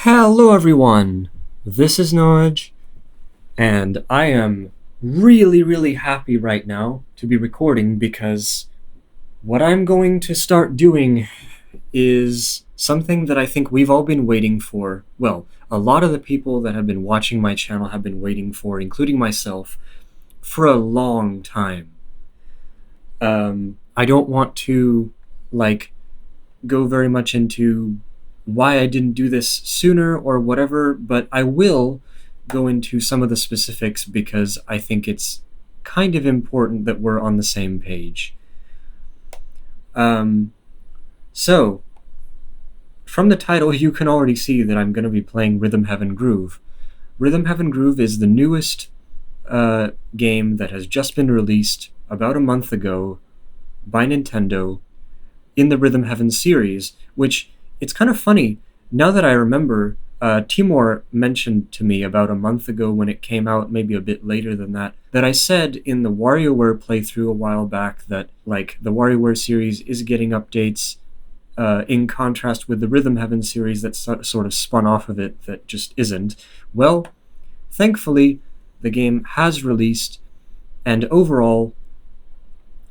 Hello everyone, this is Noj, and I am really happy right now to be recording because what I'm going to start doing is something that I think we've all been waiting for. Well, a lot of the people that have been watching my channel have been waiting for, including myself, for a long time. I don't want to, go very much into why I didn't do this sooner or whatever, but I will go into some of the specifics because I think it's kind of important that we're on the same page. So, from the title, you can already see that I'm going to be playing Rhythm Heaven Groove. Rhythm Heaven Groove is the newest game that has just been released about a month ago by Nintendo in the Rhythm Heaven series, which it's kind of funny, now that I remember, Timur mentioned to me about a month ago when it came out, maybe a bit later than that I said in the WarioWare playthrough a while back that, the WarioWare series is getting updates, in contrast with the Rhythm Heaven series that sort of spun off of it that just isn't. Well, thankfully, the game has released, and overall,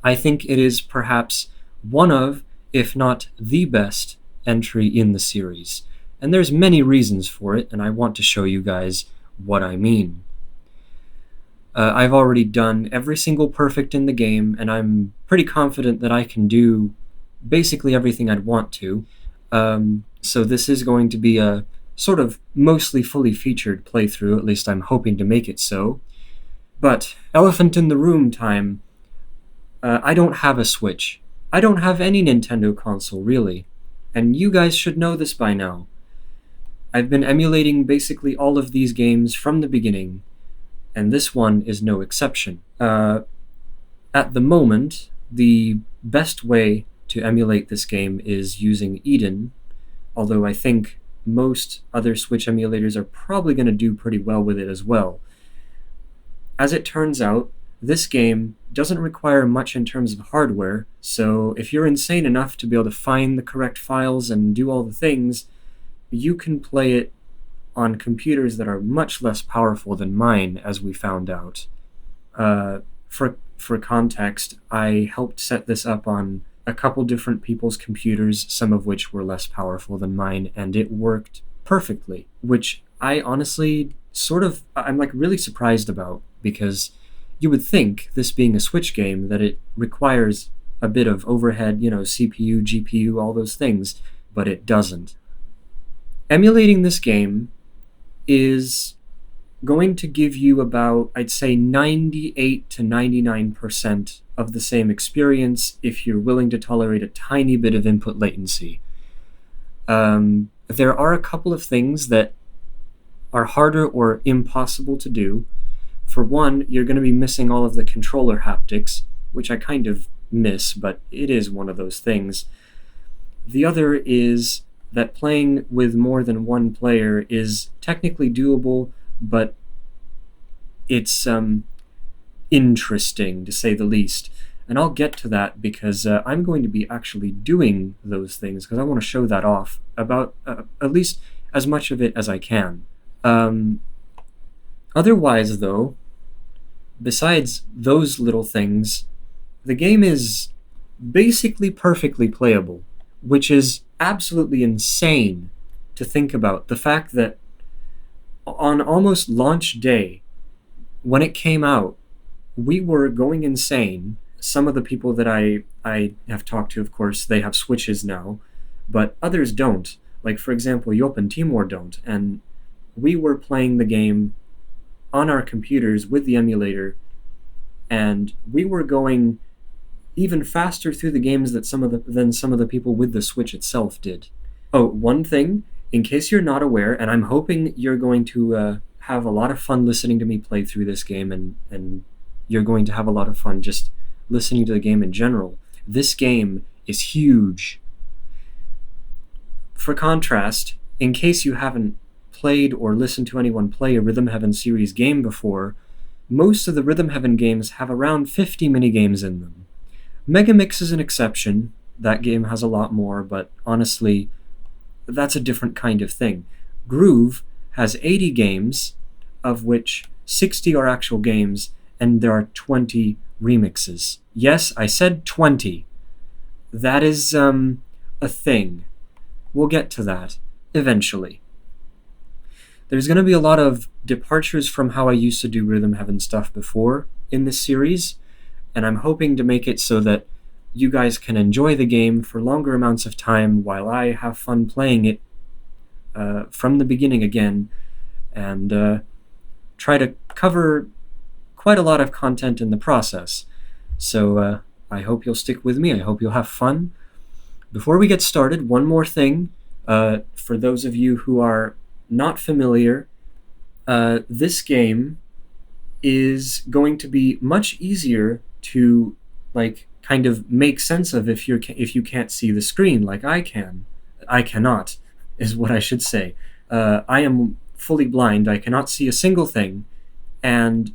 I think it is perhaps one of, if not the best, entry in the series. And there's many reasons for it, and I want to show you guys what I mean. I've already done every single perfect in the game, and I'm pretty confident that I can do basically everything I'd want to. So this is going to be a sort of mostly fully featured playthrough, at least I'm hoping to make it so. But elephant in the room time. I don't have a Switch. I don't have any Nintendo console, really. And you guys should know this by now. I've been emulating basically all of these games from the beginning, and this one is no exception. At the moment, the best way to emulate this game is using Eden, although I think most other Switch emulators are probably going to do pretty well with it as well. As it turns out, this game doesn't require much in terms of hardware, so if you're insane enough to be able to find the correct files and do all the things, you can play it on computers that are much less powerful than mine, as we found out. For context, I helped set this up on a couple different people's computers, some of which were less powerful than mine, and it worked perfectly, which I honestly I'm really surprised about, because you would think, this being a Switch game, that it requires a bit of overhead, CPU, GPU, all those things, but it doesn't. Emulating this game is going to give you about, I'd say, 98 to 99% of the same experience if you're willing to tolerate a tiny bit of input latency. There are a couple of things that are harder or impossible to do. For one, you're going to be missing all of the controller haptics, which I kind of miss, but it is one of those things. The other is that playing with more than one player is technically doable, but it's interesting, to say the least. And I'll get to that because I'm going to be actually doing those things, because I want to show that off, about at least as much of it as I can. Otherwise, though, besides those little things, the game is basically perfectly playable, which is absolutely insane to think about. The fact that on almost launch day, when it came out, we were going insane. Some of the people that I have talked to, of course, they have Switches now, but others don't. Like, for example, Yop and Timur don't, and we were playing the game on our computers with the emulator, and we were going even faster through the games than some of the people with the Switch itself did. Oh, one thing, in case you're not aware, and I'm hoping you're going to have a lot of fun listening to me play through this game, and you're going to have a lot of fun just listening to the game in general. This game is huge. For contrast, in case you haven't played or listened to anyone play a Rhythm Heaven series game before, most of the Rhythm Heaven games have around 50 minigames in them. Megamix is an exception. That game has a lot more, but honestly, that's a different kind of thing. Groove has 80 games, of which 60 are actual games, and there are 20 remixes. Yes, I said 20. That is a thing. We'll get to that eventually. There's going to be a lot of departures from how I used to do Rhythm Heaven stuff before in this series, and I'm hoping to make it so that you guys can enjoy the game for longer amounts of time while I have fun playing it from the beginning again, and try to cover quite a lot of content in the process. So I hope you'll stick with me. I hope you'll have fun. Before we get started, one more thing. For those of you who are not familiar, this game is going to be much easier to kind of make sense of if you can't see the screen like I can. I cannot, is what I should say. I am fully blind. I cannot see a single thing, and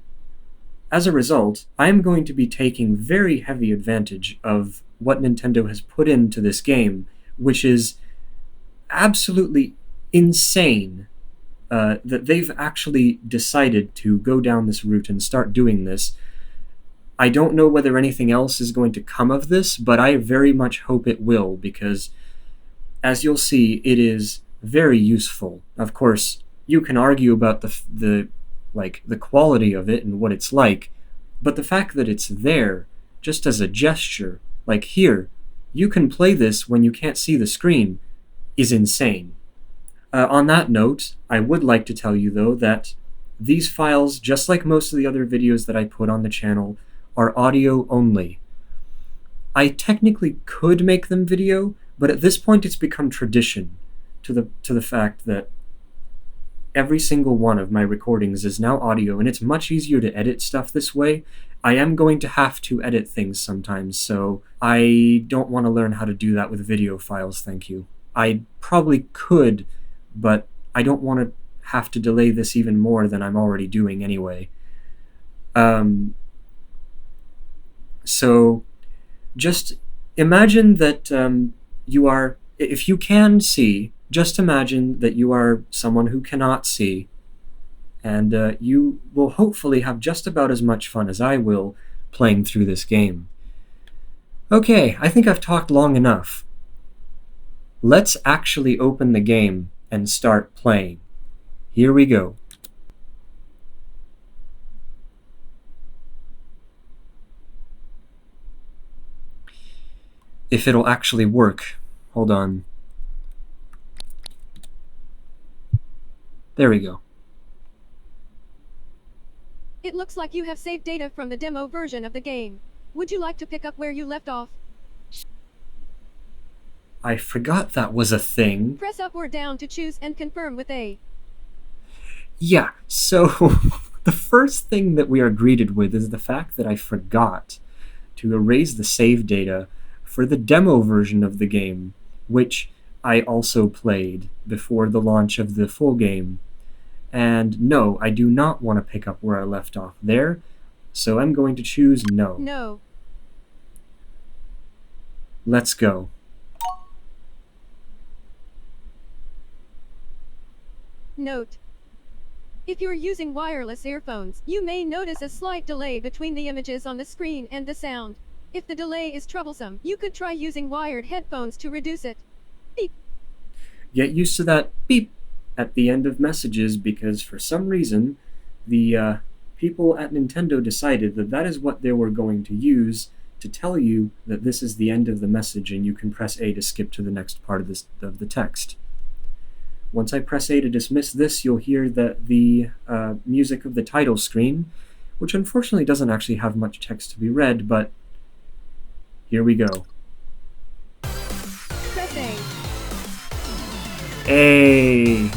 as a result, I am going to be taking very heavy advantage of what Nintendo has put into this game, which is absolutely insane. That they've actually decided to go down this route and start doing this. I don't know whether anything else is going to come of this, but I very much hope it will, because as you'll see, it is very useful. Of course, you can argue about the quality of it and what it's like, but the fact that it's there just as a gesture, like here, you can play this when you can't see the screen, is insane. On that note, I would like to tell you, though, that these files, just like most of the other videos that I put on the channel, are audio only. I technically could make them video, but at this point it's become tradition to the fact that every single one of my recordings is now audio, and it's much easier to edit stuff this way. I am going to have to edit things sometimes, so I don't want to learn how to do that with video files, thank you. I probably could, but I don't want to have to delay this even more than I'm already doing anyway. So just imagine that you are, if you can see, just imagine that you are someone who cannot see, and you will hopefully have just about as much fun as I will playing through this game. Okay, I think I've talked long enough. Let's actually open the game and start playing. Here we go. If it'll actually work. Hold on. There we go. It looks like you have saved data from the demo version of the game. Would you like to pick up where you left off? I forgot that was a thing. Press up or down to choose and confirm with A. Yeah, so the first thing that we are greeted with is the fact that I forgot to erase the save data for the demo version of the game, which I also played before the launch of the full game. And no, I do not want to pick up where I left off there, so I'm going to choose no. No. Let's go. Note: if you're using wireless earphones, you may notice a slight delay between the images on the screen and the sound. If the delay is troublesome, you could try using wired headphones to reduce it. Beep. Get used to that beep at the end of messages, because for some reason the people at Nintendo decided that that is what they were going to use to tell you that this is the end of the message and you can press A to skip to the next part of the text. Once I press A to dismiss this, you'll hear the music of the title screen, which unfortunately doesn't actually have much text to be read, but here we go. Press A. A.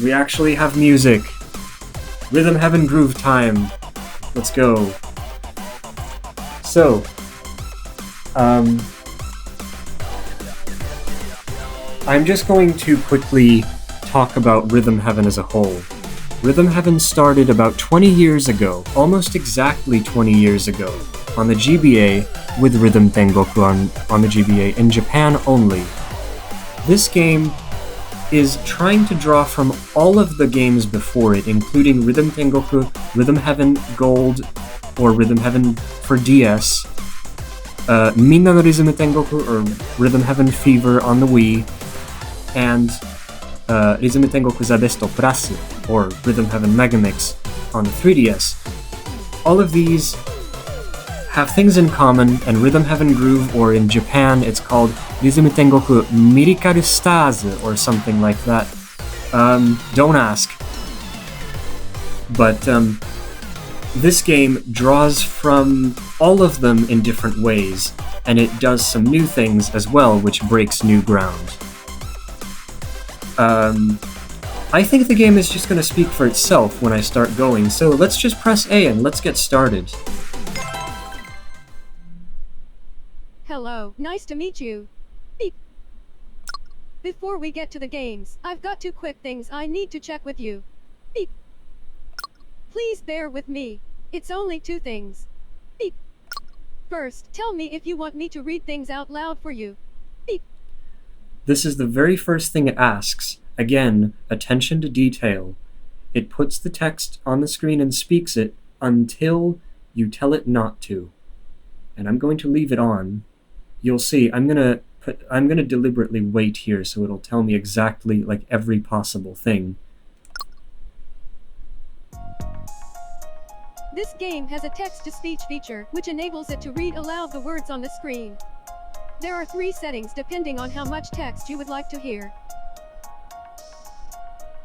We actually have music. Rhythm Heaven Groove time. Let's go. So, I'm just going to quickly talk about Rhythm Heaven as a whole. Rhythm Heaven started about 20 years ago, almost exactly 20 years ago, on the GBA with Rhythm Tengoku on the GBA in Japan only. This game is trying to draw from all of the games before it, including Rhythm Tengoku, Rhythm Heaven Gold, or Rhythm Heaven for DS, Minna no Rhythm Tengoku, or Rhythm Heaven Fever on the Wii, and Rhythm Tengoku Zabesto Plus, or Rhythm Heaven Megamix on the 3DS. All of these have things in common, and Rhythm Heaven Groove, or in Japan it's called Rhythm Tengoku Mirikaru Stars, or something like that. Don't ask. But this game draws from all of them in different ways, and it does some new things as well, which breaks new ground. I think the game is just going to speak for itself when I start going, so let's just press A and let's get started. Hello, nice to meet you. Beep. Before we get to the games, I've got 2 quick things I need to check with you. Beep. Please bear with me. It's only 2 things. Beep. First, tell me if you want me to read things out loud for you. Beep. This is the very first thing it asks. Again, attention to detail. It puts the text on the screen and speaks it until you tell it not to. And I'm going to leave it on. You'll see, I'm gonna deliberately wait here so it'll tell me exactly like every possible thing. This game has a text-to-speech feature, which enables it to read aloud the words on the screen. There are 3 settings depending on how much text you would like to hear.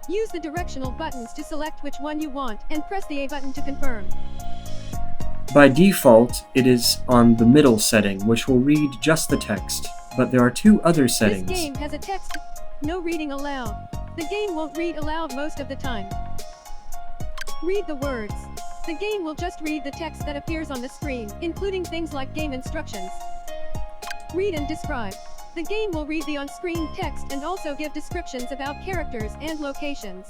Use the directional buttons to select which one you want, and press the A button to confirm. By default, it is on the middle setting, which will read just the text, but there are 2 other settings. This game has a text, no reading aloud. The game won't read aloud most of the time. Read the words. The game will just read the text that appears on the screen, including things like game instructions. Read and describe. The game will read the on-screen text and also give descriptions about characters and locations.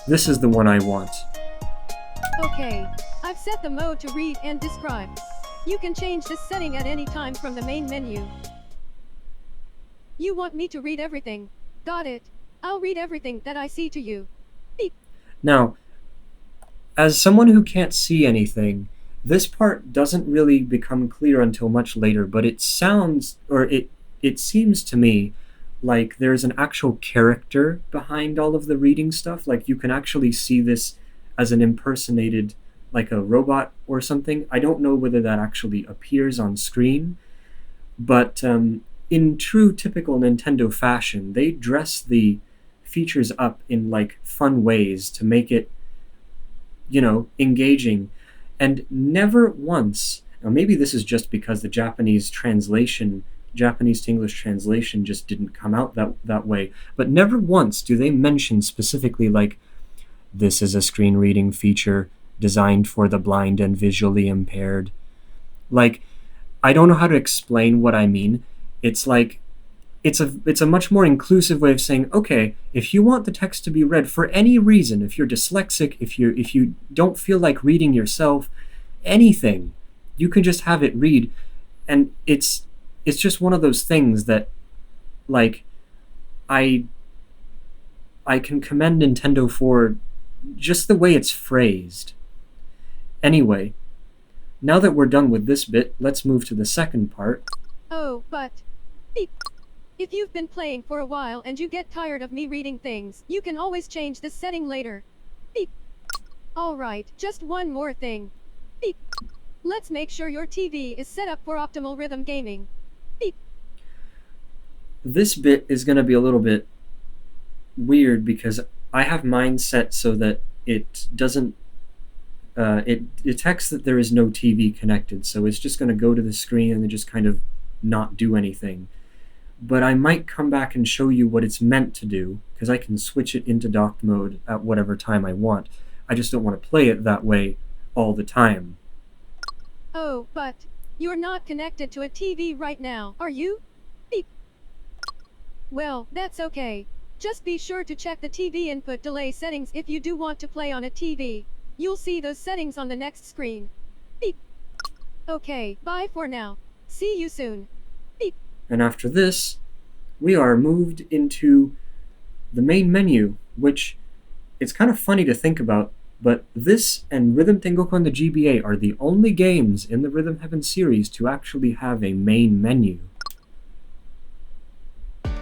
This is the one I want. Okay, I've set the mode to read and describe. You can change this setting at any time from the main menu. You want me to read everything. Got it. I'll read everything that I see to you. Beep. Now, as someone who can't see anything, this part doesn't really become clear until much later, but it sounds, or it seems to me like there's an actual character behind all of the reading stuff. Like you can actually see this as an impersonated, like a robot or something. I don't know whether that actually appears on screen, but in true typical Nintendo fashion, they dress the features up in like fun ways to make it, you know, engaging. And never once, now maybe this is just because the Japanese to English translation just didn't come out that way, but never once do they mention specifically like, this is a screen reading feature designed for the blind and visually impaired. Like, I don't know how to explain what I mean. It's like, it's a much more inclusive way of saying, okay, if you want the text to be read for any reason, if you're dyslexic, if you don't feel like reading yourself, anything, you can just have it read. And it's just one of those things that, like, I can commend Nintendo for just the way it's phrased. Anyway, now that we're done with this bit, let's move to the second part. Oh, but... Beep. If you've been playing for a while and you get tired of me reading things, you can always change this setting later. Beep. Alright, just one more thing. Beep. Let's make sure your TV is set up for optimal rhythm gaming. Beep. This bit is going to be a little bit weird because I have mine set so that it doesn't it detects that there is no TV connected, so it's just going to go to the screen and then just kind of not do anything. But I might come back and show you what it's meant to do, because I can switch it into docked mode at whatever time I want. I just don't want to play it that way all the time. Oh, but you're not connected to a TV right now, are you? Beep. Well, that's okay. Just be sure to check the TV input delay settings if you do want to play on a TV. You'll see those settings on the next screen. Beep. Okay, bye for now. See you soon. Beep. And after this, we are moved into the main menu, which it's kind of funny to think about, but this and Rhythm Tengoku on the GBA are the only games in the Rhythm Heaven series to actually have a main menu.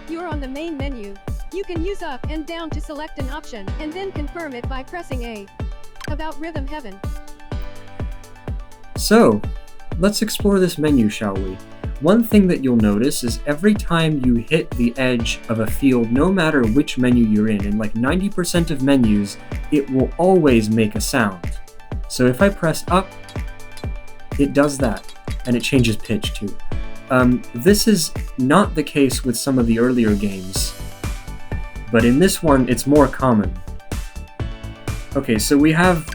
You're on the main menu. You can use up and down to select an option, and then confirm it by pressing A. About Rhythm Heaven. So, let's explore this menu, shall we? One thing that you'll notice is every time you hit the edge of a field, no matter which menu you're in like 90% of menus, it will always make a sound. So if I press up, it does that, and it changes pitch too. This is not the case with some of the earlier games, but in this one, it's more common. Okay, so we have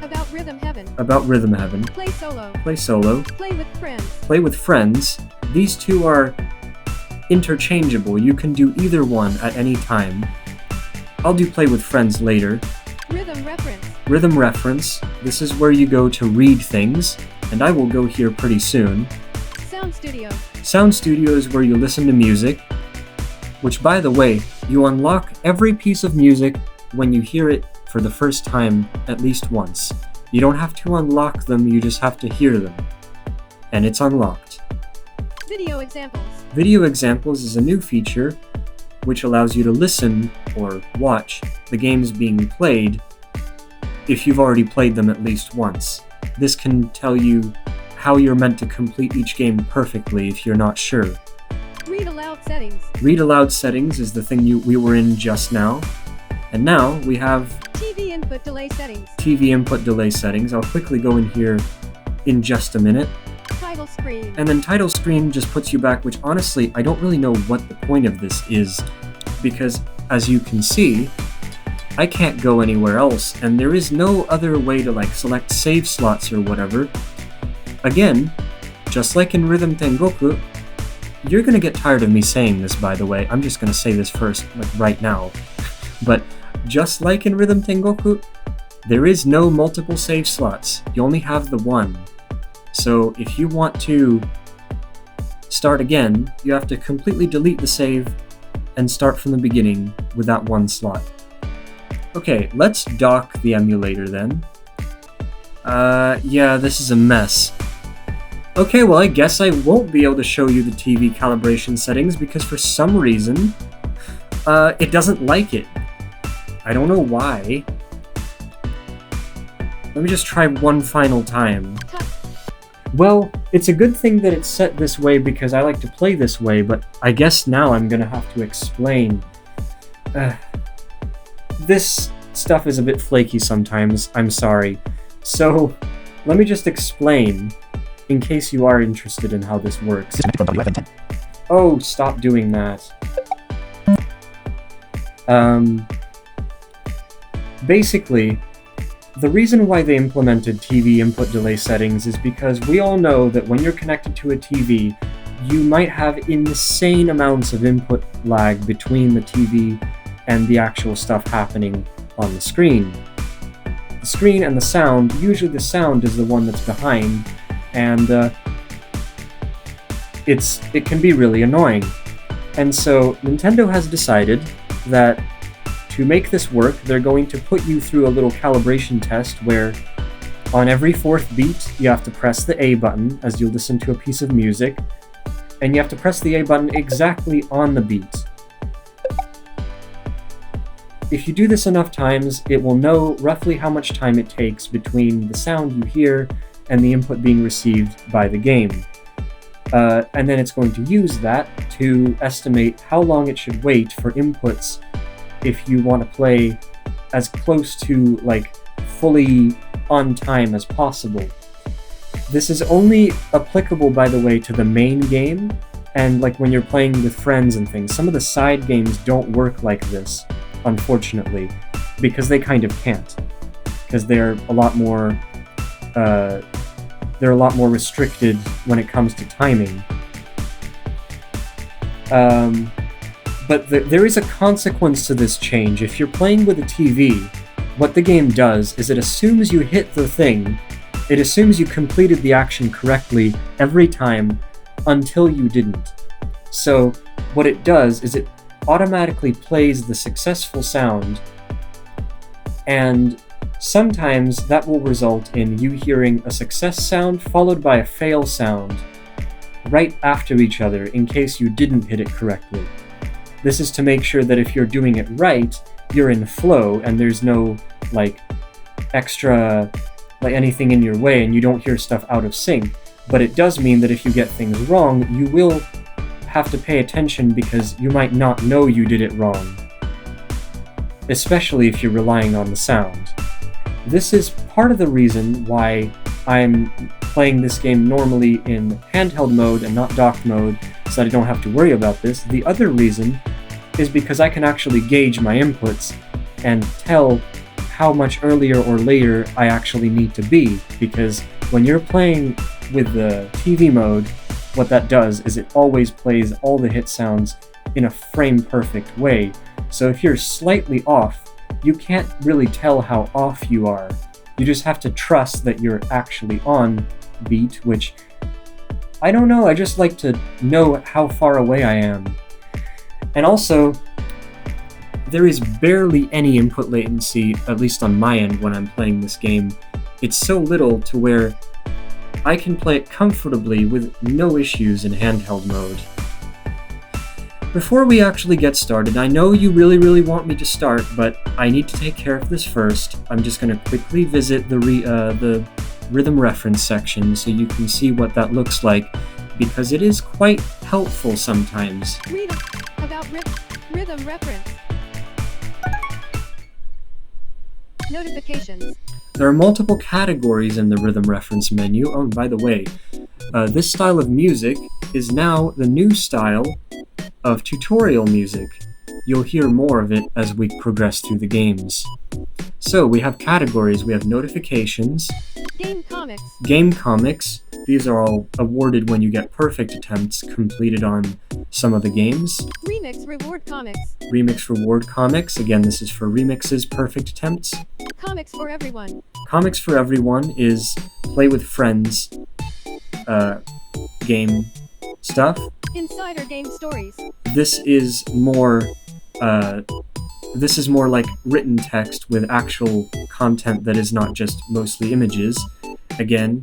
About Rhythm Heaven. About Rhythm Heaven. Play solo. Play solo. Play with friends. Play with friends. These two are interchangeable. You can do either one at any time. I'll do play with friends later. Rhythm reference. Rhythm reference. This is where you go to read things, and I will go here pretty soon. Sound studio. Sound studio is where you listen to music, which, by the way, you unlock every piece of music when you hear it for the first time at least once. You don't have to unlock them, you just have to hear them. And it's unlocked. Video examples. Video examples is a new feature which allows you to listen or watch the games being played if you've already played them at least once. This can tell you how you're meant to complete each game perfectly if you're not sure. Read aloud settings. Read aloud settings is the thing we were in just now. And now we have TV input delay settings. TV input delay settings. I'll quickly go in here in just a minute. Title screen. And then title screen just puts you back, which honestly, I don't really know what the point of this is, because as you can see, I can't go anywhere else, and there is no other way to like select save slots or whatever. Again, just like in Rhythm Tengoku, you're gonna get tired of me saying this, by the way. I'm just gonna say this first, like right now. But just like in Rhythm Tengoku, there is no multiple save slots. You only have the one. So if you want to start again, you have to completely delete the save and start from the beginning with that one slot. Okay, let's dock the emulator then. Yeah, this is a mess. Okay, well I guess I won't be able to show you the TV calibration settings because for some reason, it doesn't like it. I don't know why. Let me just try one final time. Well, it's a good thing that it's set this way because I like to play this way, but I guess now I'm gonna have to explain. This stuff is a bit flaky sometimes, I'm sorry. So, let me just explain, in case you are interested in how this works. Oh, stop doing that. Basically, the reason why they implemented TV input delay settings is because we all know that when you're connected to a TV, you might have insane amounts of input lag between the TV and the actual stuff happening on the screen. The screen and the sound, usually the sound is the one that's behind, and it can be really annoying. And so Nintendo has decided that to make this work, they're going to put you through a little calibration test where on every fourth beat, you have to press the A button as you listen to a piece of music, and you have to press the A button exactly on the beat. If you do this enough times, it will know roughly how much time it takes between the sound you hear and the input being received by the game. And then it's going to use that to estimate how long it should wait for inputs if you want to play as close to like fully on time as possible. This is only applicable, by the way, to the main game, and like when you're playing with friends and things. Some of the side games don't work like this, unfortunately, because they kind of can't, because they're a lot more restricted when it comes to timing. But there is a consequence to this change. If you're playing with a TV, what the game does is it assumes you hit the thing, it assumes you completed the action correctly every time until you didn't. So what it does is it automatically plays the successful sound, and sometimes that will result in you hearing a success sound followed by a fail sound right after each other in case you didn't hit it correctly. This is to make sure that if you're doing it right, you're in flow and there's no extra anything in your way and you don't hear stuff out of sync. But it does mean that if you get things wrong, you will have to pay attention because you might not know you did it wrong, especially if you're relying on the sound. This is part of the reason why I'm playing this game normally in handheld mode and not docked mode, so that I don't have to worry about this. The other reason is because I can actually gauge my inputs and tell how much earlier or later I actually need to be, because when you're playing with the TV mode, what that does is it always plays all the hit sounds in a frame-perfect way. So if you're slightly off, you can't really tell how off you are. You just have to trust that you're actually on beat, which, I don't know, I just like to know how far away I am. And also, there is barely any input latency, at least on my end when I'm playing this game. It's so little to where I can play it comfortably with no issues in handheld mode. Before we actually get started, I know you really want me to start, but I need to take care of this first. I'm just going to quickly visit the rhythm reference section so you can see what that looks like, because it is quite helpful sometimes. Read about rhythm reference. Notifications. There are multiple categories in the rhythm reference menu. Oh, and by the way, this style of music is now the new style of tutorial music. You'll hear more of it as we progress through the games. So we have categories. We have notifications, game comics. These are all awarded when you get perfect attempts completed on some of the games. Remix reward comics. Again, this is for remixes, perfect attempts. Comics for everyone. Comics for everyone is play with friends game stuff. Insider game stories. This is more like written text with actual content that is not just mostly images. Again,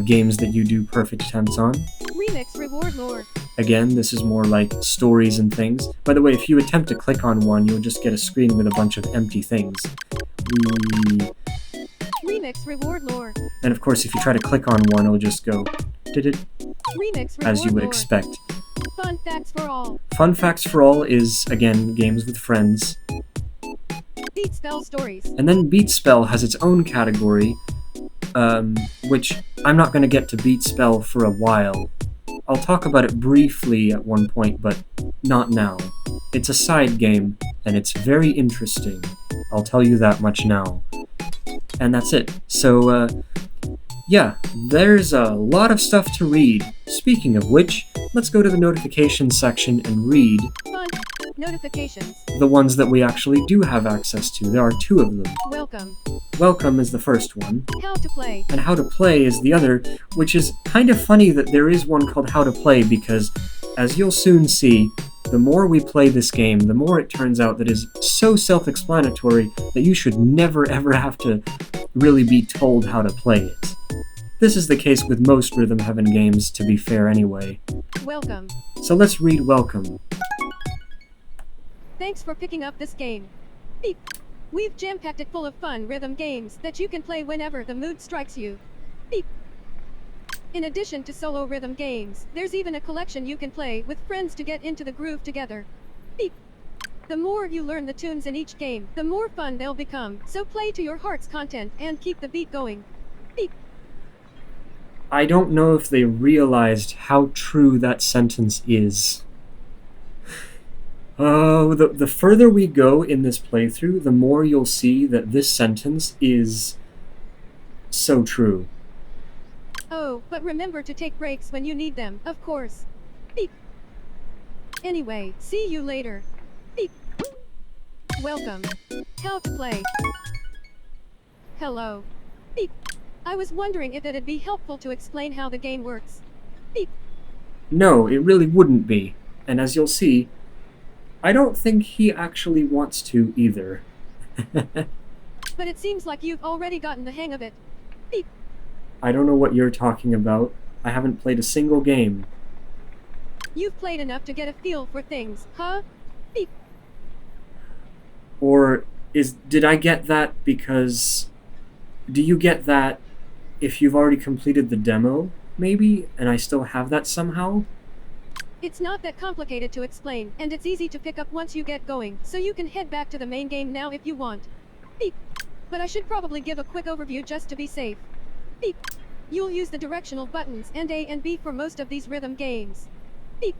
games that you do perfect attempts on. Remix reward lore. Again, this is more like stories and things. By the way, if you attempt to click on one, you'll just get a screen with a bunch of empty things. Remix reward lore. And of course, if you try to click on one, it'll just go Remix reward as you would lore. expect. Fun facts for all. Fun facts for all is, again, games with friends. Beat spell stories. And then Beat Spell has its own category, which I'm not going to get to Beat Spell for a while. I'll talk about it briefly at one point, but not now. It's a side game, and it's very interesting. I'll tell you that much now. And that's it. So, yeah, there's a lot of stuff to read. Speaking of which, let's go to the notifications section and read Fun notifications. the ones that we actually do have access to. There are two of them. Welcome. Welcome is the first one, How to play. and How to Play is the other, which is kind of funny that there is one called How to Play, because, as you'll soon see, the more we play this game, the more it turns out that it is so self-explanatory that you should never ever have to really be told how to play it. This is the case with most Rhythm Heaven games, to be fair anyway. Welcome. So let's read Welcome. Thanks for picking up this game. Beep. We've jam-packed it full of fun rhythm games that you can play whenever the mood strikes you. Beep. In addition to solo rhythm games, there's even a collection you can play with friends to get into the groove together. Beep. The more you learn the tunes in each game, the more fun they'll become, so play to your heart's content and keep the beat going. Beep. I don't know if they realized how true that sentence is. Oh, the further we go in this playthrough, the more you'll see that this sentence is so true. Oh, but remember to take breaks when you need them, of course. Beep. Anyway, see you later. Beep. Welcome. How to play. Hello. Beep. I was wondering if it'd be helpful to explain how the game works. Beep. No, it really wouldn't be. And as you'll see, I don't think he actually wants to either. But it seems like you've already gotten the hang of it. Beep. I don't know what you're talking about. I haven't played a single game. You've played enough to get a feel for things, huh? Beep. Or did I get that because... Do you get that if you've already completed the demo, maybe, and I still have that somehow? It's not that complicated to explain, and it's easy to pick up once you get going, so you can head back to the main game now if you want. Beep. But I should probably give a quick overview just to be safe. Beep. You'll use the directional buttons and A and B for most of these rhythm games. Beep.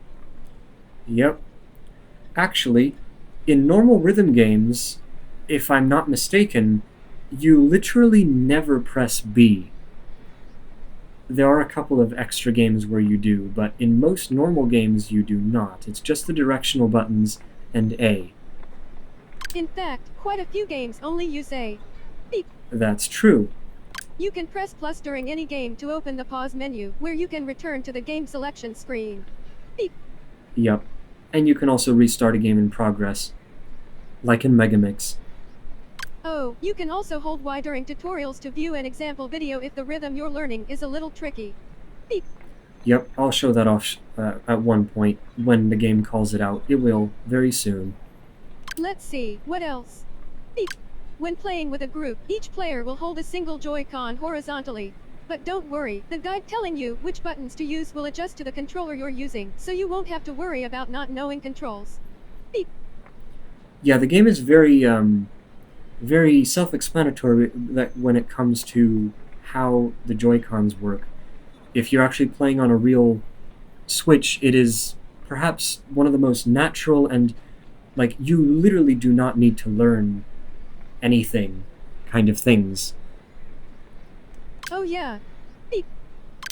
Yep. Actually, in normal rhythm games, if I'm not mistaken, you literally never press B. There are a couple of extra games where you do, but in most normal games you do not. It's just the directional buttons and A. In fact, quite a few games only use A. Beep. That's true. You can press plus during any game to open the pause menu, where you can return to the game selection screen. Beep. Yep. And you can also restart a game in progress, like in Megamix. Oh, you can also hold Y during tutorials to view an example video if the rhythm you're learning is a little tricky. Beep. Yep, I'll show that off at one point when the game calls it out. It will, very soon. Let's see, what else? Beep. When playing with a group, each player will hold a single Joy-Con horizontally. But don't worry, the guide telling you which buttons to use will adjust to the controller you're using, so you won't have to worry about not knowing controls. Beep. Yeah, the game is very self-explanatory that when it comes to how the Joy-Cons work. If you're actually playing on a real Switch, it is perhaps one of the most natural and, like, you literally do not need to learn anything kind of things. Oh yeah. Beep.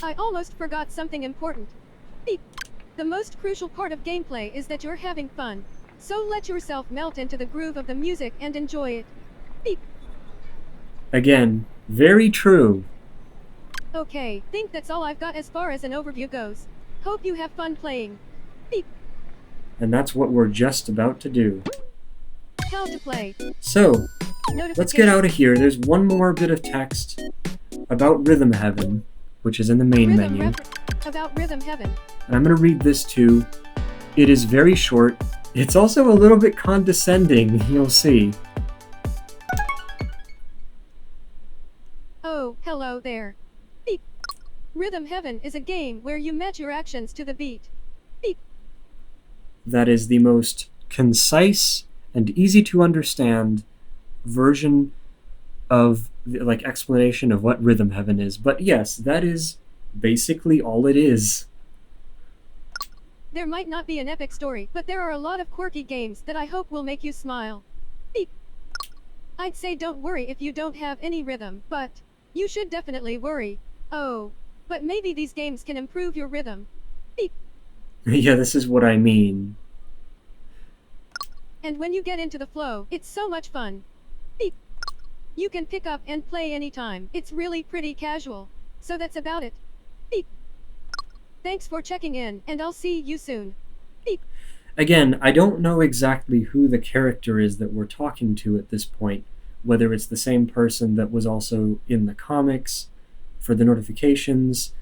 I almost forgot something important. Beep. The most crucial part of gameplay is that you're having fun. So let yourself melt into the groove of the music and enjoy it. Beep. Again, very true. Okay, think that's all I've got as far as an overview goes. Hope you have fun playing. Beep. And that's what we're just about to do. How to play. So, let's get out of here. There's one more bit of text about Rhythm Heaven, which is in the main menu. About Rhythm Heaven. And I'm going to read this too. It is very short. It's also a little bit condescending, you'll see. Oh, hello there. Beep. Rhythm Heaven is a game where you match your actions to the beat. Beep. That is the most concise and easy to understand version of like explanation of what Rhythm Heaven is. But yes, that is basically all it is. There might not be an epic story, but there are a lot of quirky games that I hope will make you smile. Beep. I'd say don't worry if you don't have any rhythm, but you should definitely worry. Oh, but maybe these games can improve your rhythm. Beep. Yeah, this is what I mean. And when you get into the flow, it's so much fun. Beep. You can pick up and play anytime. It's really pretty casual. So that's about it. Beep. Thanks for checking in, and I'll see you soon. Beep. Again, I don't know exactly who the character is that we're talking to at this point, whether it's the same person that was also in the comics for the notifications,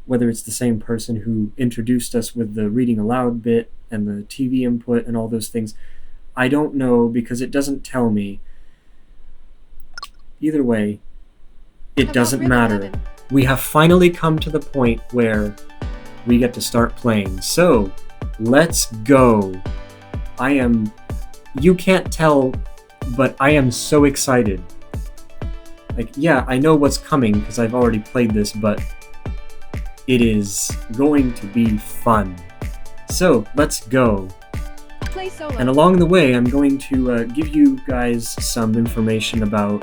whether it's the same person who introduced us with the reading aloud bit and the TV input and all those things. I don't know because it doesn't tell me. Either way, it doesn't matter. We have finally come to the point where we get to start playing. So, let's go. You can't tell, but I am so excited. Like, yeah, I know what's coming because I've already played this, but it is going to be fun. So, let's go. Play solo. And along the way, I'm going to give you guys some information about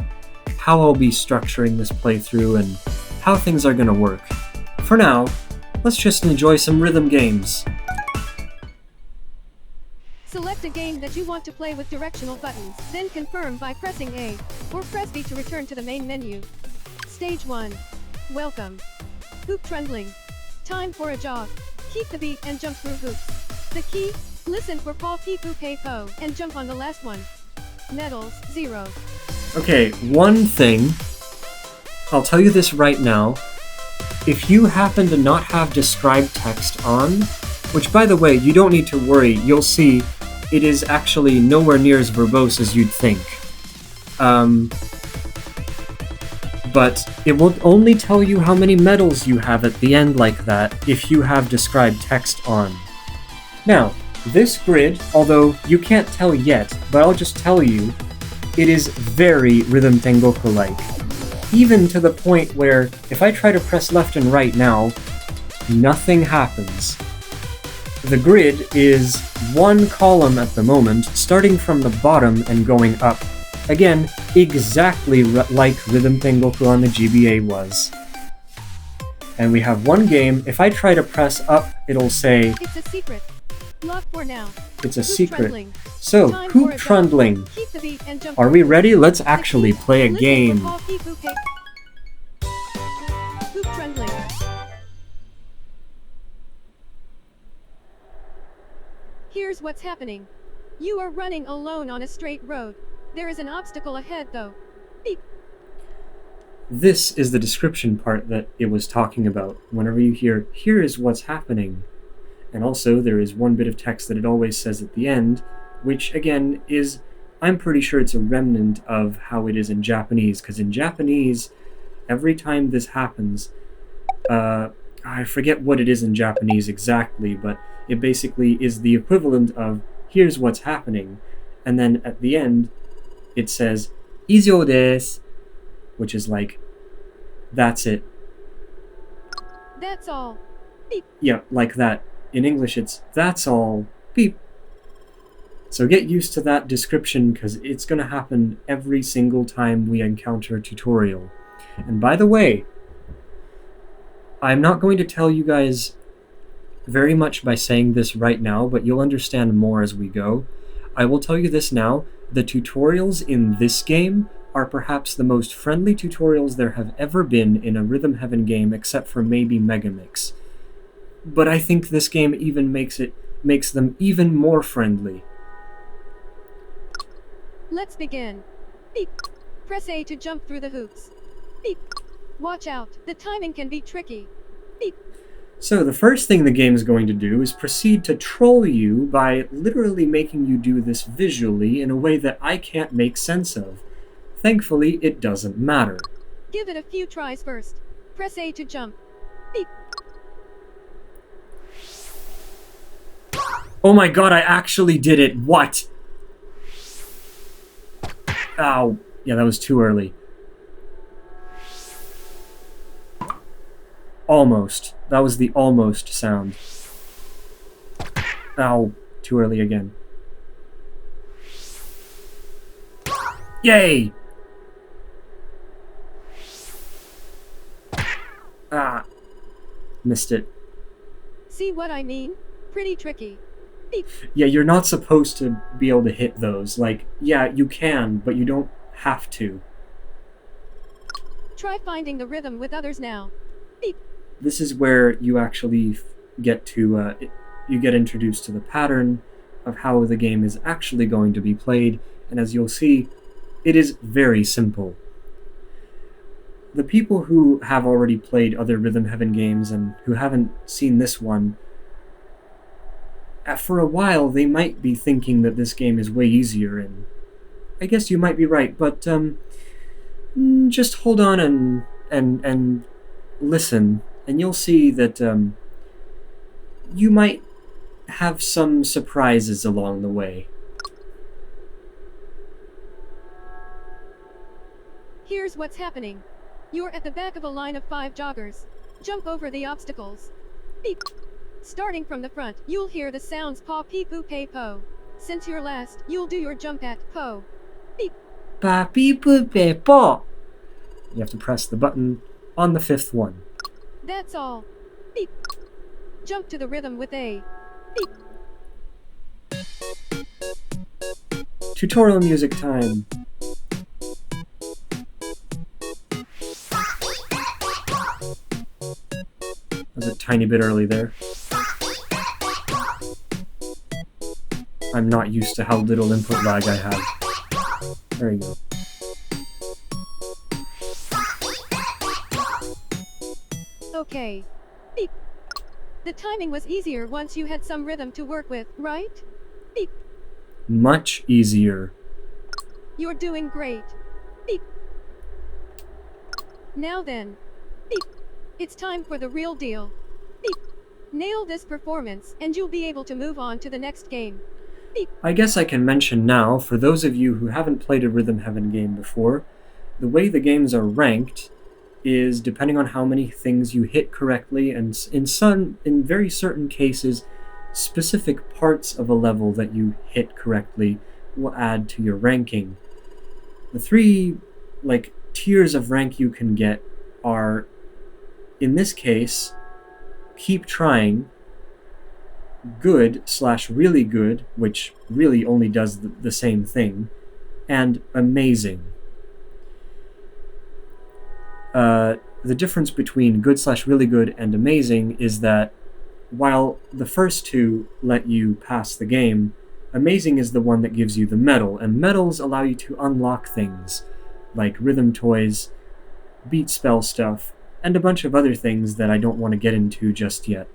how I'll be structuring this playthrough and how things are going to work. For now, let's just enjoy some rhythm games. Select a game that you want to play with directional buttons, then confirm by pressing A, or press B to return to the main menu. Stage 1. Welcome. Hoop trundling. Time for a jog. Keep the beat and jump through hoops. The key, Listen for paw pee poo pay po and jump on the last one. Medals, 0. Okay, one thing. I'll tell you this right now. If you happen to not have describe text on, which by the way, you don't need to worry, you'll see it is actually nowhere near as verbose as you'd think. But it will only tell you how many medals you have at the end like that if you have describe text on. Now, this grid, although you can't tell yet, but I'll just tell you, it is very Rhythm Tengoku-like. Even to the point where, if I try to press left and right now, nothing happens. The grid is one column at the moment, starting from the bottom and going up. Again, exactly like Rhythm Tengoku on the GBA was. And we have one game. If I try to press up, it'll say... It's a secret. Lock for now. It's a Hoop secret. trundling. So, Time hoop for a trundling. jump. Keep the beat and jump. Are we ready? Let's actually play a Listen for game. paw pee poo pay. Hoop trundling. Here's what's happening. You are running alone on a straight road. There is an obstacle ahead, though. Beep. This is the description part that it was talking about. Whenever you hear, here is what's happening. And also, there is one bit of text that it always says at the end, which, again, is, I'm pretty sure it's a remnant of how it is in Japanese, because in Japanese, every time this happens, I forget what it is in Japanese exactly, but it basically is the equivalent of, here's what's happening, and then at the end, it says, 以上です, which is like, that's it. That's all. Beep. Yeah, like that. In English, it's, that's all. Beep. So get used to that description, because it's going to happen every single time we encounter a tutorial. And by the way, I'm not going to tell you guys very much by saying this right now, but you'll understand more as we go. I will tell you this now. The tutorials in this game are perhaps the most friendly tutorials there have ever been in a Rhythm Heaven game, except for maybe Megamix. But I think this game even makes them even more friendly. Let's begin. Beep. Press A to jump through the hoops. Beep. Watch out, the timing can be tricky. Beep. So the first thing the game is going to do is proceed to troll you by literally making you do this visually in a way that I can't make sense of. Thankfully, it doesn't matter. Give it a few tries first. Press A to jump. Beep. Oh my god, I actually did it! What? Ow. Yeah, that was too early. Almost. That was the almost sound. Ow. Too early again. Yay! Ah. Missed it. See what I mean? Pretty tricky. Beep. Yeah, you're not supposed to be able to hit those. Like, yeah, you can, but you don't have to. Try finding the rhythm with others now. Beep. This is where you actually get to, you get introduced to the pattern of how the game is actually going to be played, and as you'll see, it is very simple. The people who have already played other Rhythm Heaven games and who haven't seen this one, for a while they might be thinking that this game is way easier, and I guess you might be right, but just hold on and listen, and you'll see that you might have some surprises along the way. Here's what's happening. You're at the back of a line of 5 joggers. Jump over the obstacles. Beep. Starting from the front, you'll hear the sounds paw pee poo pay po. Since you're last, you'll do your jump at po. Beep. Pa pee poo pay po. You have to press the button on the 5th one. That's all. Beep. Jump to the rhythm with A. Beep. Tutorial music time. That was a tiny bit early there. I'm not used to how little input lag I have. There you go. Okay. Beep. The timing was easier once you had some rhythm to work with, right? Beep. Much easier. You're doing great. Beep. Now then. Beep. It's time for the real deal. Beep. Nail this performance, and you'll be able to move on to the next game. Beep. I guess I can mention now, for those of you who haven't played a Rhythm Heaven game before, the way the games are ranked is depending on how many things you hit correctly, and in very certain cases, specific parts of a level that you hit correctly will add to your ranking. The three, tiers of rank you can get are, in this case, keep trying, good/really good, which really only does the same thing, and amazing. The difference between good/really good and amazing is that while the first two let you pass the game, amazing is the one that gives you the medal, and medals allow you to unlock things like rhythm toys, beat spell stuff, and a bunch of other things that I don't want to get into just yet.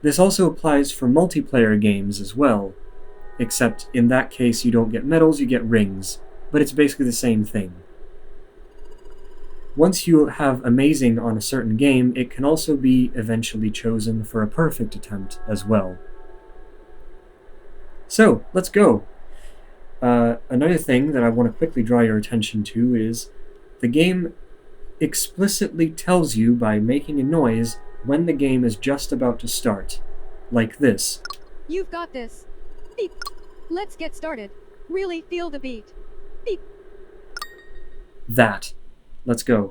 This also applies for multiplayer games as well, except in that case you don't get medals, you get rings, but it's basically the same thing. Once you have amazing on a certain game, it can also be eventually chosen for a perfect attempt as well. So, let's go. Another thing that I want to quickly draw your attention to is the game explicitly tells you by making a noise when the game is just about to start, like this. You've got this. Beep. Let's get started. Really feel the beat. Beep. That. Let's go.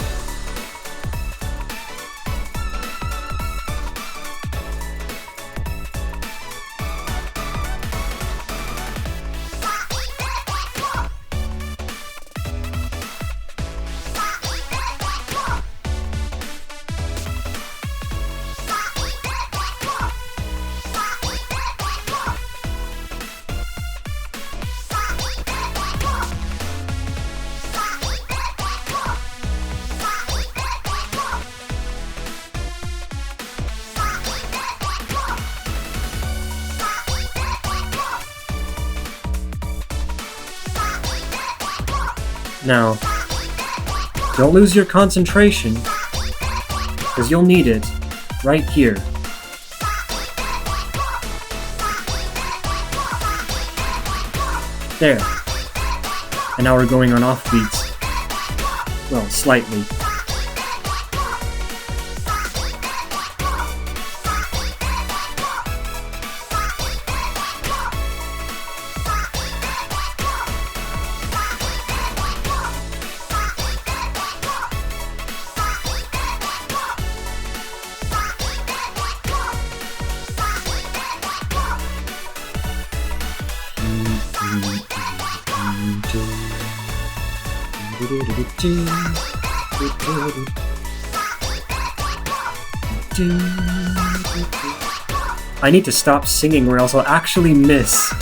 Now, don't lose your concentration, because you'll need it right here. There. And now we're going on off beats. Well, slightly. I need to stop singing or else I'll actually miss.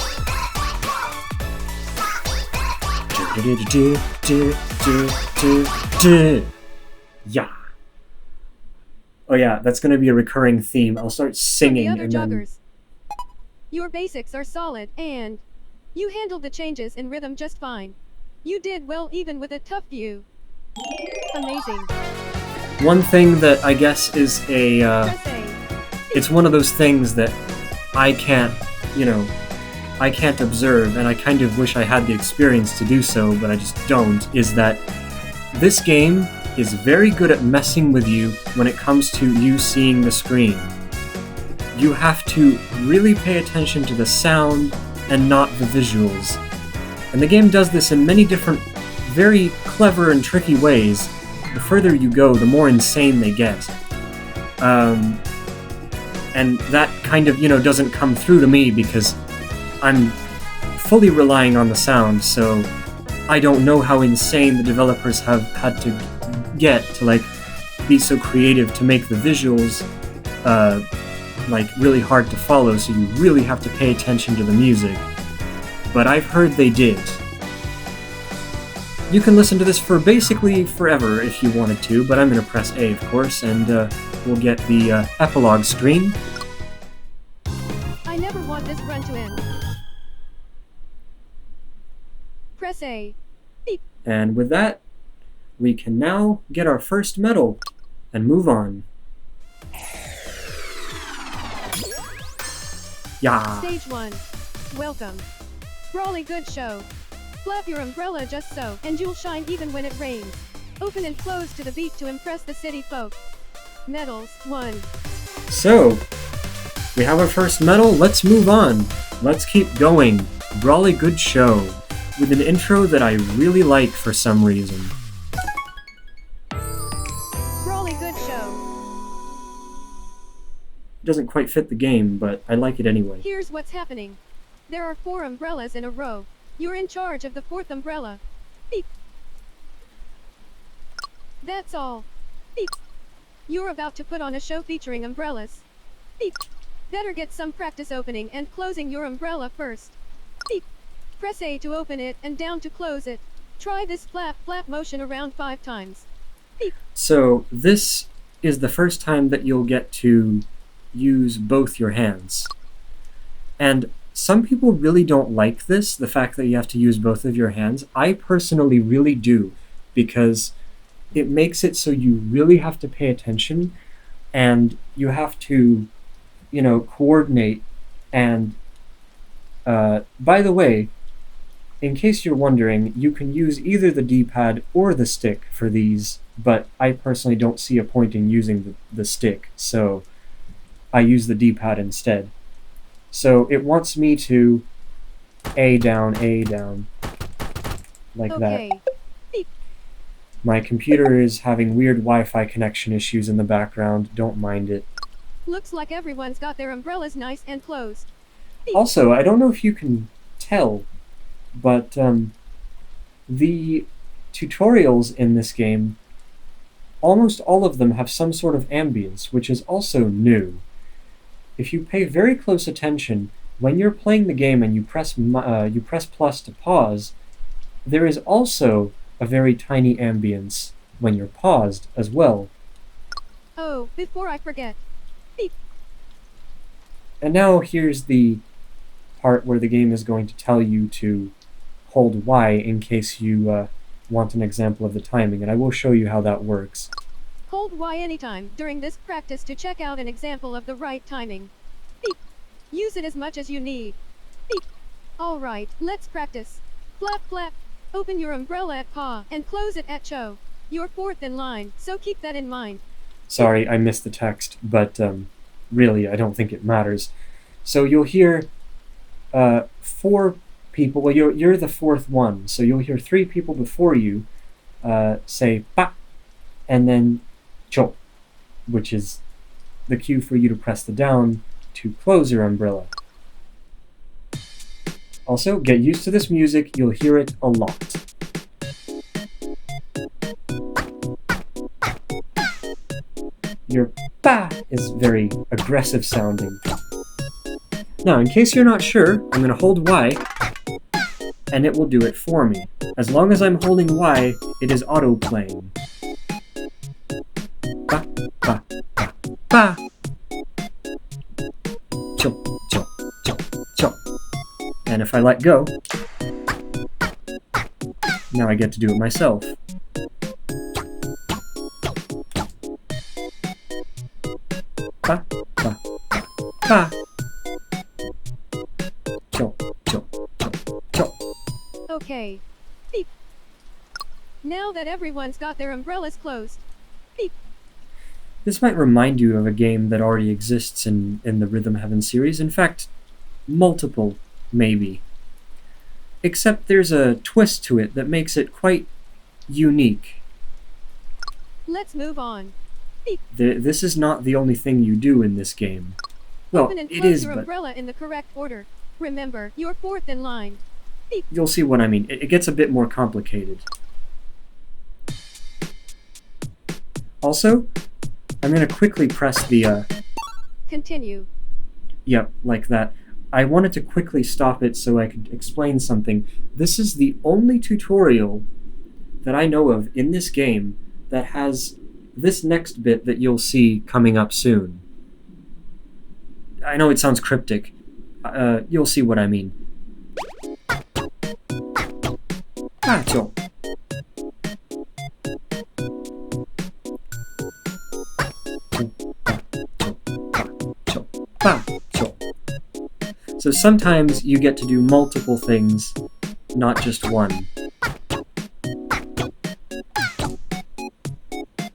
Yeah. Oh yeah, that's gonna be a recurring theme. I'll start singing For the other and joggers, your basics are solid, and you handled the changes in rhythm just fine. You did well even with a tough view. Amazing. One thing that I guess is Press A. it's one of those things that I can't observe, and I kind of wish I had the experience to do so, but I just don't, is that this game is very good at messing with you when it comes to you seeing the screen. You have to really pay attention to the sound and not the visuals. And the game does this in many different, very clever and tricky ways. The further you go, the more insane they get. And that kind of, doesn't come through to me because I'm fully relying on the sound, so I don't know how insane the developers have had to get to be so creative to make the visuals like really hard to follow, so you really have to pay attention to the music. But I've heard they did. You can listen to this for basically forever if you wanted to, but I'm going to press A, of course, and we'll get the epilogue screen. I never want this run to end. Press A. Beep. And with that, we can now get our first medal and move on. Yeah. Stage 1. Welcome. Brawly good show. Flap your umbrella just so, and you'll shine even when it rains. Open and close to the beat to impress the city folk. Medals 1. So, we have our first medal. Let's move on. Let's keep going. Brawly good show, with an intro that I really like for some reason. Brawly good show. It doesn't quite fit the game, but I like it anyway. Here's what's happening. There are 4 umbrellas in a row. You're in charge of the 4th umbrella. Beep. That's all. Beep. You're about to put on a show featuring umbrellas. Beep. Better get some practice opening and closing your umbrella first. Beep. Press A to open it and down to close it. Try this flap motion around 5 times. Beep. So this is the first time that you'll get to use both your hands. And some people really don't like this, the fact that you have to use both of your hands. I personally really do, because it makes it so you really have to pay attention, and you have to, coordinate. And by the way, in case you're wondering, you can use either the D-pad or the stick for these, but I personally don't see a point in using the stick, so I use the D-pad instead. So it wants me to A down, like Okay. that. Beep. My computer is having weird Wi-Fi connection issues in the background. Don't mind it. Looks like everyone's got their umbrellas nice and closed. Beep. Also, I don't know if you can tell, but the tutorials in this game, almost all of them have some sort of ambience, which is also new. If you pay very close attention, when you're playing the game and you press plus to pause, there is also a very tiny ambience when you're paused as well. Oh, before I forget. Beep. And now here's the part where the game is going to tell you to hold Y in case you want an example of the timing, and I will show you how that works. Hold Y anytime during this practice to check out an example of the right timing. Beep. Use it as much as you need. Beep. Alright, let's practice. Flap. Open your umbrella at paw and close it at cho. You're 4th in line, so keep that in mind. Sorry, I missed the text, but really, I don't think it matters. So you'll hear 4 people, well, you're the 4th one, so you'll hear 3 people before you say pa, and then cho, which is the cue for you to press the down to close your umbrella. Also, get used to this music, you'll hear it a lot. Your pa is very aggressive sounding. Now, in case you're not sure, I'm going to hold Y, and it will do it for me. As long as I'm holding Y, it is auto-playing. Pa, pa, pa, pa. Cho, cho, cho, cho. And if I let go, now I get to do it myself. Pa, pa, pa, pa. Cho, cho, cho, cho. Okay. Beep. Now that everyone's got their umbrellas closed. Beep. This might remind you of a game that already exists in the Rhythm Heaven series. In fact, multiple, maybe. Except there's a twist to it that makes it quite unique. Let's move on. Beep. This is not the only thing you do in this game. Well, Open and it close is, your but umbrella in the correct order. Remember, you're 4th in line. Beep. you'll see what I mean. It gets a bit more complicated. Also, I'm going to quickly press the Continue. Yep, like that. I wanted to quickly stop it so I could explain something. This is the only tutorial that I know of in this game that has this next bit that you'll see coming up soon. I know it sounds cryptic. You'll see what I mean. Bacio. So sometimes you get to do multiple things, not just one.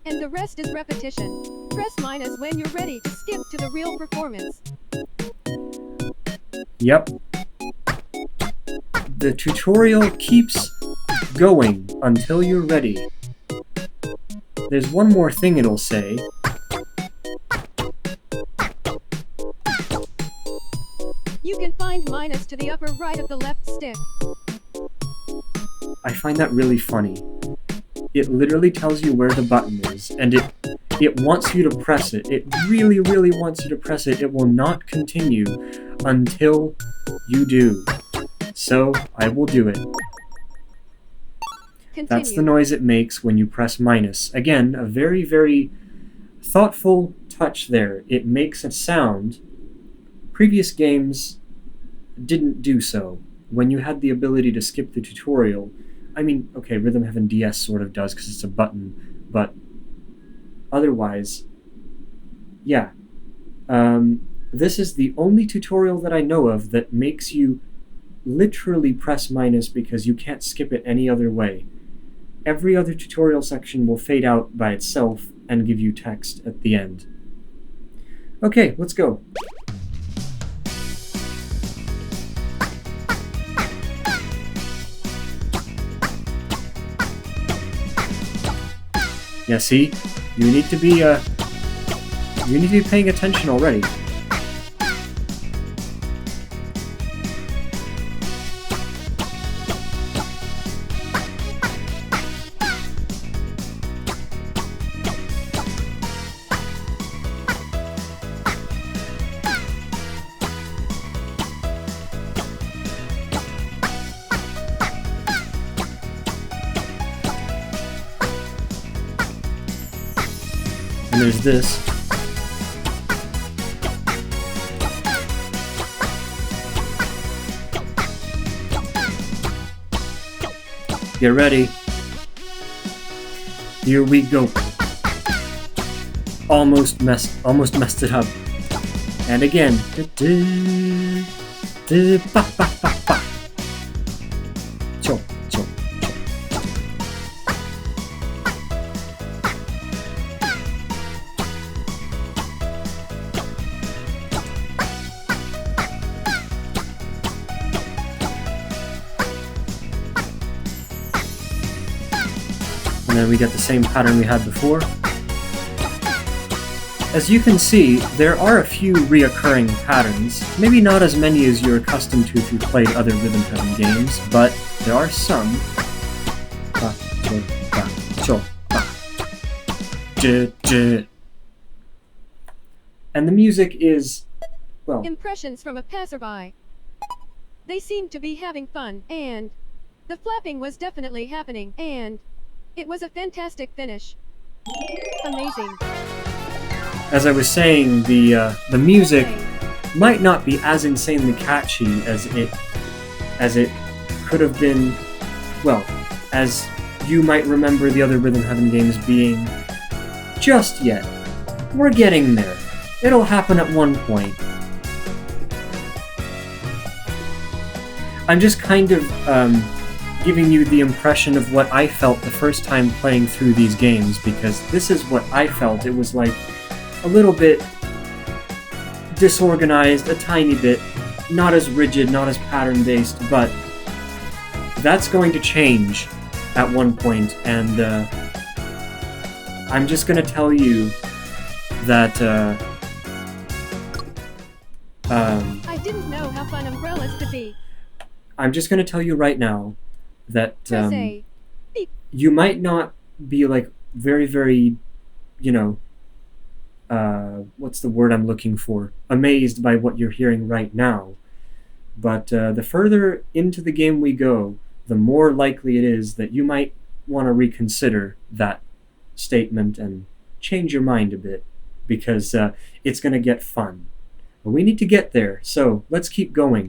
And the rest is repetition. Press minus when you're ready to skip to the real performance. Yep. The tutorial keeps going until you're ready. There's one more thing it'll say. You can find minus to the upper right of the left stick. I find that really funny. It literally tells you where the button is, and it wants you to press it. It really, really wants you to press it. It will not continue until you do. So, I will do it. Continue. That's the noise it makes when you press minus. Again, a very, very thoughtful touch there. It makes a sound. Previous games didn't do so. When you had the ability to skip the tutorial, I mean, okay, Rhythm Heaven DS sort of does because it's a button, but otherwise, yeah. This is the only tutorial that I know of that makes you literally press minus because you can't skip it any other way. Every other tutorial section will fade out by itself and give you text at the end. Okay, let's go. Yeah, see? You need to be paying attention already. And there's this. Get ready. Here we go. Almost messed it up. And again. Cho, cho. And then we get the same pattern we had before. As you can see, there are a few reoccurring patterns, maybe not as many as you're accustomed to if you've played other Rhythm Heaven games, but there are some. Ba, cho, ba, cho, ba. J, j. And the music is, well... Impressions from a passerby. They seemed to be having fun, and the flapping was definitely happening, and it was a fantastic finish. Amazing. As I was saying, the music might not be as insanely catchy as it could have been, well, as you might remember the other Rhythm Heaven games being just yet. We're getting there. It'll happen at one point. I'm just kind of giving you the impression of what I felt the first time playing through these games, because this is what I felt. It was like a little bit disorganized, a tiny bit, not as rigid, not as pattern-based, but that's going to change at one point, and I'm just going to tell you that I didn't know how fun umbrellas could be. I'm just going to tell you right now that Press A. Beep. you might not be like very, very, you know, what's the word I'm looking for? Amazed by what you're hearing right now. But the further into the game we go, the more likely it is that you might want to reconsider that statement and change your mind a bit, because it's going to get fun. But we need to get there, so let's keep going.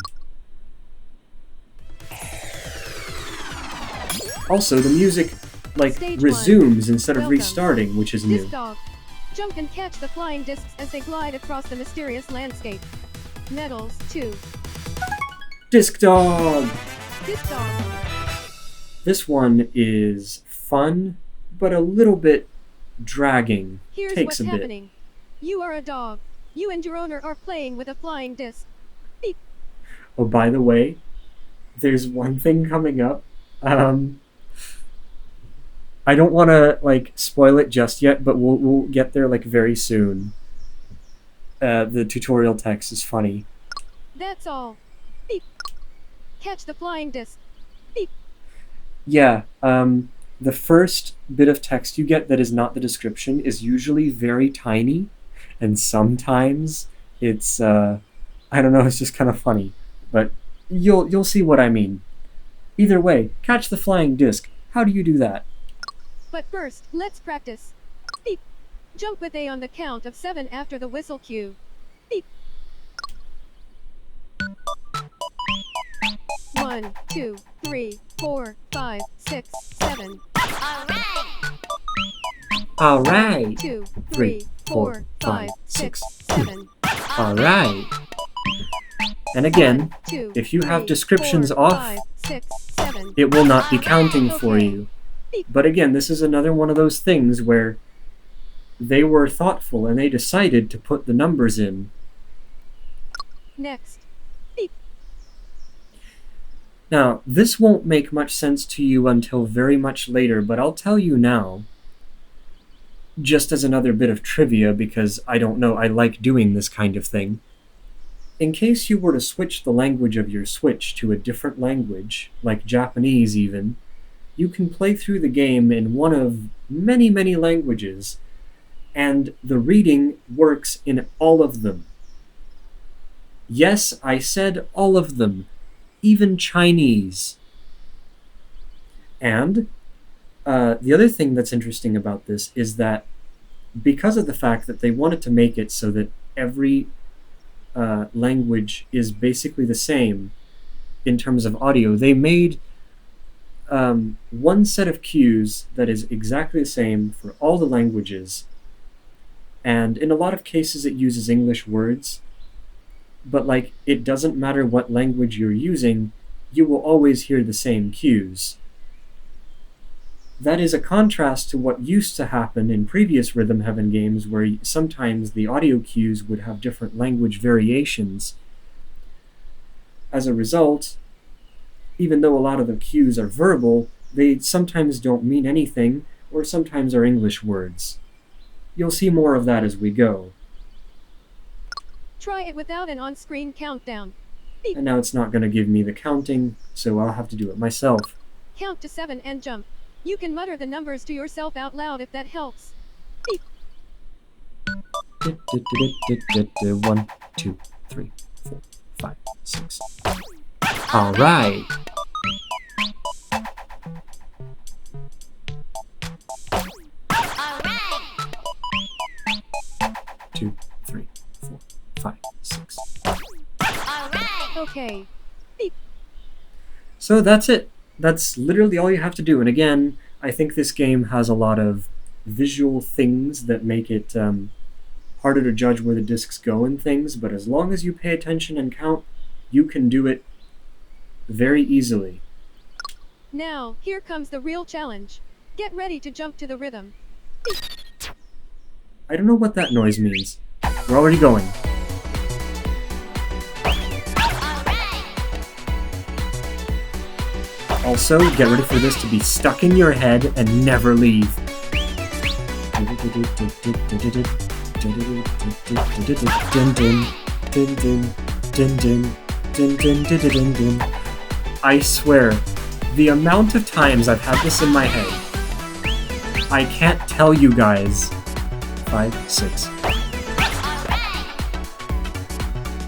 Also, the music Stage resumes instead of Welcome. restarting, which is new. Disc dog. Jump and catch the flying discs as they glide across the mysterious landscape. Medals 2. Disc Dog! Disc dog. This one is fun, but a little bit dragging. Here's Takes what's a bit. happening. You are a dog. You and your owner are playing with a flying disc. Beep. Oh, by the way, there's one thing coming up. I don't want to spoil it just yet, but we'll get there very soon. The tutorial text is funny. That's all. Beep. Catch the flying disc. Beep. Yeah, the first bit of text you get that is not the description is usually very tiny, and sometimes it's I don't know, it's just kind of funny, but you'll see what I mean. Either way, catch the flying disc. How do you do that? But first, let's practice. Beep. Jump with A on the count of 7 after the whistle cue. Beep. 1, 2, 3, 4, 5, 6, 7. All right. 2, 3, 4, 5, 6, 7. All right. And again, 2, if you have 3, descriptions 4, off, 5, 6, 7. it will not be counting for Okay. you. But again, this is another one of those things where they were thoughtful and they decided to put the numbers in. Next. Now, this won't make much sense to you until very much later, but I'll tell you now, just as another bit of trivia, because I don't know, I like doing this kind of thing. In case you were to switch the language of your Switch to a different language, like Japanese even, you can play through the game in one of many, many languages, and the reading works in all of them. Yes, I said all of them, even Chinese. And the other thing that's interesting about this is that because of the fact that they wanted to make it so that every language is basically the same in terms of audio, they made one set of cues that is exactly the same for all the languages. And in a lot of cases it uses English words, but it doesn't matter what language you're using, you will always hear the same cues. That is a contrast to what used to happen in previous Rhythm Heaven games, where sometimes the audio cues would have different language variations. As a result, even though a lot of the cues are verbal, they sometimes don't mean anything, or sometimes are English words. You'll see more of that as we go. Try it without an on-screen countdown. And now it's not going to give me the counting, so I'll have to do it myself. Count to 7 and jump. You can mutter the numbers to yourself out loud if that helps. Beep. 1, 2, 3, 4, 5, 6. All right. Two, 3, 4, 5, 6. Okay. So that's it. That's literally all you have to do. And again, I think this game has a lot of visual things that make it harder to judge where the discs go and things, but as long as you pay attention and count, you can do it very easily. Now, here comes the real challenge. Get ready to jump to the rhythm. I don't know what that noise means. We're already going. Also, get ready for this to be stuck in your head and never leave. I swear, the amount of times I've had this in my head, I can't tell you guys. 5, 6.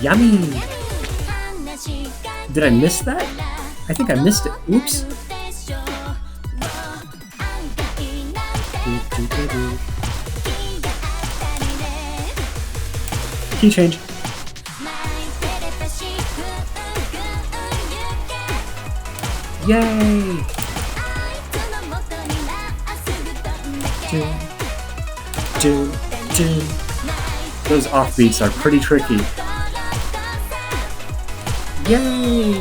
Yummy! Did I miss that? I think I missed it. Oops. Key change. Yay! Those offbeats are pretty tricky. Yay!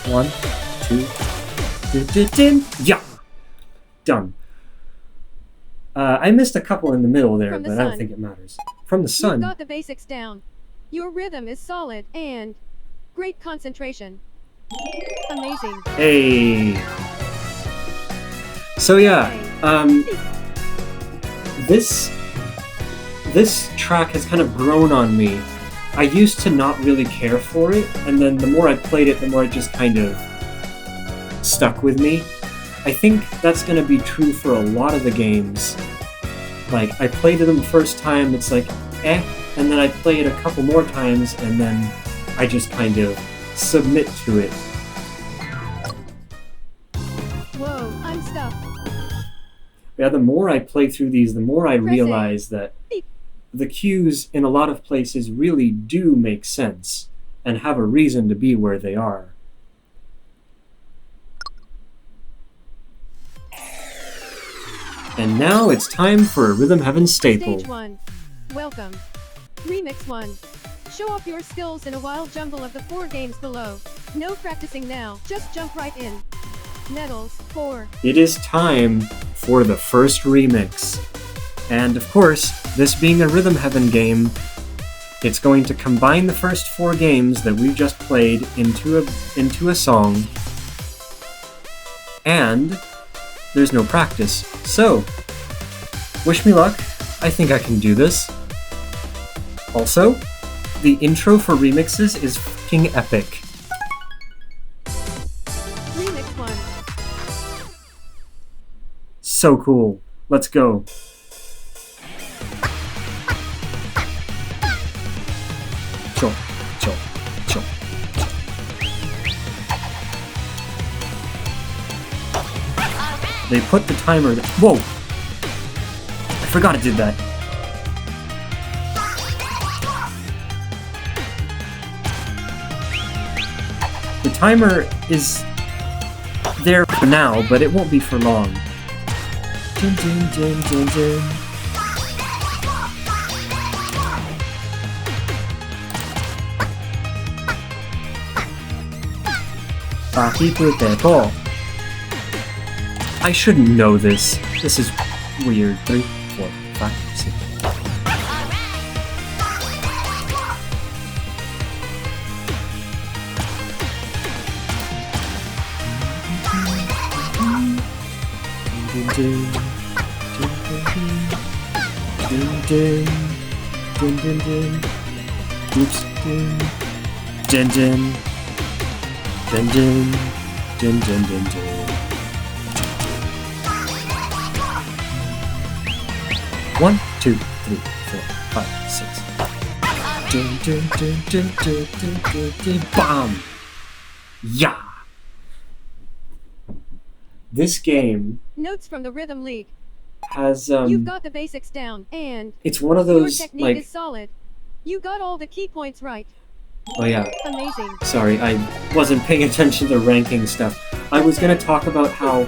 One, two, yeah, done. I missed a couple in the middle there, but I don't think it matters. From the sun. You've got the basics down. Your rhythm is solid and great concentration. Amazing. Hey. So yeah, this track has kind of grown on me. I used to not really care for it, and then the more I played it, the more it just kind of stuck with me. I think that's going to be true for a lot of the games. Like, I played them the first time, it's like, eh, and then I play it a couple more times, and then I just kind of submit to it. Whoa, I'm stuck. Yeah, the more I play through these, the more I realize that the cues in a lot of places really do make sense and have a reason to be where they are. And now it's time for a Rhythm Heaven staple. Stage 1. Welcome. Remix 1. Show off your skills in a wild jumble of the 4 games below. No practicing now, just jump right in. Medals 4. It is time for the first remix. And of course, this being a Rhythm Heaven game, it's going to combine the first 4 games that we've just played into a song. And there's no practice. So, wish me luck. I think I can do this. Also, the intro for remixes is fucking epic. Remix 1. So cool. Let's go. Chill, chill, chill. They put the timer. Whoa! I forgot it did that. The timer is there for now, but it won't be for long. Dun, dun, dun, dun, dun. I shouldn't know this. This is weird. 3, 4, 5, 6. Oops. Dun dun. Dun dun. Dun dun dun dun. 1, 2, 3, 4, 5, 6. Dun dun dun dun dun dun dun dun. Bomb! Yeah! This game Notes from the Rhythm League. has You've got the basics down, and it's one of your those technique like is solid. You got all the key points right. oh yeah. Amazing. Sorry, I wasn't paying attention to ranking stuff. I was gonna talk about how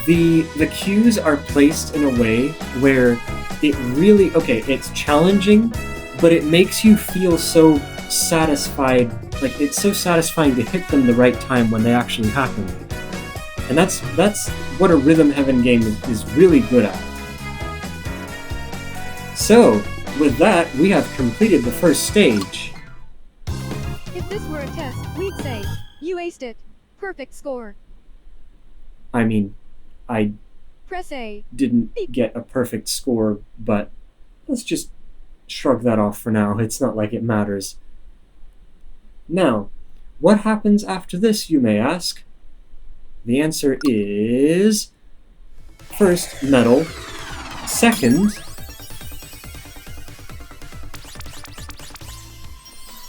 the cues are placed in a way where it really it's challenging, but it makes you feel so satisfied. Like it's so satisfying to hit them the right time when they actually happen. And that's what a Rhythm Heaven game is really good at. So, with that, we have completed the first stage. If this were a test, we'd say, you aced it. Perfect score. I mean, I Press A. didn't get a perfect score, but let's just shrug that off for now. It's not like it matters. Now, what happens after this, you may ask? The answer is... first, metal. Second,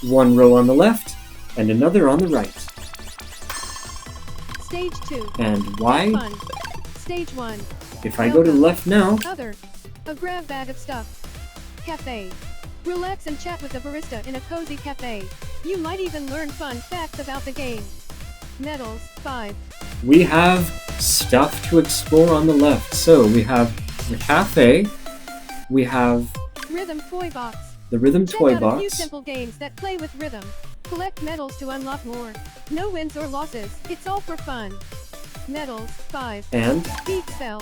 one row on the left and another on the right. Stage 2. And why? Fun. Stage 1. If I go to the left now, Other. A grab bag of stuff. Cafe. Relax and chat with the barista in a cozy cafe. You might even learn fun facts about the game. Medals, 5. we have stuff to explore on the left. So we have the cafe, we have Rhythm Toy Box. the rhythm Check toy out a few box, simple games that play with rhythm. Collect medals to unlock more. No wins or losses, it's all for fun. Medals, 5. and Beat Spell.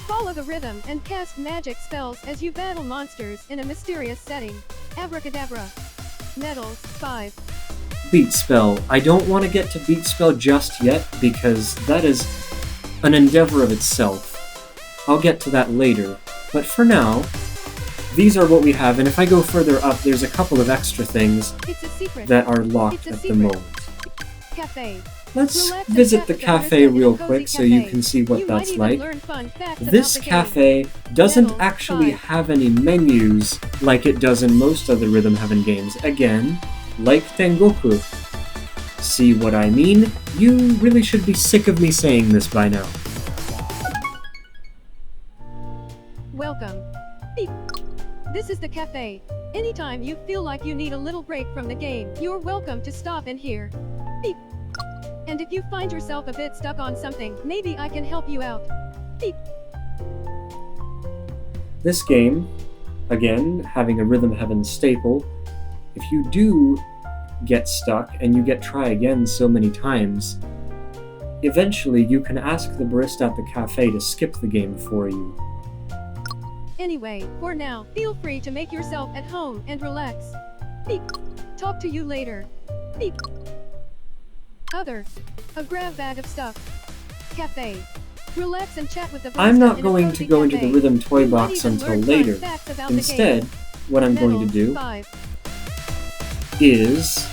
Follow the rhythm and cast magic spells as you battle monsters in a mysterious setting. Abracadabra. Medals, 5. beat spell. I don't want to get to beat spell just yet because that is an endeavor of itself. I'll get to that later, but for now, these are what we have, and if I go further up, there's a couple of extra things It's a secret. that are locked It's a at the secret. moment. Cafe. Let's Relax and visit chat the with cafe barista in a real cozy quick so you cafe. can see what You might that's even like. learn fun facts This about the game. cafe doesn't Medals, actually 5. have any menus like it does in most other Rhythm Heaven games. Again, like Tengoku. See what I mean? You really should be sick of me saying this by now. Welcome. Beep. This is the cafe. Anytime you feel like you need a little break from the game, you're welcome to stop in here. Beep. And if you find yourself a bit stuck on something, maybe I can help you out. Beep. This game, again, having a Rhythm Heaven staple, if you do get stuck and you get try again so many times, eventually you can ask the barista at the cafe to skip the game for you. Anyway, for now, feel free to make yourself at home and relax. Beep. Talk to you later. Beep. Other. A grab bag of stuff. Cafe. Relax and chat with the barista I'm not in a going to cozy go into cafe. the Rhythm Toy You might Box even until learn fun later. facts about the Instead, game. what I'm going to Medals, do 5. is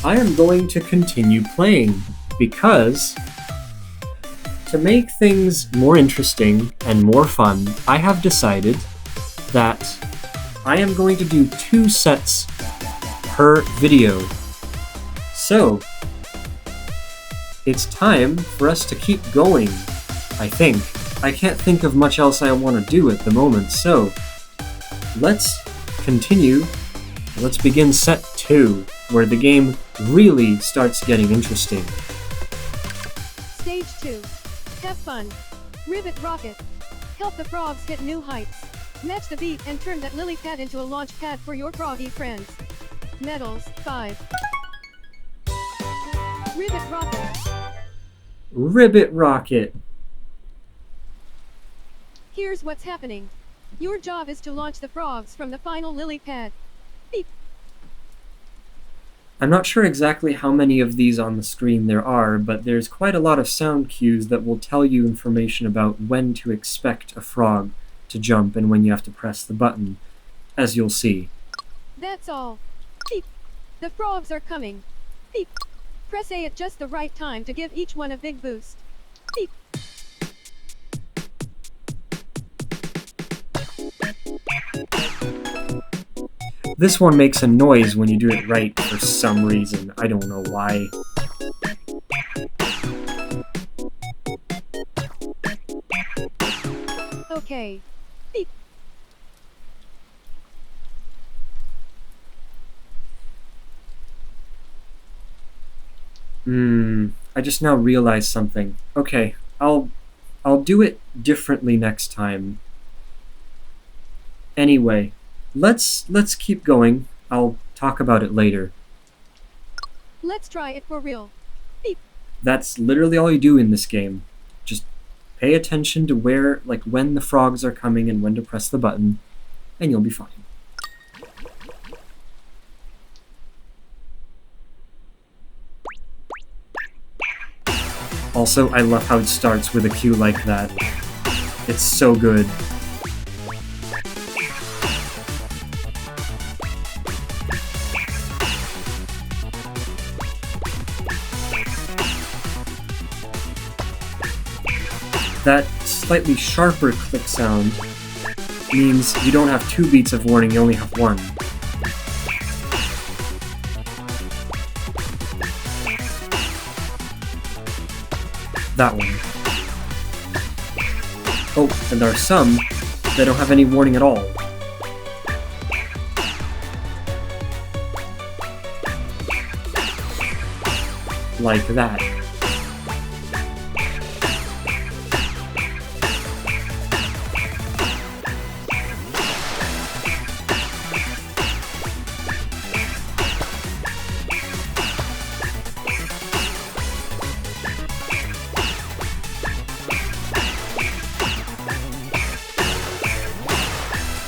I am going to continue playing because to make things more interesting and more fun, I have decided that I am going to do 2 sets per video. So, it's time for us to keep going, I think. I can't think of much else I want to do at the moment, so let's continue. Let's begin set 2, where the game really starts getting interesting. Stage 2. Have fun. Ribbit rocket. Help the frogs hit new heights. Match the beat and turn that lily pad into a launch pad for your froggy friends. Medals, 5. Ribbit rocket. Ribbit Rocket. Here's what's happening. Your job is to launch the frogs from the final lily pad. Beep. I'm not sure exactly how many of these on the screen there are, but there's quite a lot of sound cues that will tell you information about when to expect a frog to jump and when you have to press the button, as you'll see. That's all. Beep. The frogs are coming. Beep. Press A at just the right time to give each one a big boost. Beep. This one makes a noise when you do it right for some reason. I don't know why. Okay. Beep. I just now realized something. Okay, I'll do it differently next time. Anyway, let's keep going. I'll talk about it later. Let's try it for real. Beep. That's literally all you do in this game. Just pay attention to where, like, when the frogs are coming and when to press the button, and you'll be fine. Also, I love how it starts with a cue like that. It's so good. That slightly sharper click sound means you don't have 2 beats of warning, you only have 1. That one. Oh, and there are some that don't have any warning at all. Like that.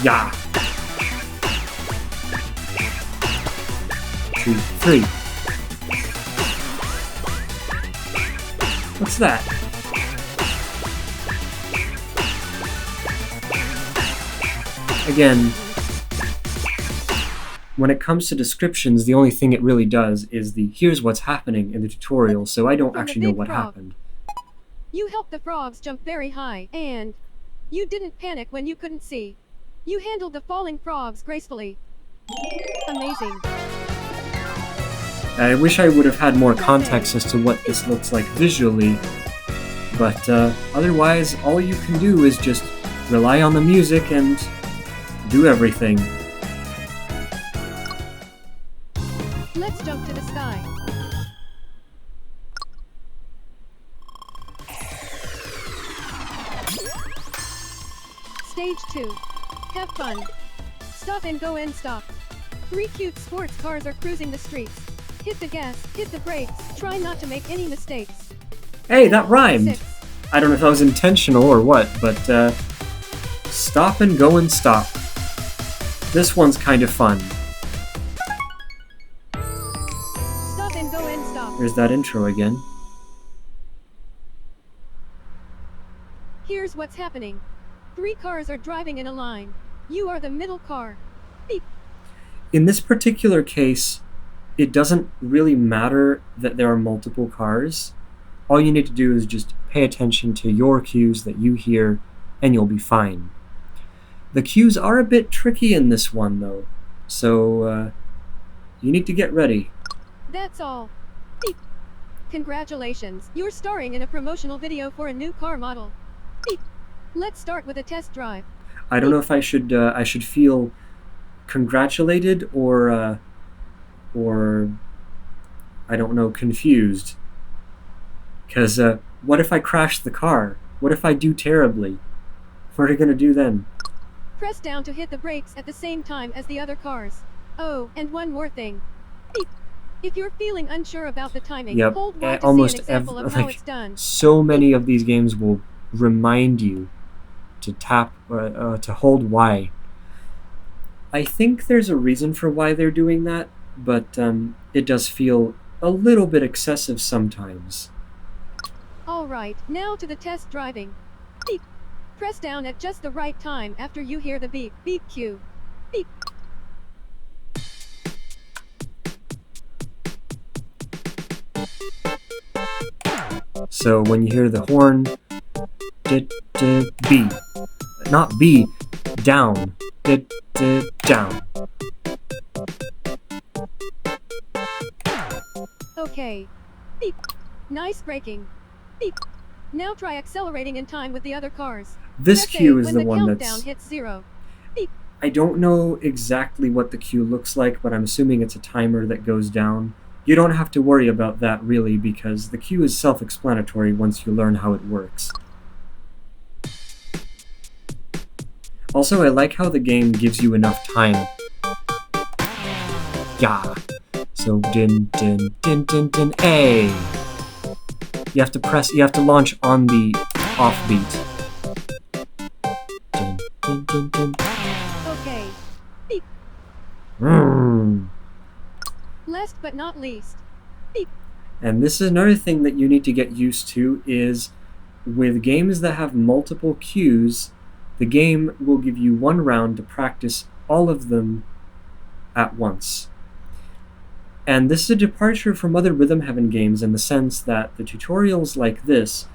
Yeah. 2, 3. What's that? Again, when it comes to descriptions, the only thing it really does is the here's what's happening in the tutorial, so I don't From the actually know big what frog. happened. You helped the frogs jump very high, and you didn't panic when you couldn't see. You handled the falling frogs gracefully. Amazing. I wish I would have had more context as to what this looks like visually, but otherwise, all you can do is just rely on the music and do everything. Let's jump to the sky. Stage 2. Have fun. Stop and go and stop. 3 cute sports cars are cruising the streets. Hit the gas, hit the brakes, try not to make any mistakes. Hey, that rhymed! 6. I don't know if that was intentional or what, but stop and go and stop. This one's kind of fun. Stop and go and stop. There's that intro again. Here's what's happening. 3 cars are driving in a line. You are the middle car. Beep. In this particular case, it doesn't really matter that there are multiple cars. All you need to do is just pay attention to your cues that you hear, and you'll be fine. The cues are a bit tricky in this one, though, so you need to get ready. That's all. Beep. Congratulations, you're starring in a promotional video for a new car model. Beep. Let's start with a test drive. I don't know if I should feel congratulated or I don't know, confused. Because what if I crash the car? What if I do terribly? What are you gonna do then? Press down to hit the brakes at the same time as the other cars. Oh, and one more thing. Beep. If you're feeling unsure about the timing, Yep, hold Y to almost see an example of how it's done. so many of these games will remind you to tap to hold Y. I think there's a reason for why they're doing that, but it does feel a little bit excessive sometimes. Alright, now to the test driving. Beep. Press down at just the right time after you hear the beep, beep cue. Beep. So when you hear the horn, B. Not B, down. Down. Okay. Beep. Nice braking. Beep. Now try accelerating in time with the other cars. This Press A cue is when the the one countdown that's... hits 0. Beep. I don't know exactly what the cue looks like, but I'm assuming it's a timer that goes down. You don't have to worry about that really, because the cue is self-explanatory once you learn how it works. Also, I like how the game gives you enough time. Yeah. So din din din din din A. You have to launch on the offbeat. Din din din din. Okay. Beep. Mm. Last but not least. Beep. And this is another thing that you need to get used to is with games that have multiple cues, the game will give you one round to practice all of them at once. And this is a departure from other Rhythm Heaven games in the sense that the tutorials like this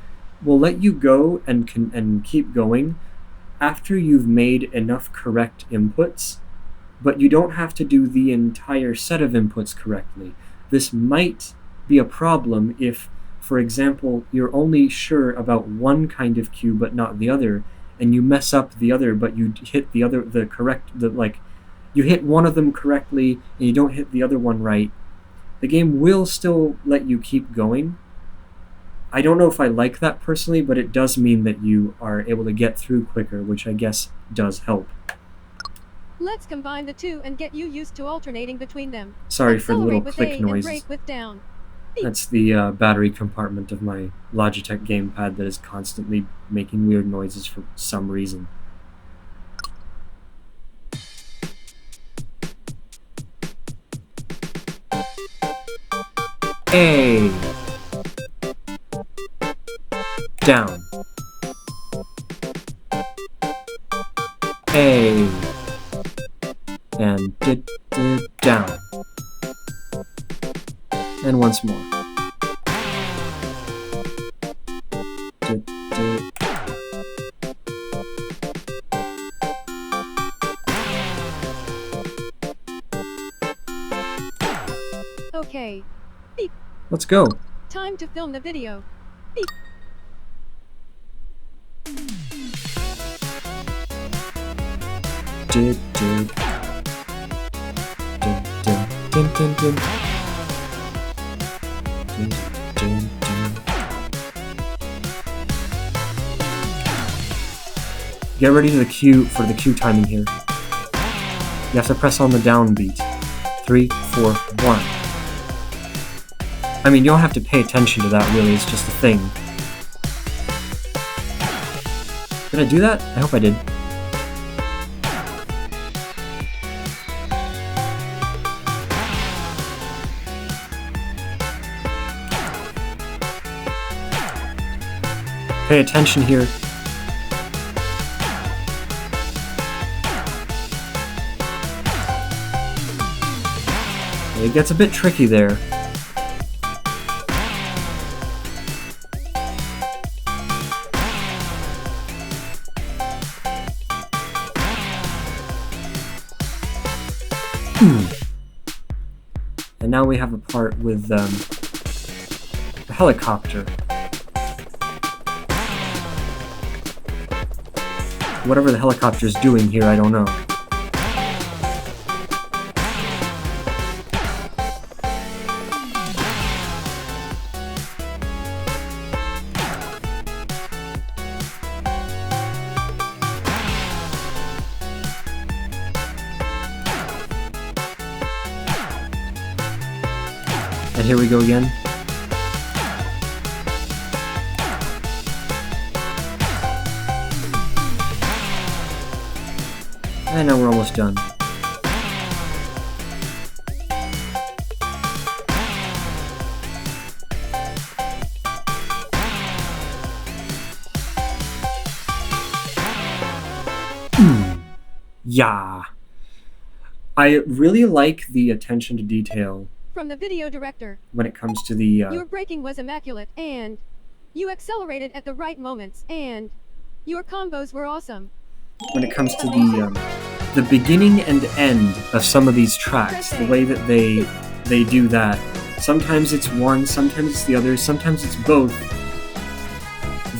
will let you go and keep going after you've made enough correct inputs, but you don't have to do the entire set of inputs correctly. This might be a problem if, for example, you're only sure about one kind of cue but not the other, and you mess up the other but you hit you hit one of them correctly and you don't hit the other one right. The game will still let you keep going. I don't know if I like that personally, but it does mean that you are able to get through quicker, which I guess does help. Let's combine the two and get you used to alternating between them. Sorry for the little Accelerate with click A and noises. brake with down. That's the battery compartment of my Logitech gamepad that is constantly making weird noises for some reason. A. Down. A. And down. And once more. Okay. Beep. Let's go. Time to film the video. Beep. Did. Din, din, din, din. Din, din, din. Get ready for the cue timing here. You have to press on the down beat. 3, 4, 1. I mean, you don't have to pay attention to that really, it's just a thing. Did I do that? I hope I did. Pay attention here. It gets a bit tricky there. And now we have a part with the helicopter. Whatever the helicopter's doing here, I don't know. And here we go again. And now we're almost done. Yeah. I really like the attention to detail From the video director. when it comes to the Your braking was immaculate, and you accelerated at the right moments, and your combos were awesome. when it comes to the beginning and end of some of these tracks, the way that they do that. Sometimes it's one, sometimes it's the other, sometimes it's both.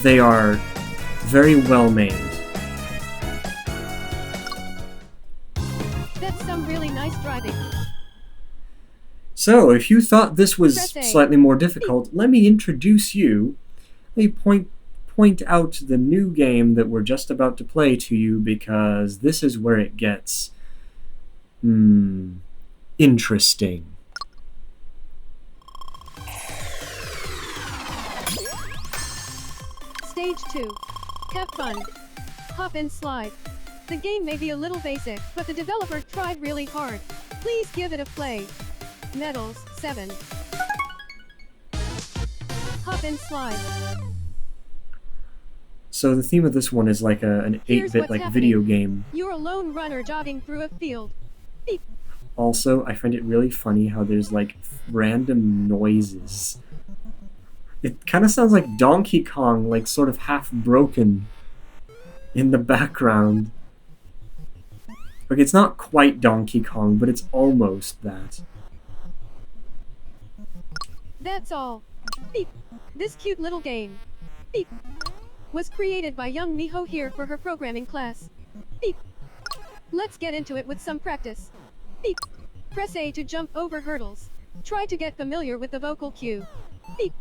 They are very well made. That's some really nice driving. So, if you thought this was Press A. slightly more difficult, let me introduce you. Let me point out the new game that we're just about to play to you, because this is where it gets interesting. Stage 2. Have fun. Hop and slide. The game may be a little basic, but the developer tried really hard. Please give it a play. Medals, 7. then slide. So the theme of this one is like an Here's 8-bit what's like happening. video game. You're a lone runner jogging through a field. Beep. Also, I find it really funny how there's like random noises. It kind of sounds like Donkey Kong, like sort of half broken in the background. Like it's not quite Donkey Kong, but it's almost that. That's all. Beep. This cute little game. Beep. Was created by young Miho here for her programming class. Beep. Let's get into it with some practice. Beep. Press A to jump over hurdles. Try to get familiar with the vocal cue. Beep.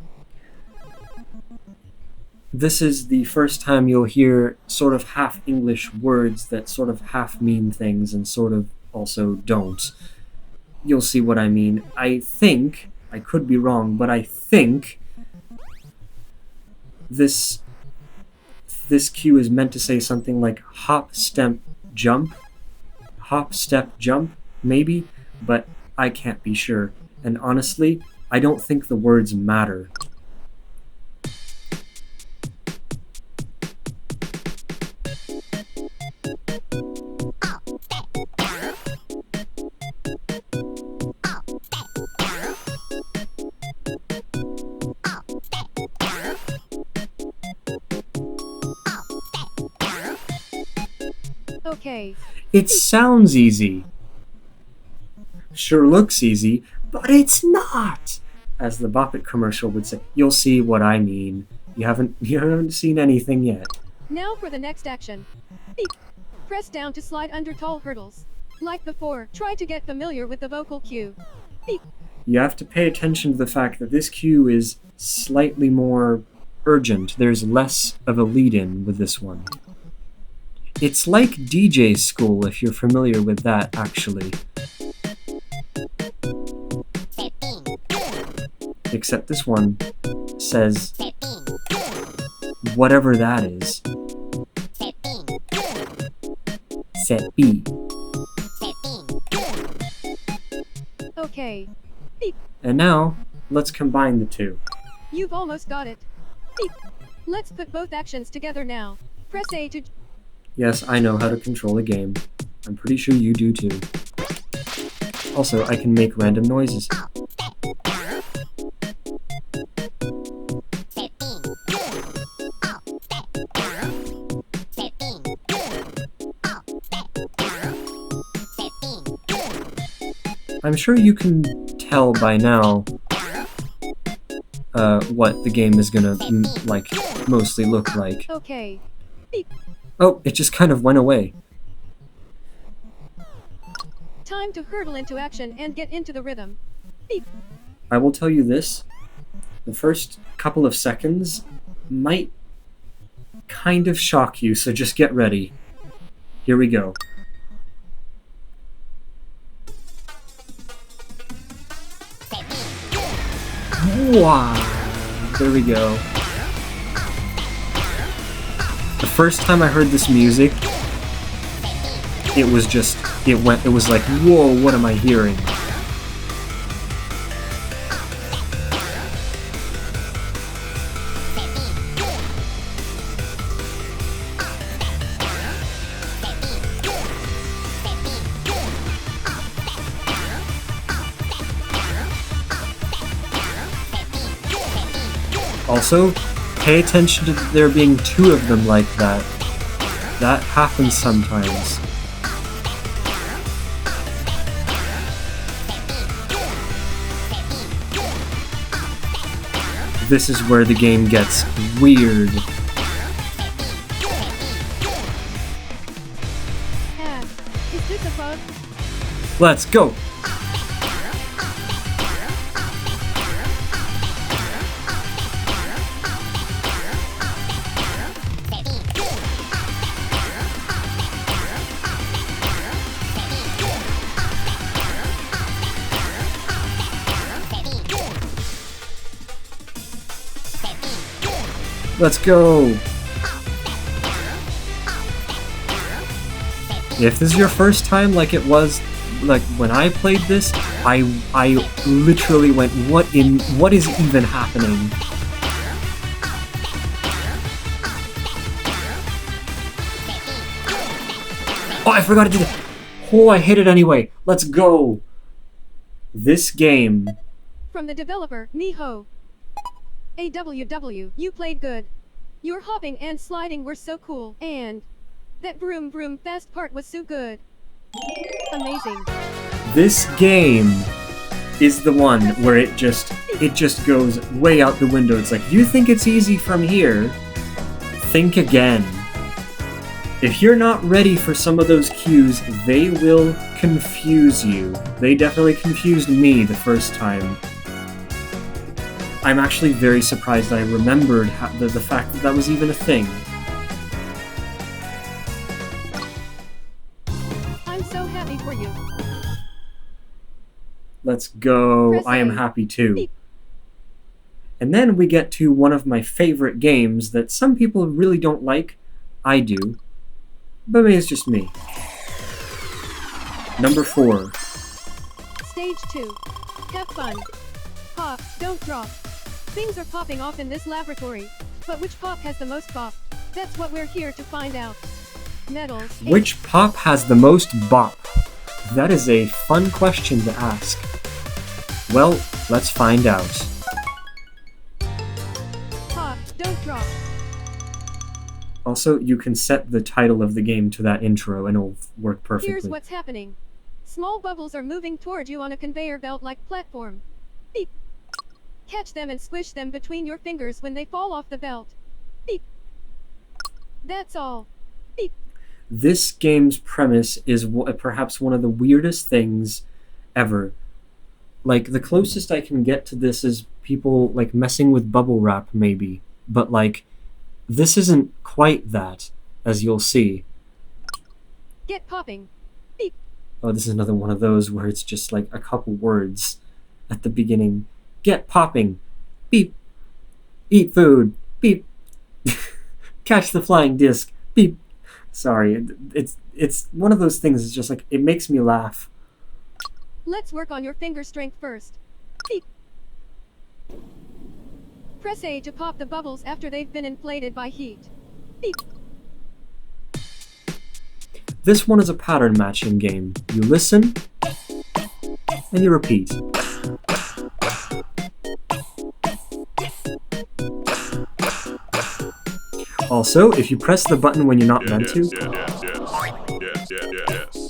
This is the first time you'll hear sort of half English words that sort of half mean things and sort of also don't. You'll see what I mean. I think, I could be wrong, but I think this cue is meant to say something like hop, step, jump. Hop, step, jump, maybe, but I can't be sure. And honestly, I don't think the words matter. Okay. It sounds easy. Sure looks easy, but it's not. As the Bop It commercial would say, you'll see what I mean. You haven't seen anything yet. Now for the next action. Beep. Press down to slide under tall hurdles. Like before, try to get familiar with the vocal cue. Beep. You have to pay attention to the fact that this cue is slightly more urgent. There's less of a lead-in with this one. It's like DJ School, if you're familiar with that, actually. Except this one says whatever that is. Set B. Okay. Beep. And now, let's combine the two. You've almost got it. Beep. Let's put both actions together now. Press A to... Yes, I know how to control a game. I'm pretty sure you do too. Also, I can make random noises. I'm sure you can tell by now what the game is gonna mostly look like. Okay. Beep. Oh, it just kind of went away. Time to hurdle into action and get into the rhythm. Beep. I will tell you this. The first couple of seconds might kind of shock you, so just get ready. Here we go. Wow. There we go. The first time I heard this music, it was like, whoa, what am I hearing? Also, pay attention to there being two of them like that. That happens sometimes. This is where the game gets weird. Is this a bug? Let's go! Let's go! If this is your first time like it was like when I played this, I literally went, what is even happening? Oh, I forgot to do that. Oh, I hit it anyway. Let's go. This game. From the developer, Miho. AWW, you played good. Your hopping and sliding were so cool, and that vroom vroom fast part was so good. Amazing. This game is the one where it just goes way out the window. It's like, you think it's easy from here? Think again. If you're not ready for some of those cues, they will confuse you. They definitely confused me the first time. I'm actually very surprised I remembered the fact that was even a thing. I'm so happy for you. Let's go. Press I am A. happy too. Beep. And then we get to one of my favorite games that some people really don't like. I do. But maybe it's just me. Number 4. Stage 2. Have fun. Pop, don't drop. Things are popping off in this laboratory. But which pop has the most bop? That's what we're here to find out. Medals. Which pop has the most bop? That is a fun question to ask. Well, let's find out. Pop, don't drop. Also, you can set the title of the game to that intro and it'll work perfectly. Here's what's happening. Small bubbles are moving toward you on a conveyor belt-like platform. Beep. Catch them and squish them between your fingers when they fall off the belt. Beep. That's all. Beep. This game's premise is perhaps one of the weirdest things ever. Like, the closest I can get to this is people, like, messing with bubble wrap, maybe. But, like, this isn't quite that, as you'll see. Get popping. Beep. Oh, this is another one of those where it's just, like, a couple words at the beginning. Get popping. Beep. Eat food. Beep. Catch the flying disc. Beep. Sorry, it's one of those things. It's just like, it makes me laugh. Let's work on your finger strength first. Beep. Press A to pop the bubbles after they've been inflated by heat. Beep. This one is a pattern matching game. You listen, and you repeat. Also, if you press the button when you're not meant to...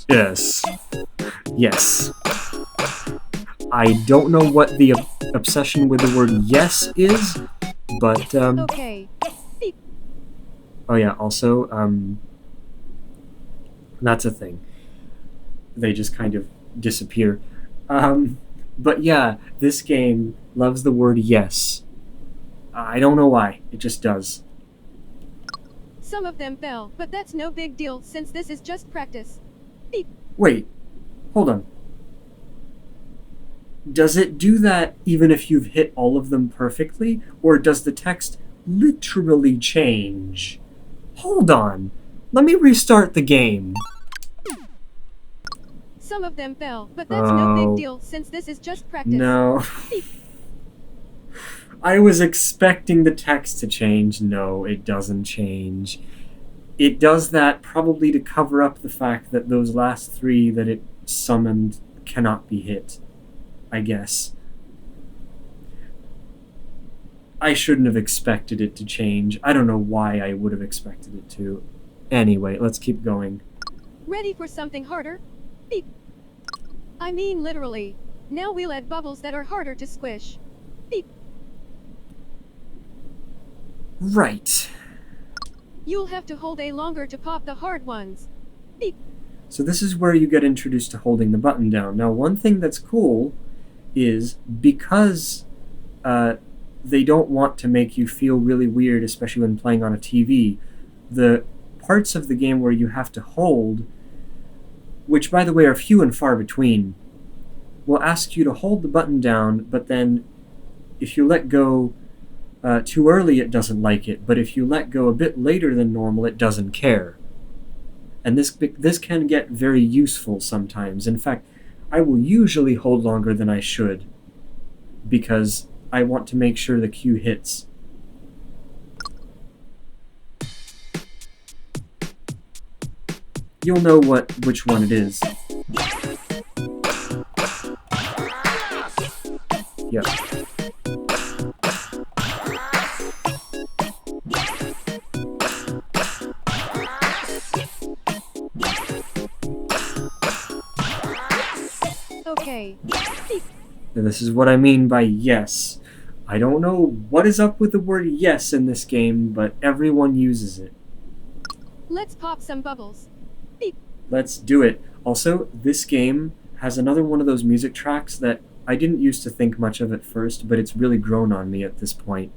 Yes. Yes. I don't know what the obsession with the word yes is, but, Okay. Beep. Oh yeah, also, that's a thing. They just kind of disappear. But yeah, this game loves the word yes. I don't know why, it just does. Some of them fell, but that's no big deal since this is just practice. Beep. Wait, hold on. Does it do that even if you've hit all of them perfectly? Or does the text literally change? Hold on. Let me restart the game. Some of them fell, but that's no big deal since this is just practice. No. Beep. I was expecting the text to change. No, it doesn't change. It does that probably to cover up the fact that those last 3 that it summoned cannot be hit, I guess. I shouldn't have expected it to change. I don't know why I would have expected it to. Anyway, let's keep going. Ready for something harder? Beep. I mean literally. Now we'll add bubbles that are harder to squish. Beep. Right. You'll have to hold A longer to pop the hard ones. Beep. So this is where you get introduced to holding the button down. Now, one thing that's cool is because they don't want to make you feel really weird, especially when playing on a TV, the parts of the game where you have to hold, which by the way are few and far between, will ask you to hold the button down, but then if you let go too early, it doesn't like it, but if you let go a bit later than normal, it doesn't care. And this can get very useful sometimes. In fact, I will usually hold longer than I should, because I want to make sure the cue hits. you'll know which one it is. Yep. Okay. And this is what I mean by yes. I don't know what is up with the word yes in this game, but everyone uses it. Let's pop some bubbles. Beep. Let's do it. Also, this game has another one of those music tracks that I didn't used to think much of at first, but it's really grown on me at this point.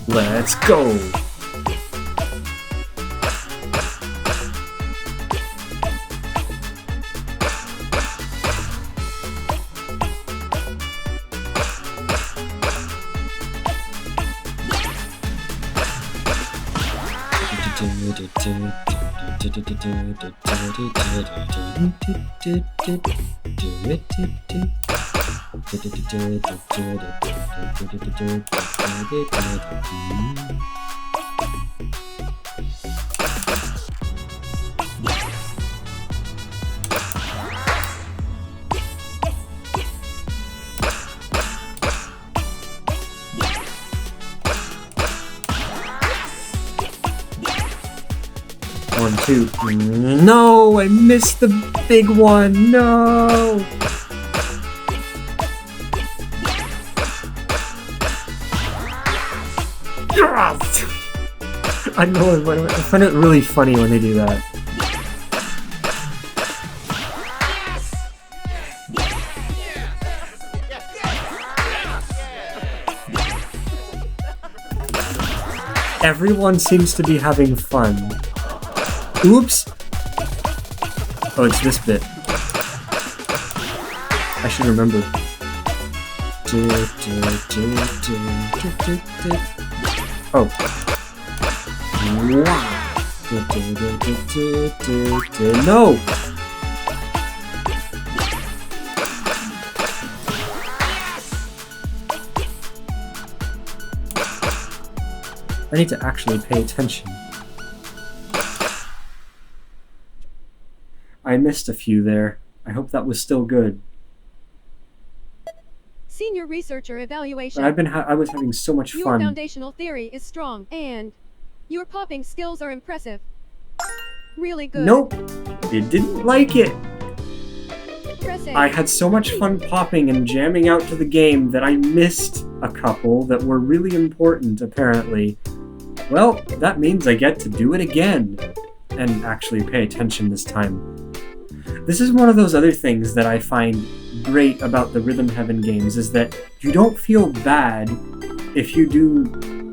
Let's go! One, two. No, I missed the big one. No. Yes! I know. I find it really funny when they do that. Everyone seems to be having fun. Oops! Oh, it's this bit. I should remember. Oh. No! I need to actually pay attention. I missed a few there. I hope that was still good. Senior researcher evaluation. But I was having so much Your fun. foundational theory is strong, and your popping skills are impressive. Really good. Nope. It didn't like it. Press A. I had so much fun popping and jamming out to the game that I missed a couple that were really important, apparently. Well, that means I get to do it again. And actually pay attention this time. This is one of those other things that I find great about the Rhythm Heaven games, is that you don't feel bad if you do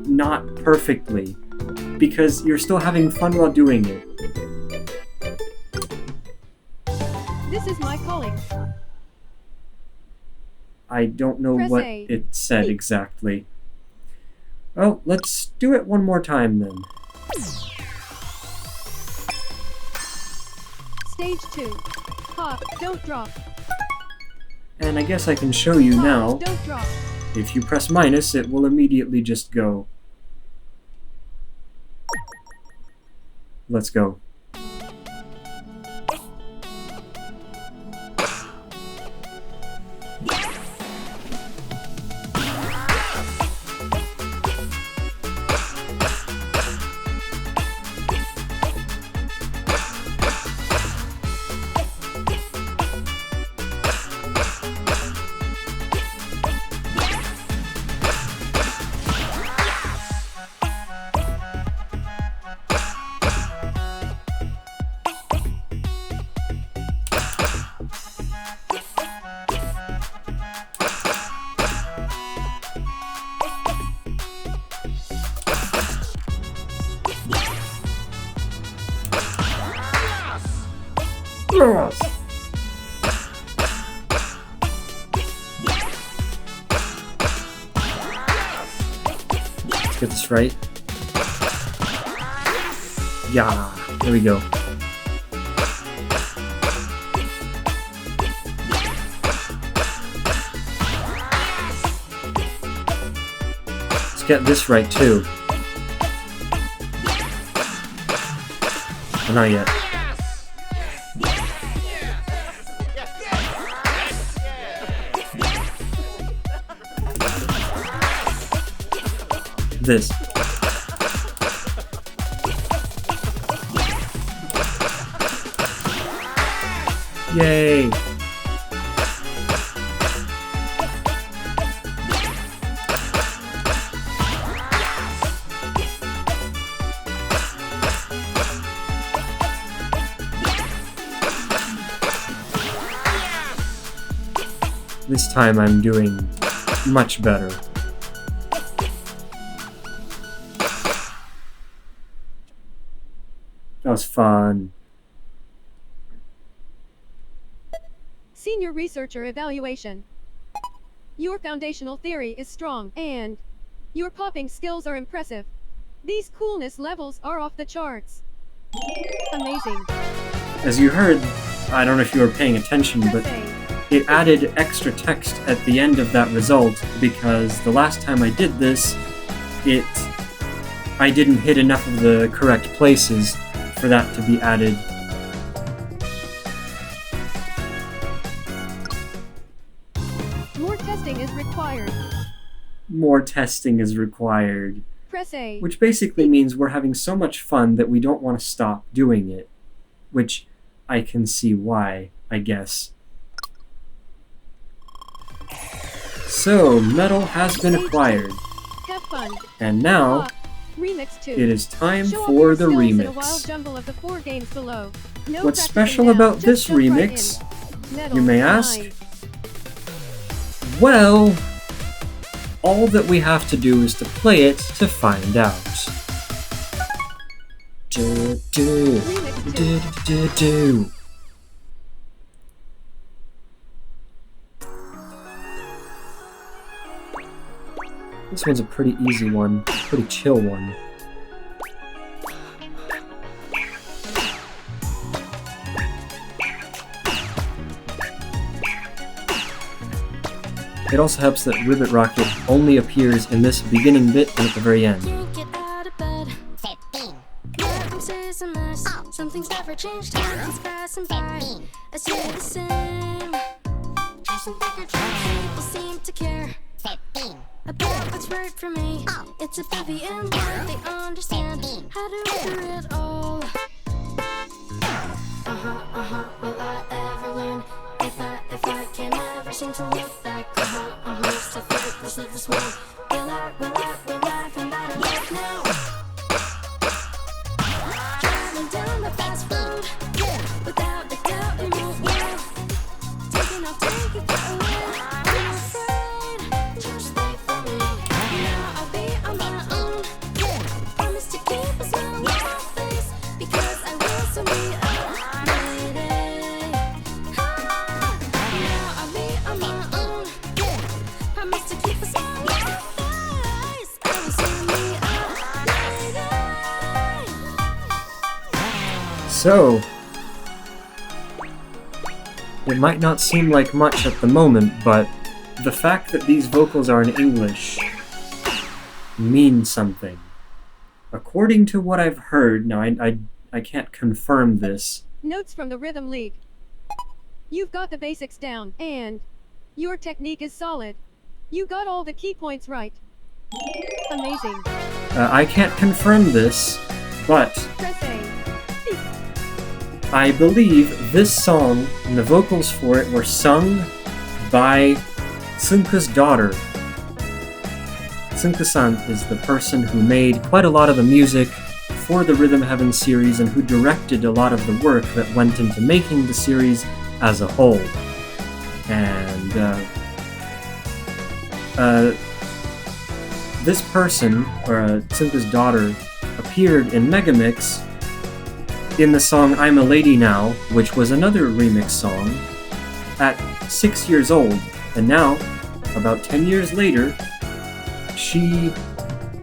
not perfectly, because you're still having fun while doing it. This is my calling. I don't know Press what A. it said exactly. Well, let's do it one more time then. Stage 2. Pop, don't drop. And I guess I can show you Pop, now. don't drop. If you press minus, it will immediately just go. Let's go. Yes! Let's get this right. Yeah, there we go. get this right too. Oh, not yet. This. Yay! This time I'm doing much better. That was fun. Senior Researcher Evaluation. Your foundational theory is strong, and your popping skills are impressive. These coolness levels are off the charts. Amazing. As you heard, I don't know if you were paying attention, but it added extra text at the end of that result because the last time I did this, I didn't hit enough of the correct places for that to be added. More testing is required. More testing is required. Press A. Which basically means we're having so much fun that we don't want to stop doing it. Which I can see why, I guess. So, metal has been acquired. Have fun. And now, Remix 2. it is time Show for off the your skills in a remix. wild jumble of the 4 games below. No What's practicing special now, about just this jump right remix, in. Metal you may ask? 9. Well, all that we have to do is to play it to find out. Remix 2. This one's a pretty easy one, pretty chill one. It also helps that Ribbit Rocket only appears in this beginning bit and at the very end. Get out of bed. Says a mess. Something's never changed. Time is passing by. I stay the same. Chasing bigger dreams. People seem to care about what's right for me. It's a heavy and hard. They understand how to do it all. Will I ever learn? If I can never seem to look back. Still focus of this world. Will I find out a life now? Driving down the fast road, without a doubt you won't will. Taking off, taking it away. I'm afraid, just wait for me. Now I'll be on my own. Promise to keep a smile on my face, because I will soon be a lady. Now I'll be on my own. Promise to keep a smile on my face, I will soon be a lady. So, it might not seem like much at the moment, but the fact that these vocals are in English means something. According to what I've heard, now I can't confirm this, Notes from the Rhythm League. You've got the basics down, and your technique is solid. You got all the key points right. Amazing. I can't confirm this, but Press A. I believe this song and the vocals for it were sung by Tsunka's daughter. Tsunka-san is the person who made quite a lot of the music for the Rhythm Heaven series and who directed a lot of the work that went into making the series as a whole. And this person, or Tsunka's daughter, appeared in Megamix in the song I'm a Lady Now, which was another remix song, at 6 years old. And now, about 10 years later, she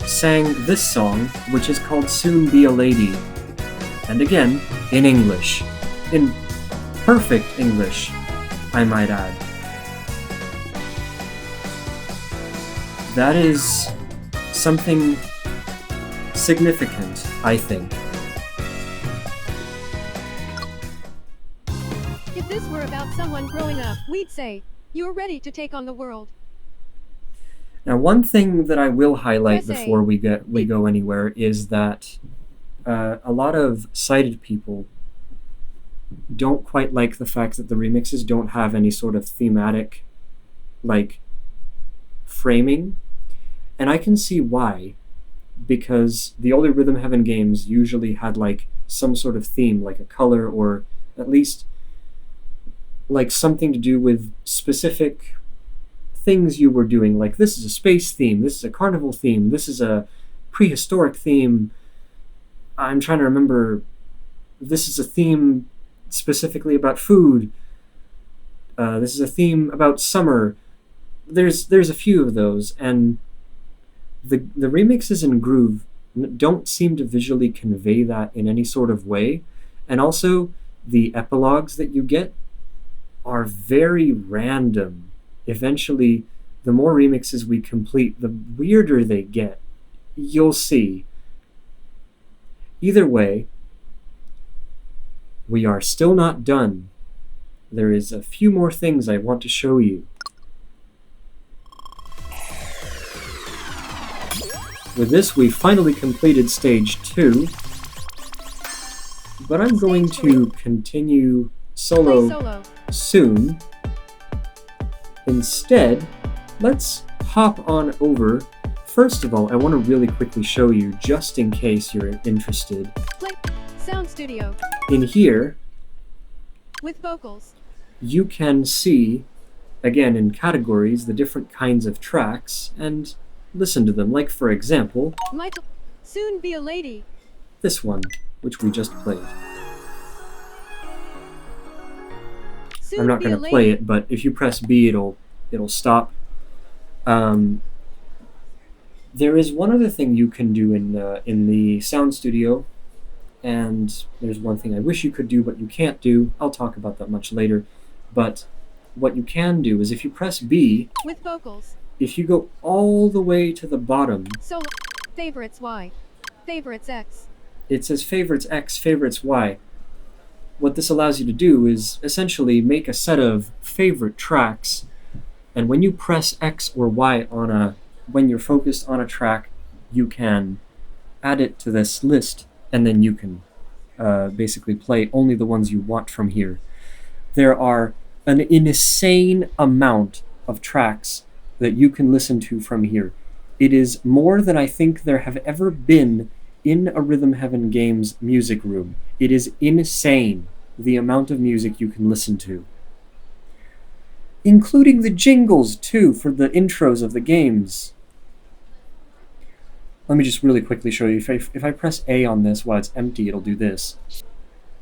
sang this song, which is called Soon Be a Lady. And again, in English. In perfect English, I might add. That is something significant, I think. If this were about someone growing up, we'd say, you're ready to take on the world. Now, one thing that I will highlight Press A. before we go anywhere is that a lot of sighted people don't quite like the fact that the remixes don't have any sort of thematic, like, framing. And I can see why, because the older Rhythm Heaven games usually had, like, some sort of theme, like a color, or at least, like, something to do with specific things you were doing. Like, this is a space theme, this is a carnival theme, this is a prehistoric theme. I'm trying to remember, this is a theme specifically about food. This is a theme about summer. There's a few of those, and the remixes in Groove don't seem to visually convey that in any sort of way. And also, the epilogues that you get are very random. Eventually, the more remixes we complete, the weirder they get. You'll see. Either way, we are still not done. There is a few more things I want to show you. With this, we finally completed stage 2, but I'm going to continue Play solo solo. soon. Instead, let's hop on over. First of all, I want to really quickly show you, just in case you're interested. Play Sound Studio In here, with vocals. you can see, again in categories, the different kinds of tracks, and listen to them. Like, for example, Might soon be a lady. this one, which we just played. Soon I'm not be a going to lady. play it, but if you press B, it'll stop. There is one other thing you can do in the Sound Studio, and there's one thing I wish you could do, but you can't do. I'll talk about that much later. But what you can do is, if you press B, With vocals. if you go all the way to the bottom, Solo. Favorites Y. Favorites X. it says favorites X, favorites Y. What this allows you to do is essentially make a set of favorite tracks, and when you press X or Y when you're focused on a track, you can add it to this list, and then you can basically play only the ones you want from here. There are an insane amount of tracks that you can listen to from here. It is more than I think there have ever been in a Rhythm Heaven Games music room. It is insane, the amount of music you can listen to. Including the jingles, too, for the intros of the games. Let me just really quickly show you. If I press A on this while it's empty, it'll do this.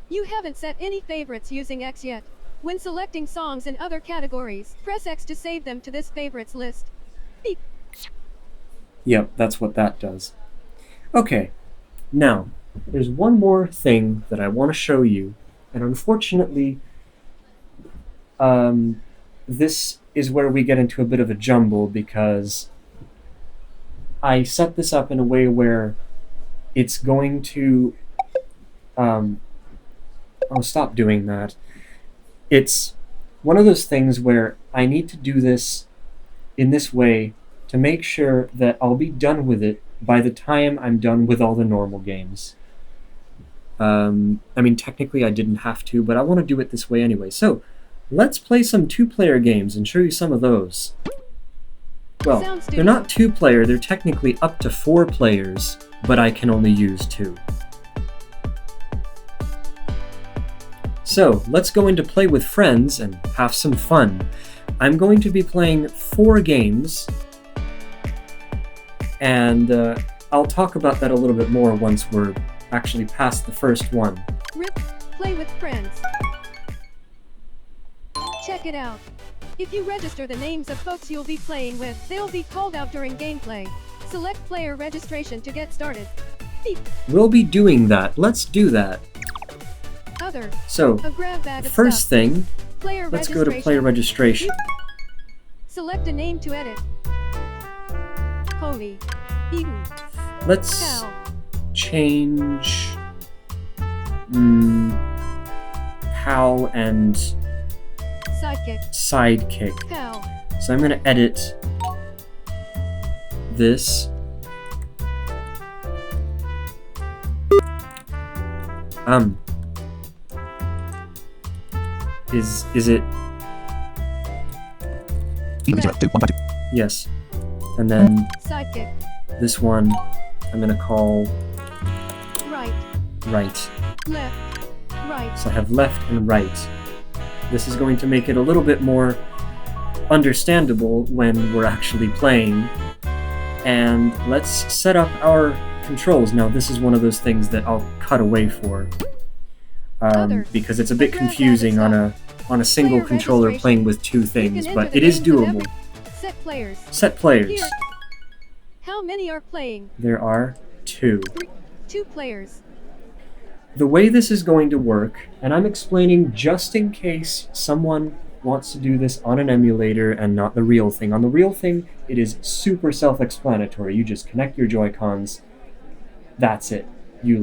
You haven't set any favorites using X yet. When selecting songs in other categories, press X to save them to this favorites list. Beep. Yep, that's what that does. Okay, now, there's one more thing that I want to show you, and unfortunately, this is where we get into a bit of a jumble, because I set this up in a way where it's going to... oh, stop doing that. It's one of those things where I need to do this in this way to make sure that I'll be done with it by the time I'm done with all the normal games. I mean, technically I didn't have to, but I want to do it this way anyway. So, let's play some two-player games and show you some of those. Well, Sound they're not two-player, they're technically up to 4 players, but I can only use 2. So, let's go into Play with Friends and have some fun. I'm going to be playing 4 games, and I'll talk about that a little bit more once we're actually past the first one. Rip. Play with friends. Check it out. If you register the names of folks you'll be playing with, they'll be called out during gameplay. Select player registration to get started. Beep. We'll be doing that. Let's do that. Other. So, A grab bag of first stuff. thing, Player let's go registration. to player registration. Select a name to edit. Pony. Eden. Let's Cow. change pal and Sidekick. sidekick. Cow. So I'm going to edit this. Is it? Yes. And then Sidekick. this one I'm going to call Right. right. Left. Right. So I have left and right. This is going to make it a little bit more understandable when we're actually playing. And let's set up our controls. Now this is one of those things that I'll cut away for. Because it's a bit confusing on a single Player controller registration. playing with two You things, can but enter it the is names of doable. Set players. Set players. Here. How many are playing? There are 2. 2 players. The way this is going to work, and I'm explaining just in case someone wants to do this on an emulator and not the real thing. On the real thing, it is super self-explanatory. You just connect your Joy-Cons. That's it. You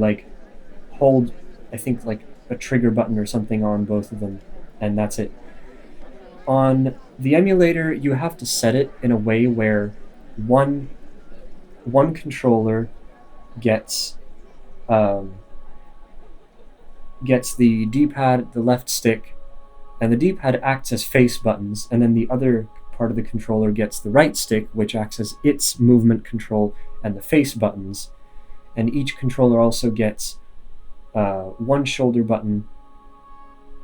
hold, I think a trigger button or something on both of them, and that's it. On the emulator, you have to set it in a way where one controller gets the D-pad, the left stick, and the D-pad acts as face buttons, and then the other part of the controller gets the right stick, which acts as its movement control and the face buttons. And each controller also gets one shoulder button,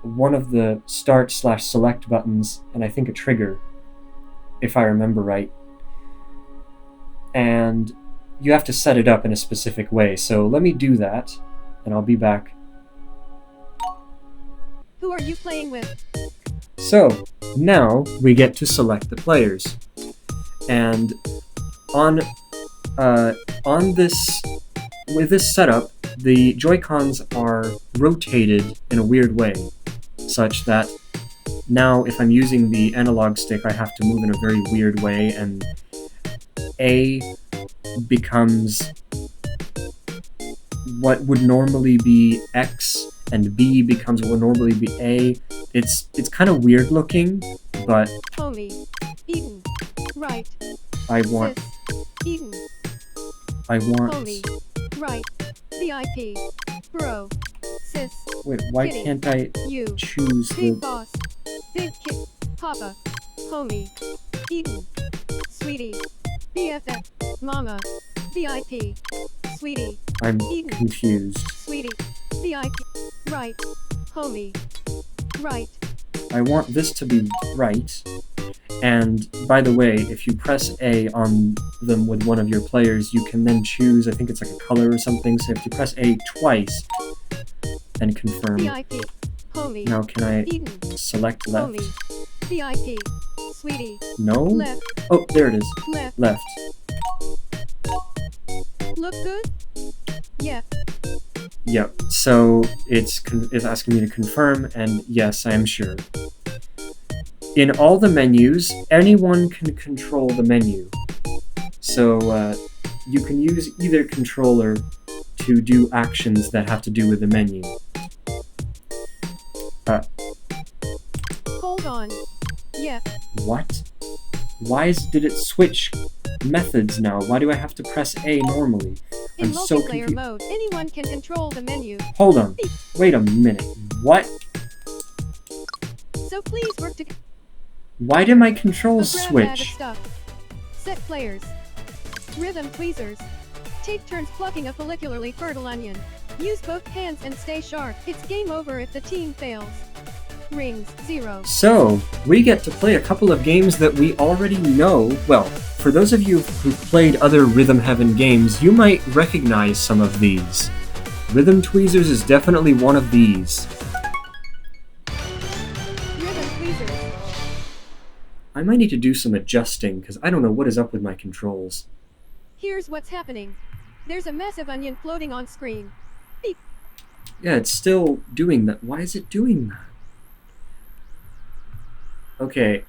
one of the start/select buttons, and I think a trigger, if I remember right. And you have to set it up in a specific way. So let me do that, and I'll be back. Who are you playing with? So now we get to select the players, and on this with this setup, the Joy-Cons are rotated in a weird way, such that now if I'm using the analog stick, I have to move in a very weird way, and A becomes what would normally be X, and B becomes what would normally be A. It's kind of weird looking, but Homie. Eden. Right. I want Eden. Homie. Right. VIP. Bro. Sis. Wait, why Kitty. can't I You. choose Big the boss. Big kid. Papa. Homie. Eden. Sweetie. BFF. Mama. VIP. Sweetie. I'm Eden. confused. Sweetie. VIP. Right. Homie. Right. I want this to be right. And by the way, if you press A on them with one of your players, you can then choose, I think it's like a color or something, so if you press A twice and confirm. VIP. Homie. Now can I Eden. select left? Homie. VIP. Sweetie. No? Left. Oh, there it is. Left. Left. Look good? Yeah. Yep. So it's asking me to confirm, and yes, I am sure. In all the menus, anyone can control the menu. So you can use either controller to do actions that have to do with the menu. Hold on. Yeah. What? Did it switch methods now? Why do I have to press A normally? In I'm so multiplayer confused. mode, anyone can control the menu. Hold on. Wait a minute. What? So please work together. Why did my A controls grab bag of switch? stuff. Set players. Rhythm tweezers. Take turns plucking a follicularly fertile onion. Use both hands and stay sharp. It's game over if the team fails. Rings 0. So, we get to play a couple of games that we already know. Well, for those of you who've played other Rhythm Heaven games, you might recognize some of these. Rhythm Tweezers is definitely one of these. Rhythm tweezers. I might need to do some adjusting, because I don't know what is up with my controls. Here's what's happening. There's a massive onion floating on screen. Beep. Yeah, it's still doing that. Why is it doing that? Okay,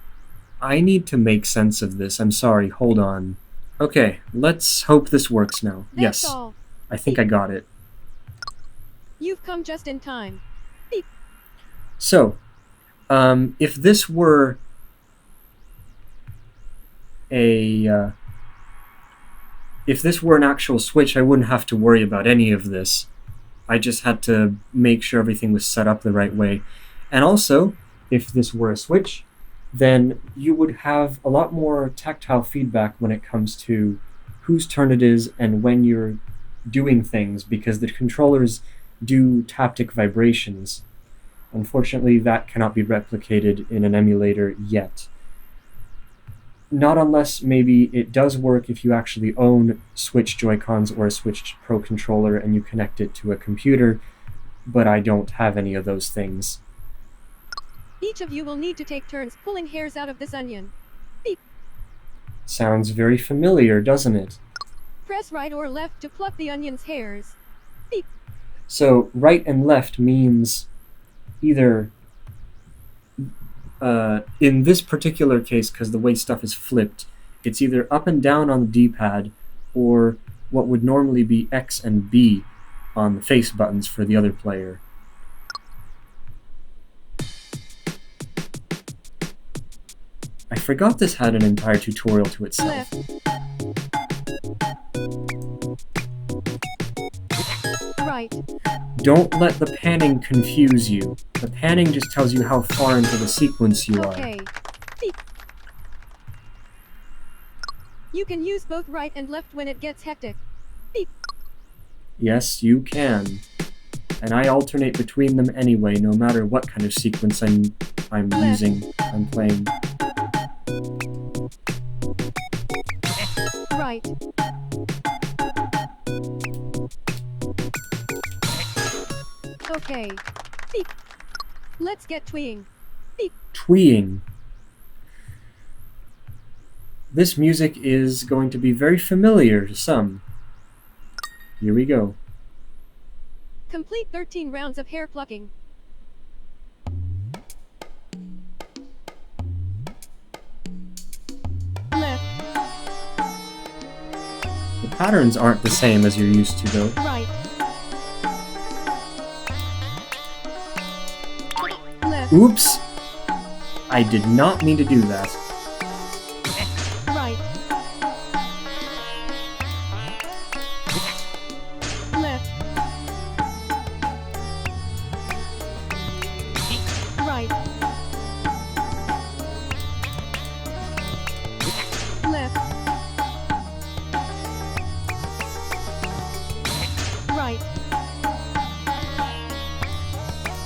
I need to make sense of this. I'm sorry, hold on. Okay, let's hope this works now. That's Yes, all. I think I got it. You've come just in time. So, if this were if this were an actual Switch, I wouldn't have to worry about any of this. I just had to make sure everything was set up the right way. And also, if this were a Switch, then you would have a lot more tactile feedback when it comes to whose turn it is and when you're doing things, because the controllers do taptic vibrations. Unfortunately, that cannot be replicated in an emulator yet. Not unless maybe it does work if you actually own Switch Joy-Cons or a Switch Pro controller and you connect it to a computer, but I don't have any of those things. Each of you will need to take turns pulling hairs out of this onion. Sounds very familiar, doesn't it? Press right or left to pluck the onion's hairs. So right and left means either, in this particular case, because the way stuff is flipped, it's either up and down on the D-pad or what would normally be X and B on the face buttons for the other player. I forgot this had an entire tutorial to itself. Left. Right. Don't let the panning confuse you. The panning just tells you how far into the sequence you are. Okay. You can use both right and left when it gets hectic. Yes, you can. And I alternate between them anyway, no matter what kind of sequence I'm playing. Right. Okay. Let's get tweeing. Tweeing. This music is going to be very familiar to some. Here we go. Complete 13 rounds of hair plucking. Left. The patterns aren't the same as you're used to, though. Right. Left. Oops! I did not mean to do that. Right. Left. Right. Left. Right.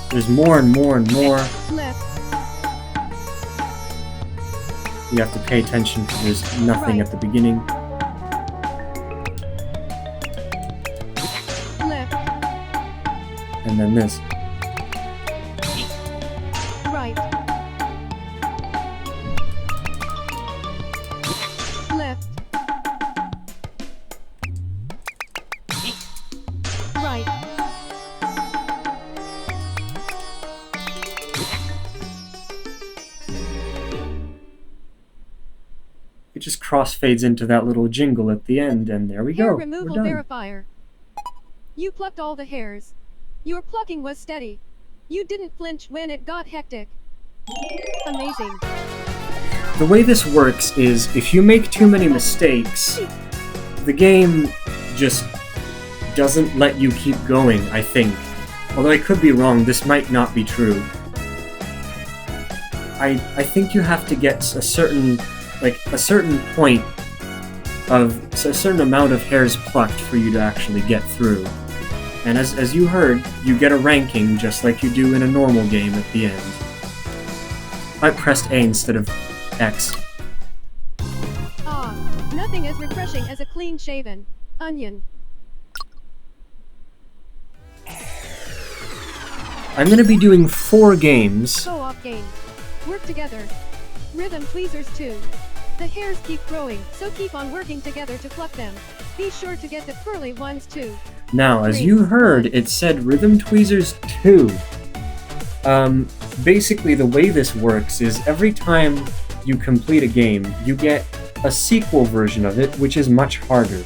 There's more and more and more. Left. You have to pay attention because there's nothing Right. at the beginning. Left. And then this. Right. Left. Right. It just crossfades into that little jingle at the end, and there we Hair go. removal We're done. verifier. You plucked all the hairs. Your plucking was steady. You didn't flinch when it got hectic. Amazing. The way this works is if you make too many mistakes, the game just doesn't let you keep going, I think. Although I could be wrong, this might not be true. I think you have to get a certain point of a certain amount of hairs plucked for you to actually get through. And as you heard, you get a ranking just like you do in a normal game at the end. I pressed A instead of X. Ah, nothing as refreshing as a clean-shaven onion. I'm going to be doing 4 games. Co-op game. Work together. Rhythm tweezers too. The hairs keep growing, so keep on working together to pluck them. Be sure to get the curly ones too. Now, as you heard, it said Rhythm Tweezers 2. Basically, the way this works is every time you complete a game, you get a sequel version of it, which is much harder.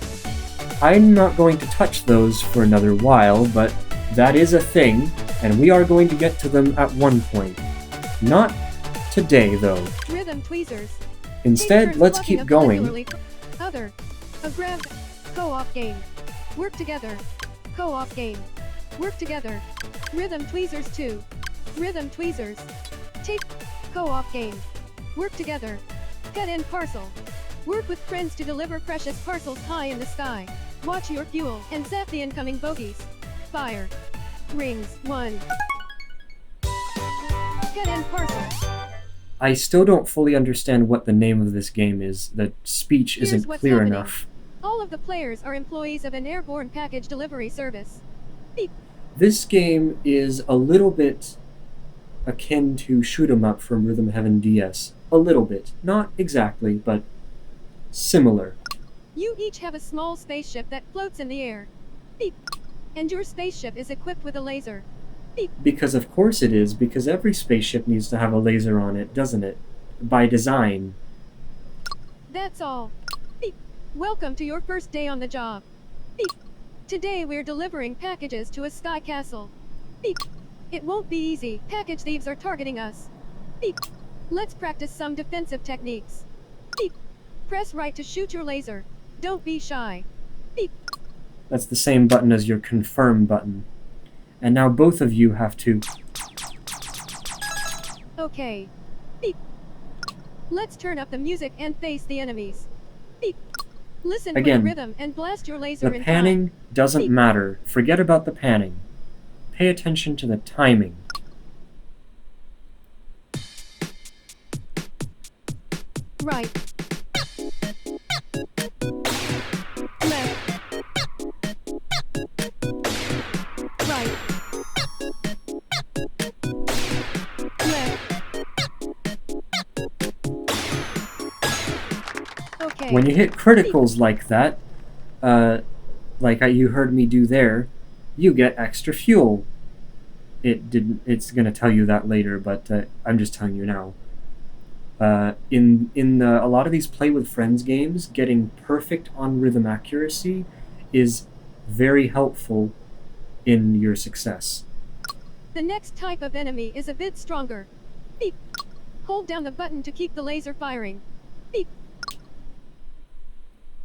I'm not going to touch those for another while, but that is a thing, and we are going to get to them at one point. Not today, though. Rhythm tweezers. Instead, Take let's turns keep plucking going. a other. A grab. Co-op game. Work together. Co-op game. Work together. Rhythm tweezers 2. Rhythm tweezers. Take. Co-op game. Work together. Pet and parcel. Work with friends to deliver precious parcels high in the sky. Watch your fuel and zap the incoming bogeys. Fire. Rings 1. Pet and parcel. I still don't fully understand what the name of this game is. The speech Here's isn't what's clear happening. enough. All of the players are employees of an airborne package delivery service. Beep. This game is a little bit akin to Shoot 'em Up from Rhythm Heaven DS. A little bit. Not exactly, but similar. You each have a small spaceship that floats in the air. Beep. And your spaceship is equipped with a laser. Beep. Because of course it is, because every spaceship needs to have a laser on it, doesn't it? By design. That's all. Beep. Welcome to your first day on the job. Beep. Today we're delivering packages to a sky castle. Beep. It won't be easy. Package thieves are targeting us. Beep. Let's practice some defensive techniques. Beep. Press right to shoot your laser. Don't be shy. Beep. That's the same button as your confirm button. And now both of you have to... Okay. Beep. Let's turn up the music and face the enemies. Beep. Listen Again, for the rhythm and blast your laser The in panning time. doesn't Beep. matter. Forget about the panning. Pay attention to the timing. Right. Left. Right. Left. Okay. When you hit criticals like that, you heard me do there, you get extra fuel. It's gonna tell you that later, but I'm just telling you now. In a lot of these play with friends games, getting perfect on rhythm accuracy is very helpful in your success. The next type of enemy is a bit stronger. Beep. Hold down the button to keep the laser firing. Beep.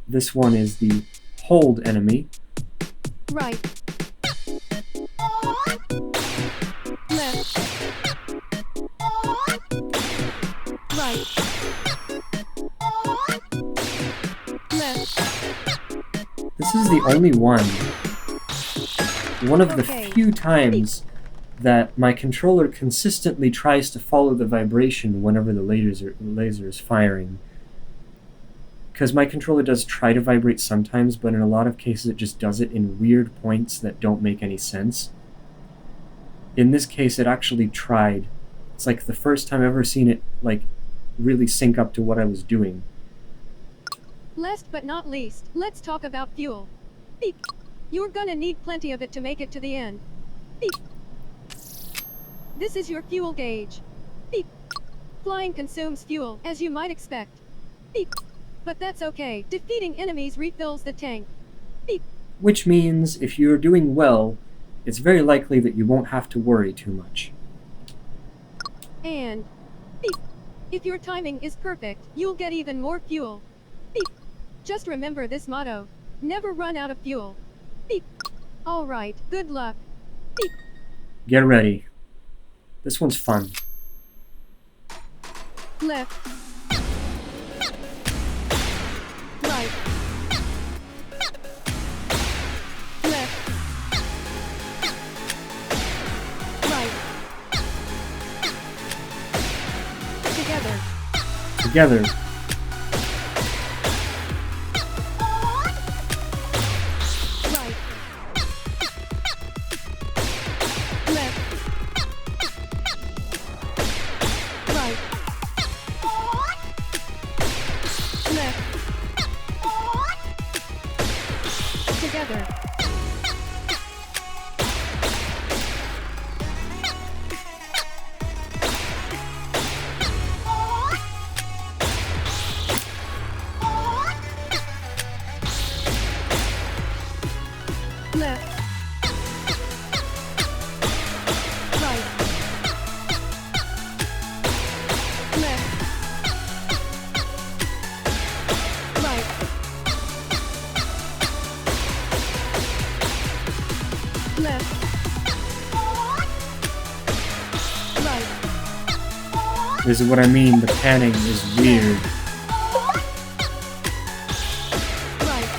This one is the hold enemy. Right. Left. Right. Left. This is the only one. One of the Okay. few times that my controller consistently tries to follow the vibration whenever the laser is firing. Because my controller does try to vibrate sometimes, but in a lot of cases it just does it in weird points that don't make any sense. In this case, it actually tried. It's like the first time I've ever seen it, really sync up to what I was doing. Last but not least, let's talk about fuel. Beep. You're gonna need plenty of it to make it to the end. Beep. This is your fuel gauge. Beep. Flying consumes fuel, as you might expect. Beep. But that's okay. Defeating enemies refills the tank. Beep. Which means, if you're doing well, it's very likely that you won't have to worry too much. And beep. If your timing is perfect, you'll get even more fuel. Beep. Just remember this motto. Never run out of fuel. Beep. Alright, good luck. Beep. Get ready. This one's fun. Left. Right. Left. Right. Together. Together. Right. Left. Right. Left. Together. This is what I mean, the panning is weird. Right.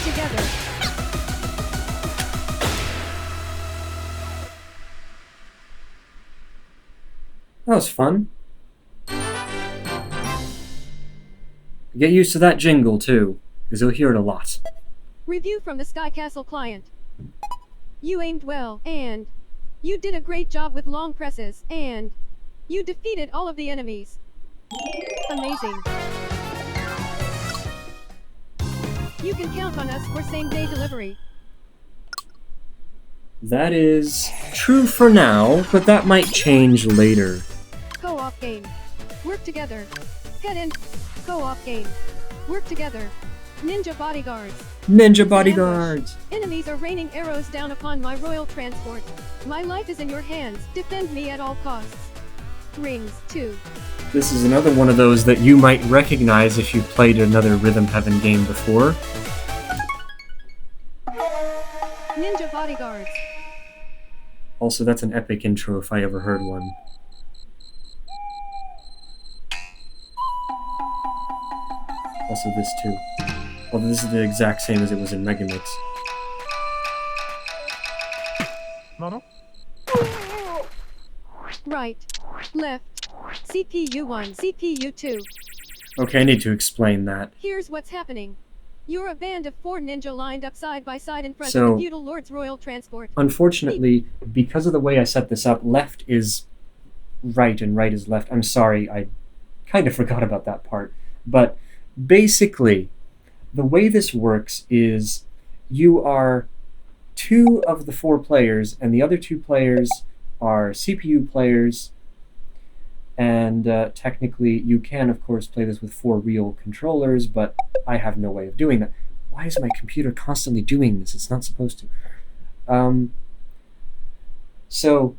Together. That was fun. Get used to that jingle, too, because you'll hear it a lot. Review from the Sky Castle client. You aimed well, and you did a great job with long presses, and you defeated all of the enemies. Amazing. You can count on us for same-day delivery. That is true for now, but that might change later. Co-op game. Work together. Head in. Co-op game. Work together. Ninja bodyguards. Ninja bodyguards! Enemies are raining arrows down upon my royal transport. My life is in your hands. Defend me at all costs. Rings 2. This is another one of those that you might recognize if you've played another Rhythm Heaven game before. Ninja bodyguards. Also, that's an epic intro if I ever heard one. Also this too. Although this is the exact same as it was in Megamix. Right. Left. CPU 1, CPU 2. Okay, I need to explain that. Here's what's happening. You're a band of 4 ninja lined up side by side in front So- of the feudal lord's royal transport. Unfortunately, because of the way I set this up, left is right and right is left. I'm sorry, I kind of forgot about that part. But basically, the way this works is you are 2 of the 4 players, and the other 2 players are CPU players, and technically you can, of course, play this with 4 real controllers, but I have no way of doing that. Why is my computer constantly doing this? It's not supposed to. So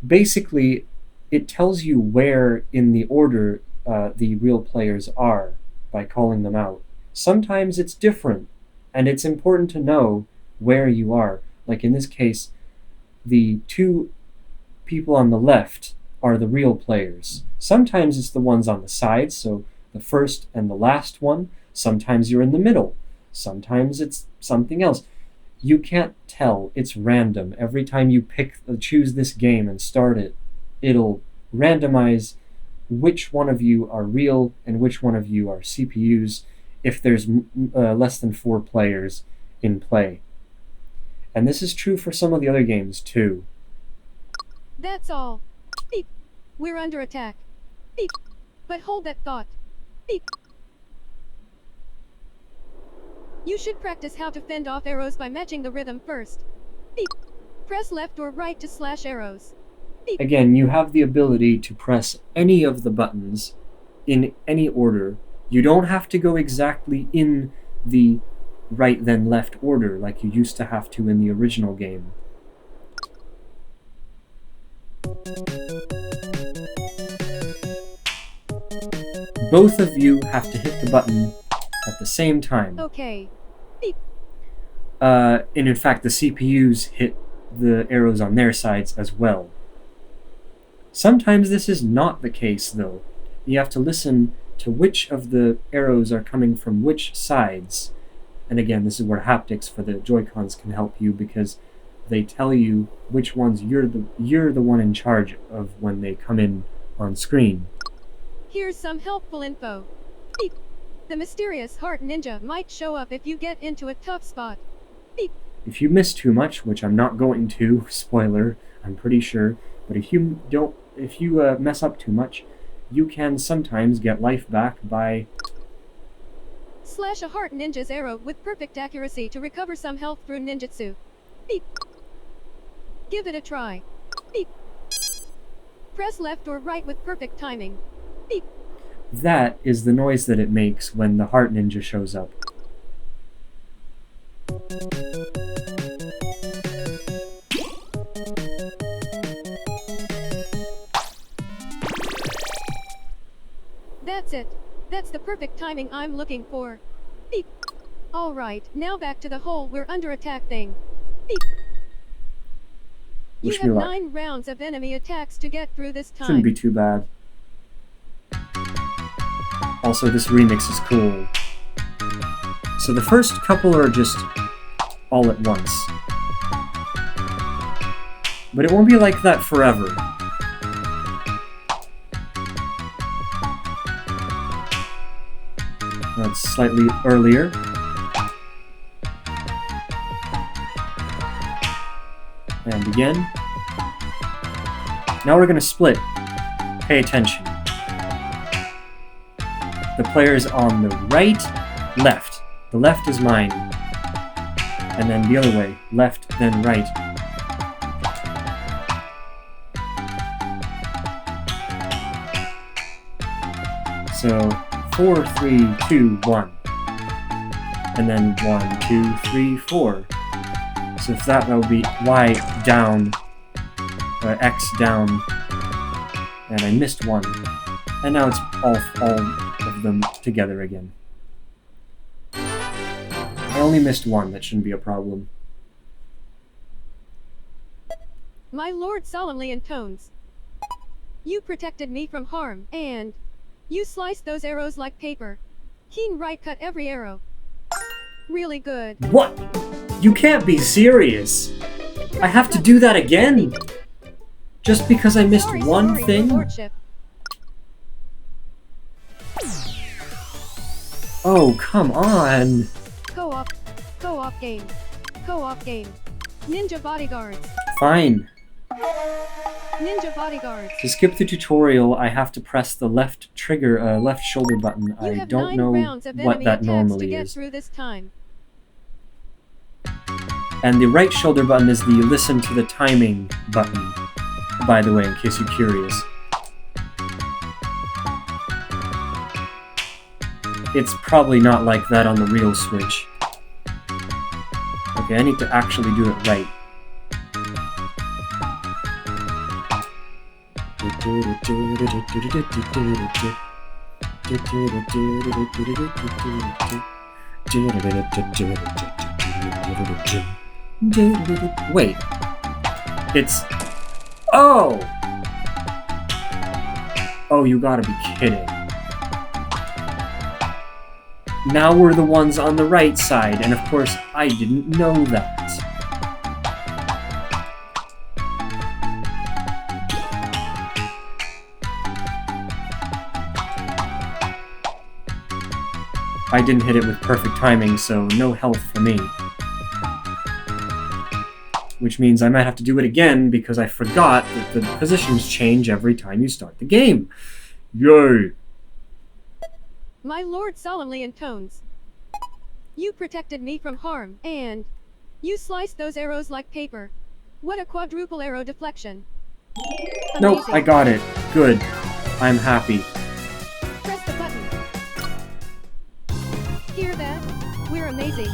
basically, it tells you where in the order the real players are by calling them out. Sometimes it's different, and it's important to know where you are. Like in this case, the 2 people on the left are the real players. Sometimes it's the ones on the sides, so the first and the last one. Sometimes you're in the middle. Sometimes it's something else. You can't tell. It's random. Every time you choose this game and start it, it'll randomize which one of you are real and which one of you are CPUs if there's less than 4 players in play. And this is true for some of the other games too. That's all. Beep. We're under attack. Beep. But hold that thought. Beep. You should practice how to fend off arrows by matching the rhythm first. Beep. Press left or right to slash arrows. Beep. Again, you have the ability to press any of the buttons in any order. You don't have to go exactly in the right then left order like you used to have to in the original game. Both of you have to hit the button at the same time. Okay. Beep. And in fact, the CPUs hit the arrows on their sides as well. Sometimes this is not the case, though. You have to listen to which of the arrows are coming from which sides. And again, this is where haptics for the Joy-Cons can help you, because they tell you which ones you're the one in charge of when they come in on screen. Here's some helpful info. Beep. The mysterious heart ninja might show up if you get into a tough spot. Beep. If you miss too much, which I'm not going to, spoiler, I'm pretty sure, but if you mess up too much, you can sometimes get life back by Slash a heart ninja's arrow with perfect accuracy to recover some health through ninjutsu. Beep. Give it a try. Beep. Press left or right with perfect timing. Beep. That is the noise that it makes when the heart ninja shows up. That's it. That's the perfect timing I'm looking for. Beep. Alright, now back to the whole we're under attack thing. Beep. You Wish me have luck. 9 rounds of enemy attacks to get through this time. Shouldn't be too bad. Also, this remix is cool. So the first couple are just all at once. But it won't be like that forever. That's slightly earlier. And again. Now we're going to split. Pay attention. The player's on the right, left. The left is mine. And then the other way. Left, then right. So 4, 3, 2, 1. And then 1, 2, 3, 4. So if that would be Y down, X down, and I missed one. And now it's all of them together again. I only missed one, that shouldn't be a problem. My lord solemnly intones. You protected me from harm, and you sliced those arrows like paper. Keen right cut every arrow. Really good. What? You can't be serious! I have to do that again? Just because I missed one Your thing? lordship. Oh, come on! Co-op game. Co-op game. Ninja bodyguards. Fine. Ninja bodyguards. To skip the tutorial, I have to press the left trigger, left shoulder button. You I have don't 9 know rounds of what enemy that attacks normally to get is. through this time. And the right shoulder button is the listen to the timing button, by the way, in case you're curious. It's probably not like that on the real Switch. Okay, I need to actually do it right. Wait. It's... Oh! Oh, you gotta be kidding. Now we're the ones on the right side, and of course, I didn't know that. I didn't hit it with perfect timing, so no health for me. Which means I might have to do it again because I forgot that the positions change every time you start the game. Yay! My lord solemnly intones. You protected me from harm, and you sliced those arrows like paper. What a quadruple arrow deflection. Nope, Amazing. I got it. Good. I'm happy. Press the button. Hear that? We're amazing.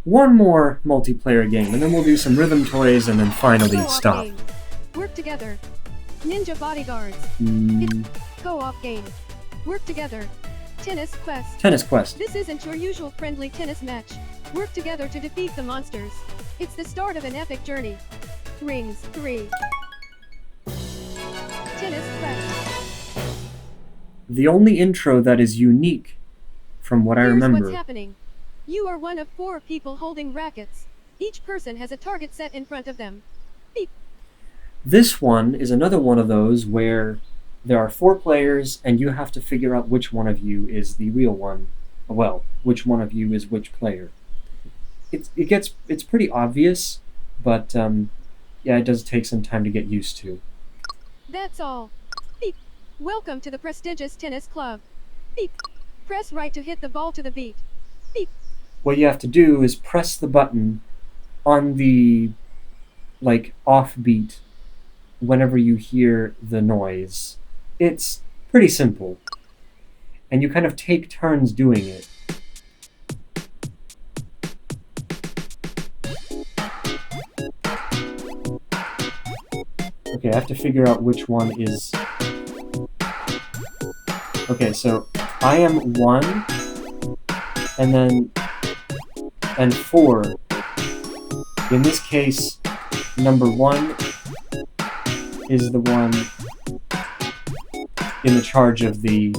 One more multiplayer game, and then we'll do some rhythm toys, and then finally Co-op stop. game. Work together. Ninja bodyguards. Mm, Co-op game. Work together. Tennis quest. Tennis Quest. This isn't your usual friendly tennis match. Work together to defeat the monsters. It's the start of an epic journey. Rings 3. Tennis quest. The only intro that is unique from what I Here's remember. what's happening. You are one of 4 people holding rackets. Each person has a target set in front of them. Beep. This one is another one of those where there are 4 players and you have to figure out which one of you is the real one. Well, which one of you is which player. It's pretty obvious, but yeah, it does take some time to get used to. That's all. Beep. Welcome to the prestigious tennis club. Beep. Press right to hit the ball to the beat. Beep. What you have to do is press the button on the off beat whenever you hear the noise. It's pretty simple. And you kind of take turns doing it. Okay, I have to figure out which one is... Okay, so I am 1, and 4. In this case, number 1 is the one in the charge of the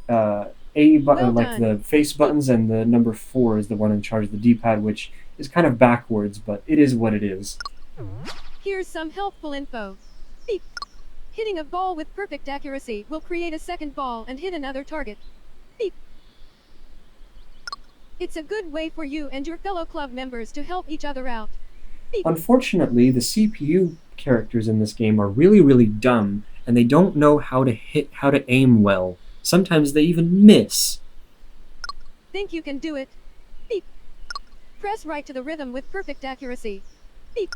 A button, Well like done. the face buttons, and the number 4 is the one in charge of the D-pad, which is kind of backwards, but it is what it is. Here's some helpful info. Beep. Hitting a ball with perfect accuracy will create a second ball and hit another target. Beep. It's a good way for you and your fellow club members to help each other out. Beep. Unfortunately, the CPU characters in this game are really, really dumb, and they don't know how to aim well. Sometimes they even miss. Think you can do it? Beep. Press right to the rhythm with perfect accuracy. Beep.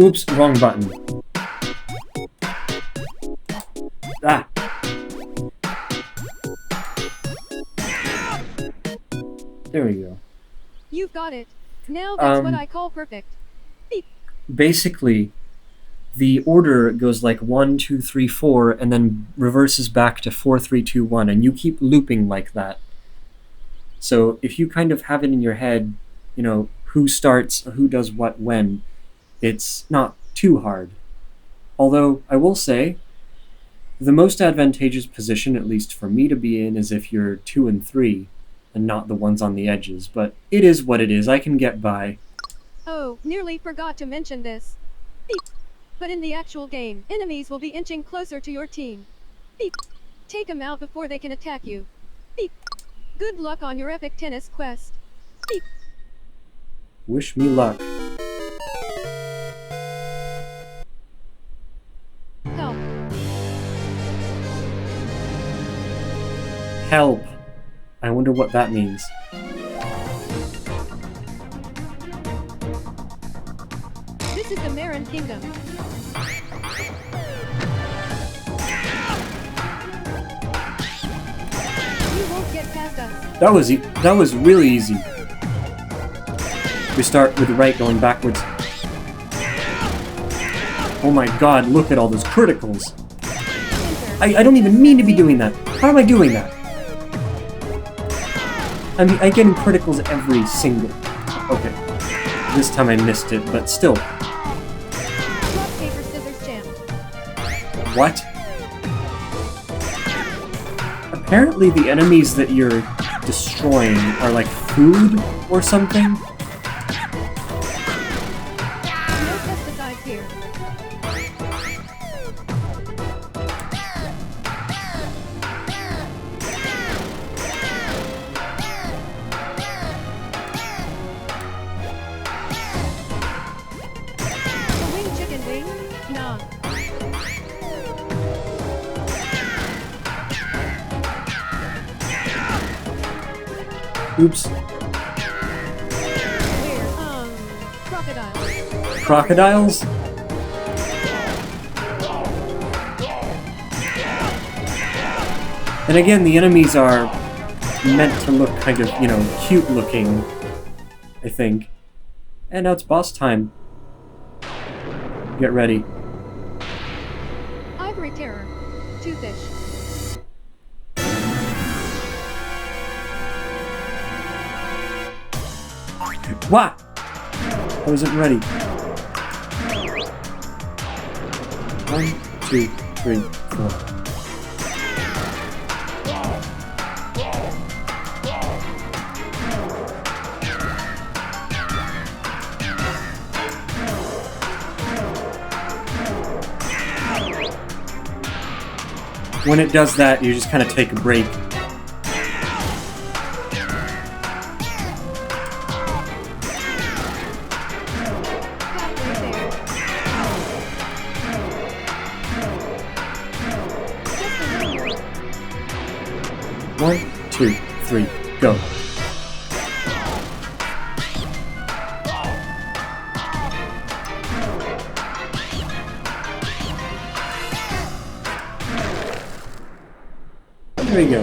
Oops, wrong button. Ah. There we go. You've got it. Now that's what Um, I call perfect. Beep. Basically, the order goes like 1, 2, 3, 4, and then reverses back to 4, 3, 2, 1, and you keep looping like that. So if you kind of have it in your head, you know, who starts, who does what when, it's not too hard. Although, I will say, the most advantageous position, at least for me to be in, is if you're 2 and 3, and not the ones on the edges. But it is what it is. I can get by. Oh, nearly forgot to mention this. Beep. But in the actual game, enemies will be inching closer to your team. Beep. Take them out before they can attack you. Beep. Good luck on your epic tennis quest. Beep. Wish me luck. Help. Help. I wonder what that means. This is the Marin Kingdom. You won't get past us. That was really easy. We start with the right going backwards. Oh my god, look at all those criticals. Enter. I don't even mean to be doing that. How am I doing that? I mean, I'm getting criticals every single... Okay. This time I missed it, but still. Rock, paper, scissors, jam. What? Apparently the enemies that you're destroying are like food or something? No pesticides here. A wing chicken wing? Nah. Oops. Where? Crocodile. Crocodiles? And again, the enemies are meant to look kind of, you know, cute looking, I think. And now it's boss time. Get ready. Ivory terror. Two fish. What? I wasn't ready. 1, 2, 3, 4. When it does that, you just kind of take a break. Halfway there. Just a little more. 1, 2, 3, go. There we go.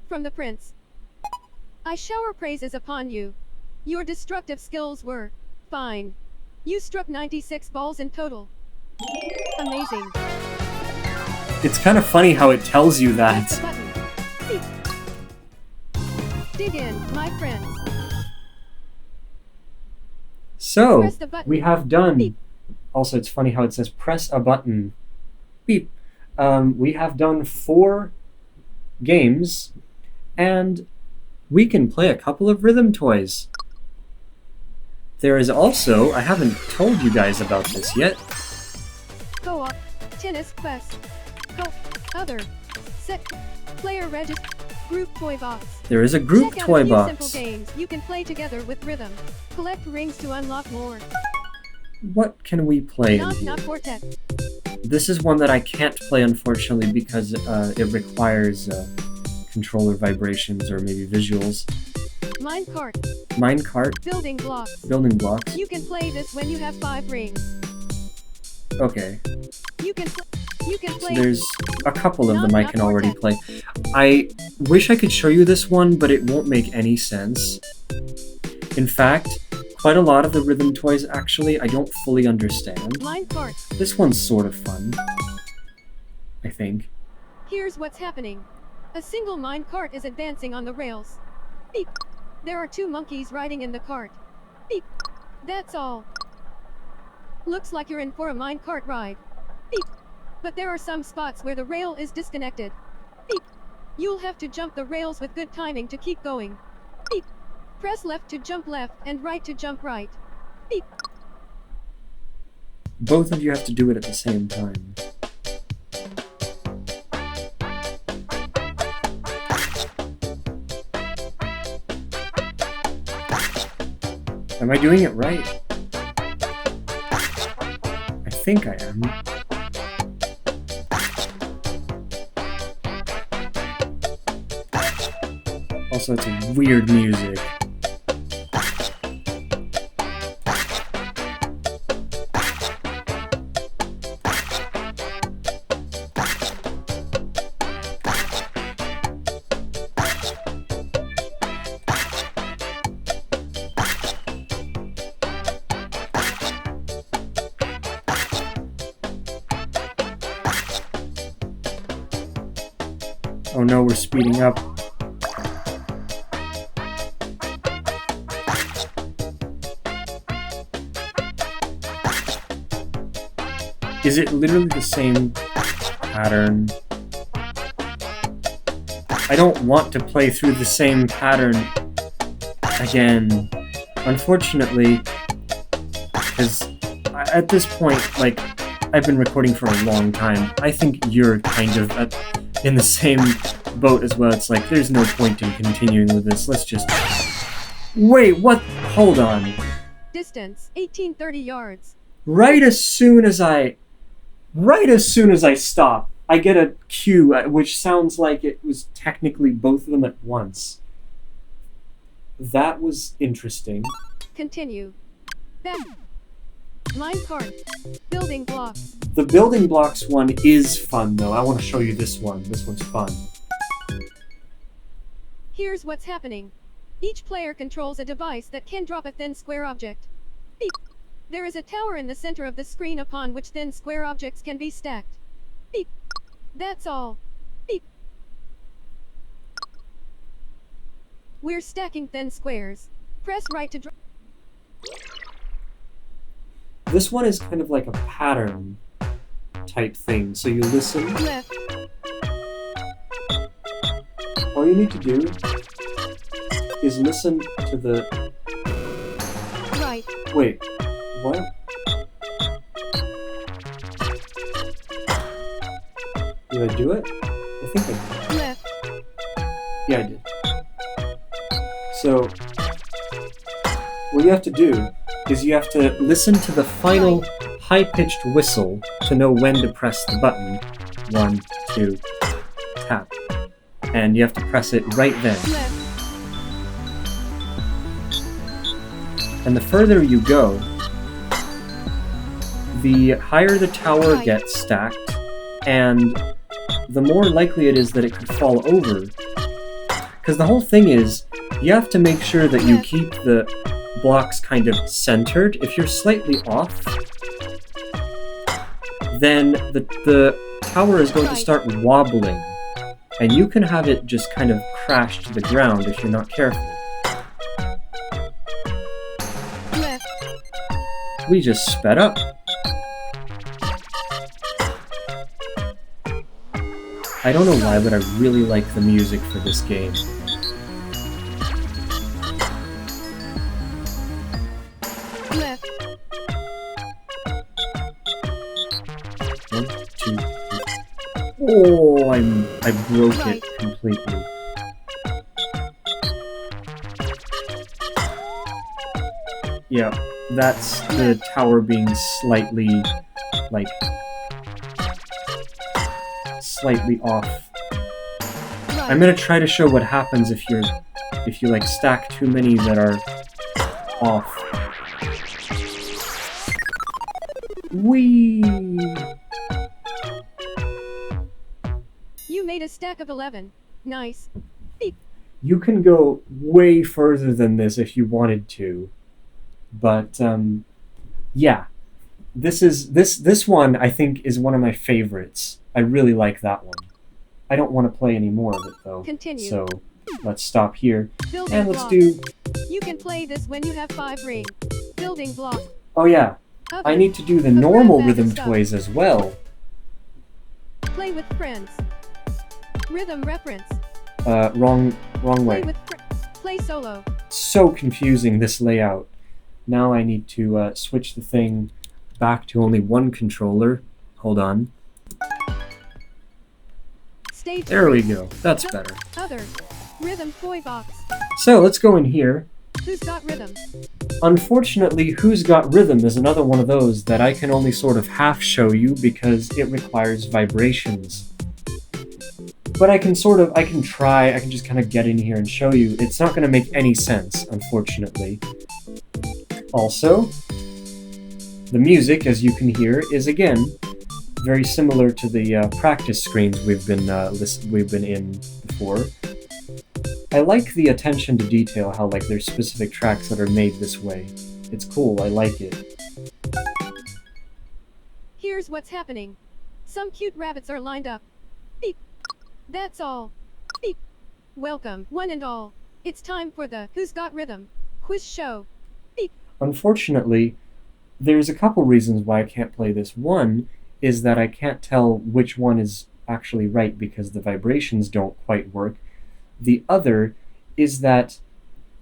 From the prince. I shower praises upon you. Your destructive skills were fine. You struck 96 balls in total. Amazing. It's kind of funny how it tells you Press the that. button. Beep. Dig in, my friends. So, Press the button. we have done. Beep. Also, it's funny how it says press a button. Beep. We have done 4 games, and we can play a couple of rhythm toys. There is also, I haven't told you guys about this yet, Co-op. Tennis quest. Other. Set. Player register. Group toy box. there is a group Check out toy a few simple box. games you can play together with rhythm. Collect rings to unlock more. What can we play in Knock here? knock quartet. This is one that I can't play, unfortunately, because it requires controller vibrations or maybe visuals. Minecart. Minecart, Building blocks. building blocks. You can play this when you have 5 rings. Okay, You can so play. there's a couple of them I Knock, can knock, already quartet. play. I wish I could show you this one, but it won't make any sense. In fact, quite a lot of the rhythm toys, actually, I don't fully understand. Minecart. This one's sort of fun, I think. Here's what's happening. A single minecart is advancing on the rails. Beep. There are 2 monkeys riding in the cart. Beep. That's all. Looks like you're in for a minecart ride. Beep. But there are some spots where the rail is disconnected. Beep. You'll have to jump the rails with good timing to keep going. Beep. Press left to jump left and right to jump right. Beep. Both of you have to do it at the same time. Am I doing it right? I think I am. Also, it's a weird music. Oh no, we're speeding up. Is it literally the same pattern? I don't want to play through the same pattern again. Unfortunately, because at this point, like, I've been recording for a long time. I think you're kind of in the same boat as well. It's like, there's no point in continuing with this. Let's just... Wait, what? Hold on. Distance 1830 yards. Right as soon as I stop, I get a cue, which sounds like it was technically both of them at once. That was interesting. Continue. Back. Minecart. Building blocks. The building blocks one is fun, though. I want to show you this one. This one's fun. Here's what's happening. Each player controls a device that can drop a thin square object. Beep. There is a tower in the center of the screen upon which thin square objects can be stacked. Beep. That's all. Beep. We're stacking thin squares. Press right to drop. This one is kind of like a pattern type thing. So you listen. Left. All you need to do is listen to the... Right. Wait. What? Did I do it? I think I did. Left. Yeah, I did. So, what you have to do is you have to listen to the final high-pitched whistle to know when to press the button. 1, 2, tap. And you have to press it right then. Left. And the further you go, the higher the tower Right. gets stacked, and the more likely it is that it could fall over. Because the whole thing is, You have to make sure that you keep the blocks kind of centered. If you're slightly off, then the tower is going to start wobbling, and you can have it just kind of crash to the ground if you're not careful. Left. We just sped up. I don't know why, but I really like the music for this game. Left. 1, 2, 3. Oh, I broke it completely. Yeah, that's the tower being slightly, like, slightly off. I'm gonna try to show what happens if you like stack too many that are off. Whee! You made a stack of 11. Nice. Beep. You can go way further than this if you wanted to, but yeah, this one I think is one of my favorites. I really like that one. I don't want to play any more of it though. Continue. So let's stop here Building and let's block. do. You can play this when you have 5 ring. Building block. Oh yeah, Other. I need to do the A normal grab bag rhythm of stuff. toys as well. Play with friends. Rhythm reference. Wrong Play way. with play solo. So confusing, this layout. Now I need to switch the thing back to only one controller. Hold on. Stage There 3. we go. That's better. Other. Rhythm toy box. So let's go in here. Who's got rhythm? Unfortunately, Who's Got Rhythm is another one of those that I can only sort of half show you because it requires vibrations. But I can try, I can just kind of get in here and show you. It's not going to make any sense, unfortunately. Also, the music, as you can hear, is again very similar to the practice screens we've been in before. I like the attention to detail, how like there's specific tracks that are made this way. It's cool, I like it. Here's what's happening. Some cute rabbits are lined up. Beep. That's all. Beep. Welcome, one and all. It's time for the Who's Got Rhythm quiz show. Beep. Unfortunately, there's a couple reasons why I can't play this. One is that I can't tell which one is actually right because the vibrations don't quite work. The other is that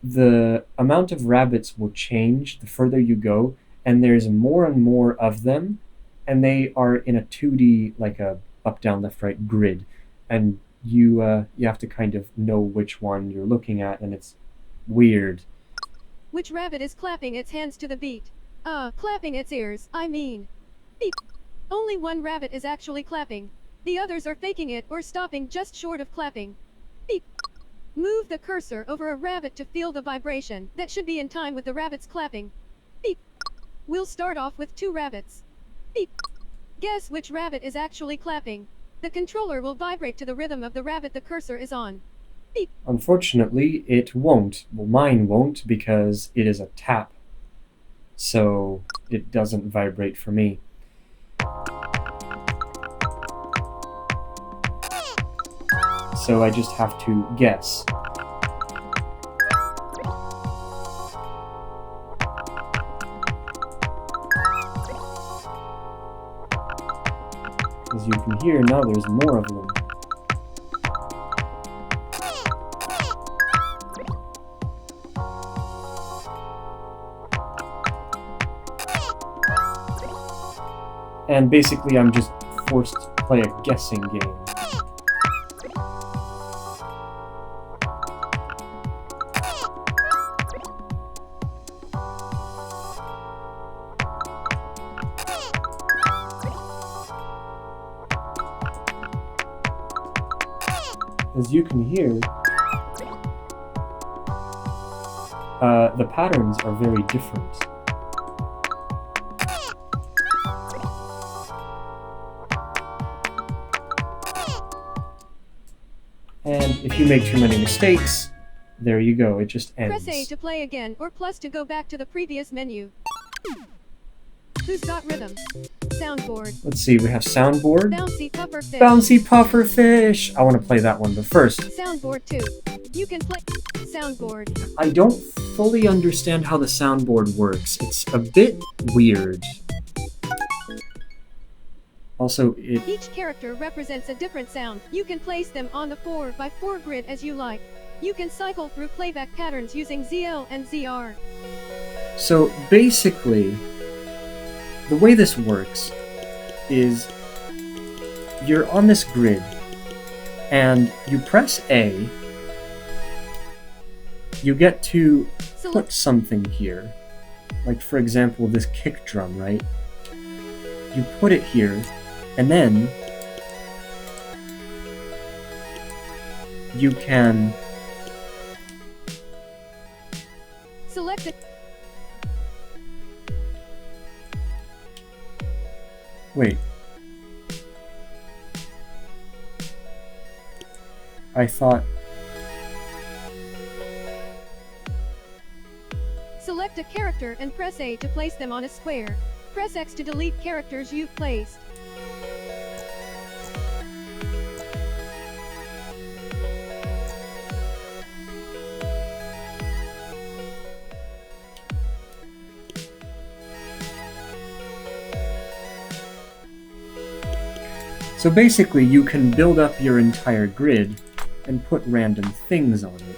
the amount of rabbits will change the further you go, and there's more and more of them, and they are in a 2D, like a up, down, left, right grid, and you have to kind of know which one you're looking at, and it's weird. Which rabbit is clapping its hands to the beat? Clapping its ears, I mean. Beep. Only one rabbit is actually clapping. The others are faking it or stopping just short of clapping. Beep. Move the cursor over a rabbit to feel the vibration. That should be in time with the rabbits clapping. Beep. We'll start off with 2 rabbits. Beep. Guess which rabbit is actually clapping. The controller will vibrate to the rhythm of the rabbit the cursor is on. Beep. Unfortunately, it won't. Well, mine won't because it is a tap. So it doesn't vibrate for me. So I just have to guess. As you can hear, now there's more of them. And basically I'm just forced to play a guessing game. As you can hear, the patterns are very different. And if you make too many mistakes, There you go, it just ends. Press A to play again, or plus to go back to the previous menu. Who's got rhythm? Soundboard. Let's see, we have soundboard. Bouncy puffer fish. Bouncy puffer fish! I want to play that one, but first, Soundboard 2. You can play soundboard. I don't fully understand how the soundboard works. It's a bit weird. Also, Each character represents a different sound. You can place them on the 4x4 grid as you like. You can cycle through playback patterns using ZL and ZR. So basically, the way this works is you're on this grid and you press A, you get to put something here. Like for example, this kick drum, right? You put it here and then you can Select it. Wait. I thought... Select a character and press A to place them on a square. Press X to delete characters you've placed. So basically, you can build up your entire grid and put random things on it.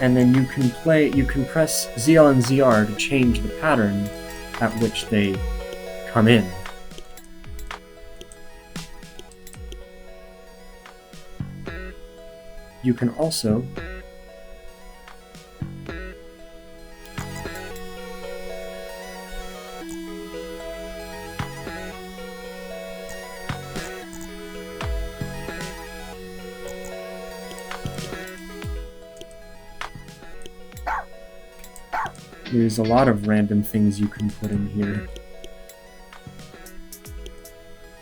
And then you can press ZL and ZR to change the pattern at which they come in. You can also there's a lot of random things you can put in here.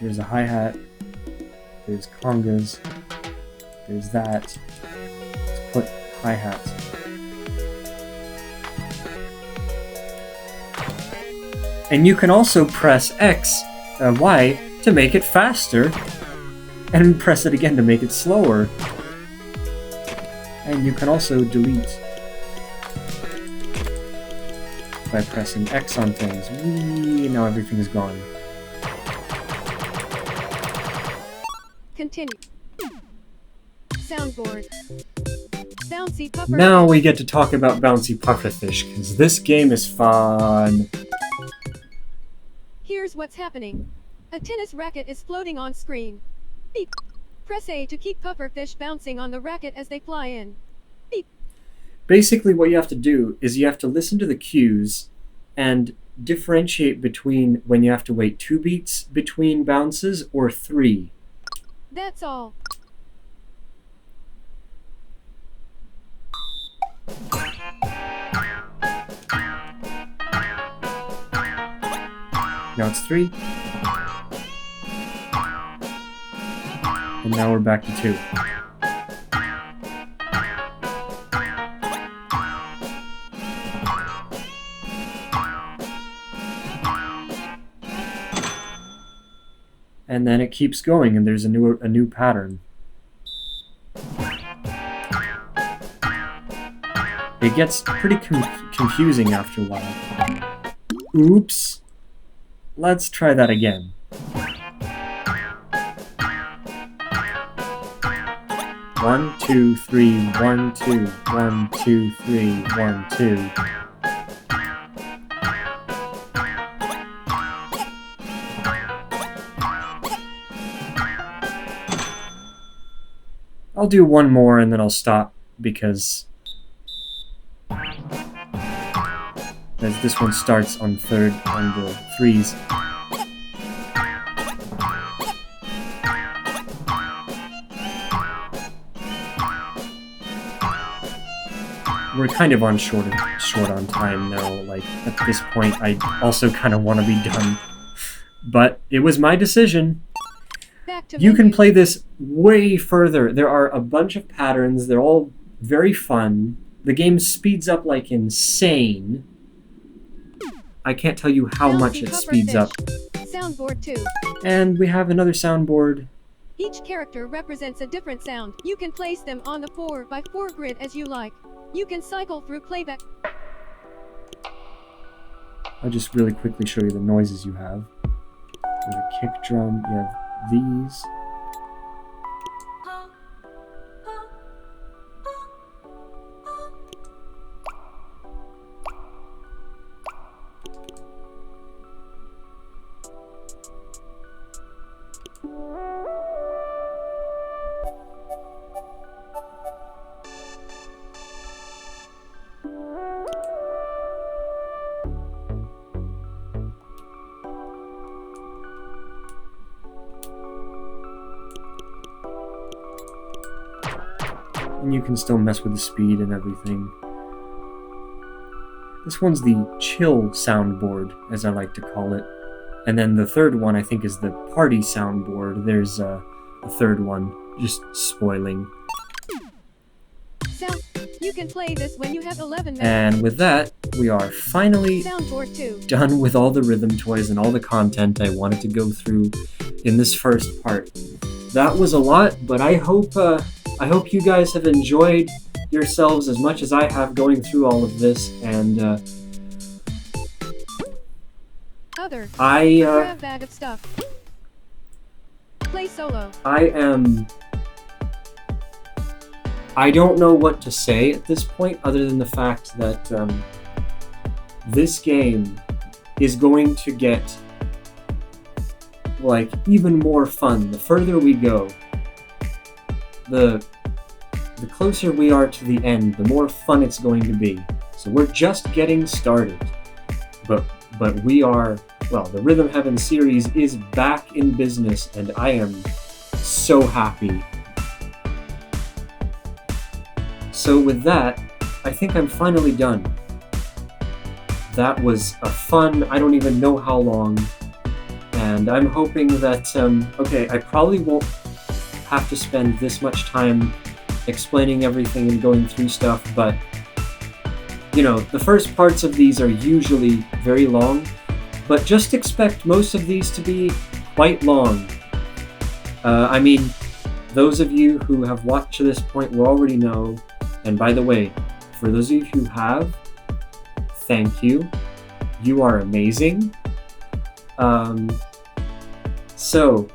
There's a hi-hat, there's congas, there's that. Let's put hi-hats. And you can also press Y to make it faster, and press it again to make it slower. And you can also delete by pressing X on things. Whee! Now everything's gone. Continue. Soundboard. Bouncy puffer. Now we get to talk about Bouncy Pufferfish, because this game is fun. Here's what's happening. A tennis racket is floating on screen. Beep. Press A to keep pufferfish bouncing on the racket as they fly in. Beep. Basically what you have to do is you have to listen to the cues and differentiate between when you have to wait 2 beats between bounces or 3. That's all. Now it's 3. And now we're back to 2. And then it keeps going, and there's a new pattern. It gets pretty confusing after a while. Oops. Let's try that again. One, two, three, 1, 2, 1, 2, 3, 1, 2. I'll do one more and then I'll stop because as this one starts on the 3s. We're kind of on short on time now. Like at this point, I also kind of want to be done, but it was my decision. back to You can menu. play this way further. There are a bunch of patterns. They're all very fun. The game speeds up like insane. I can't tell you how Sounds much and it speeds up. Soundboard 2. And we have another soundboard. Each character represents a different sound. You can place them on the 4x4 grid as you like. You can cycle through playback. I'll just really quickly show you the noises you have. There's a kick drum. You have these. And you can still mess with the speed and everything. This one's the chill soundboard, as I like to call it. And then the third one, I think, is the party soundboard. There's a third one, just spoiling. Sound. You can play this when you have 11 minutes. And with that, we are finally Soundboard 2. done with all the rhythm toys and all the content I wanted to go through in this first part. That was a lot, but I hope you guys have enjoyed yourselves as much as I have going through all of this, and Other. I Grab bag of stuff. Play solo. I don't know what to say at this point other than the fact that this game is going to get like even more fun the further we go. The closer we are to the end, the more fun it's going to be. So we're just getting started. But we are, well, the Rhythm Heaven series is back in business, and I am so happy. So with that, I think I'm finally done. That was a fun, I don't even know how long, and I'm hoping that, okay, I probably won't have to spend this much time explaining everything and going through stuff, but you know, the first parts of these are usually very long, but just expect most of these to be quite long. I mean, those of you who have watched to this point will already know, and by the way, for those of you who have, thank you. You are amazing. So,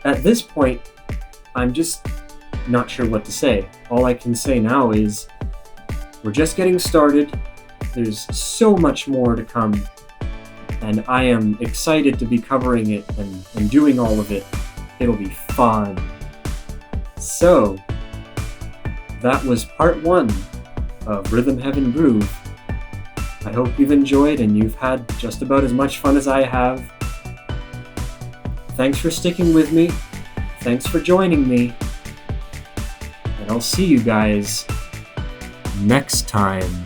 at this point, I'm just not sure what to say. All I can say now is we're just getting started. There's so much more to come, and I am excited to be covering it and doing all of it. It'll be fun. So, that was part 1 of Rhythm Heaven Groove. I hope you've enjoyed and you've had just about as much fun as I have. Thanks for sticking with me. Thanks for joining me. And I'll see you guys next time.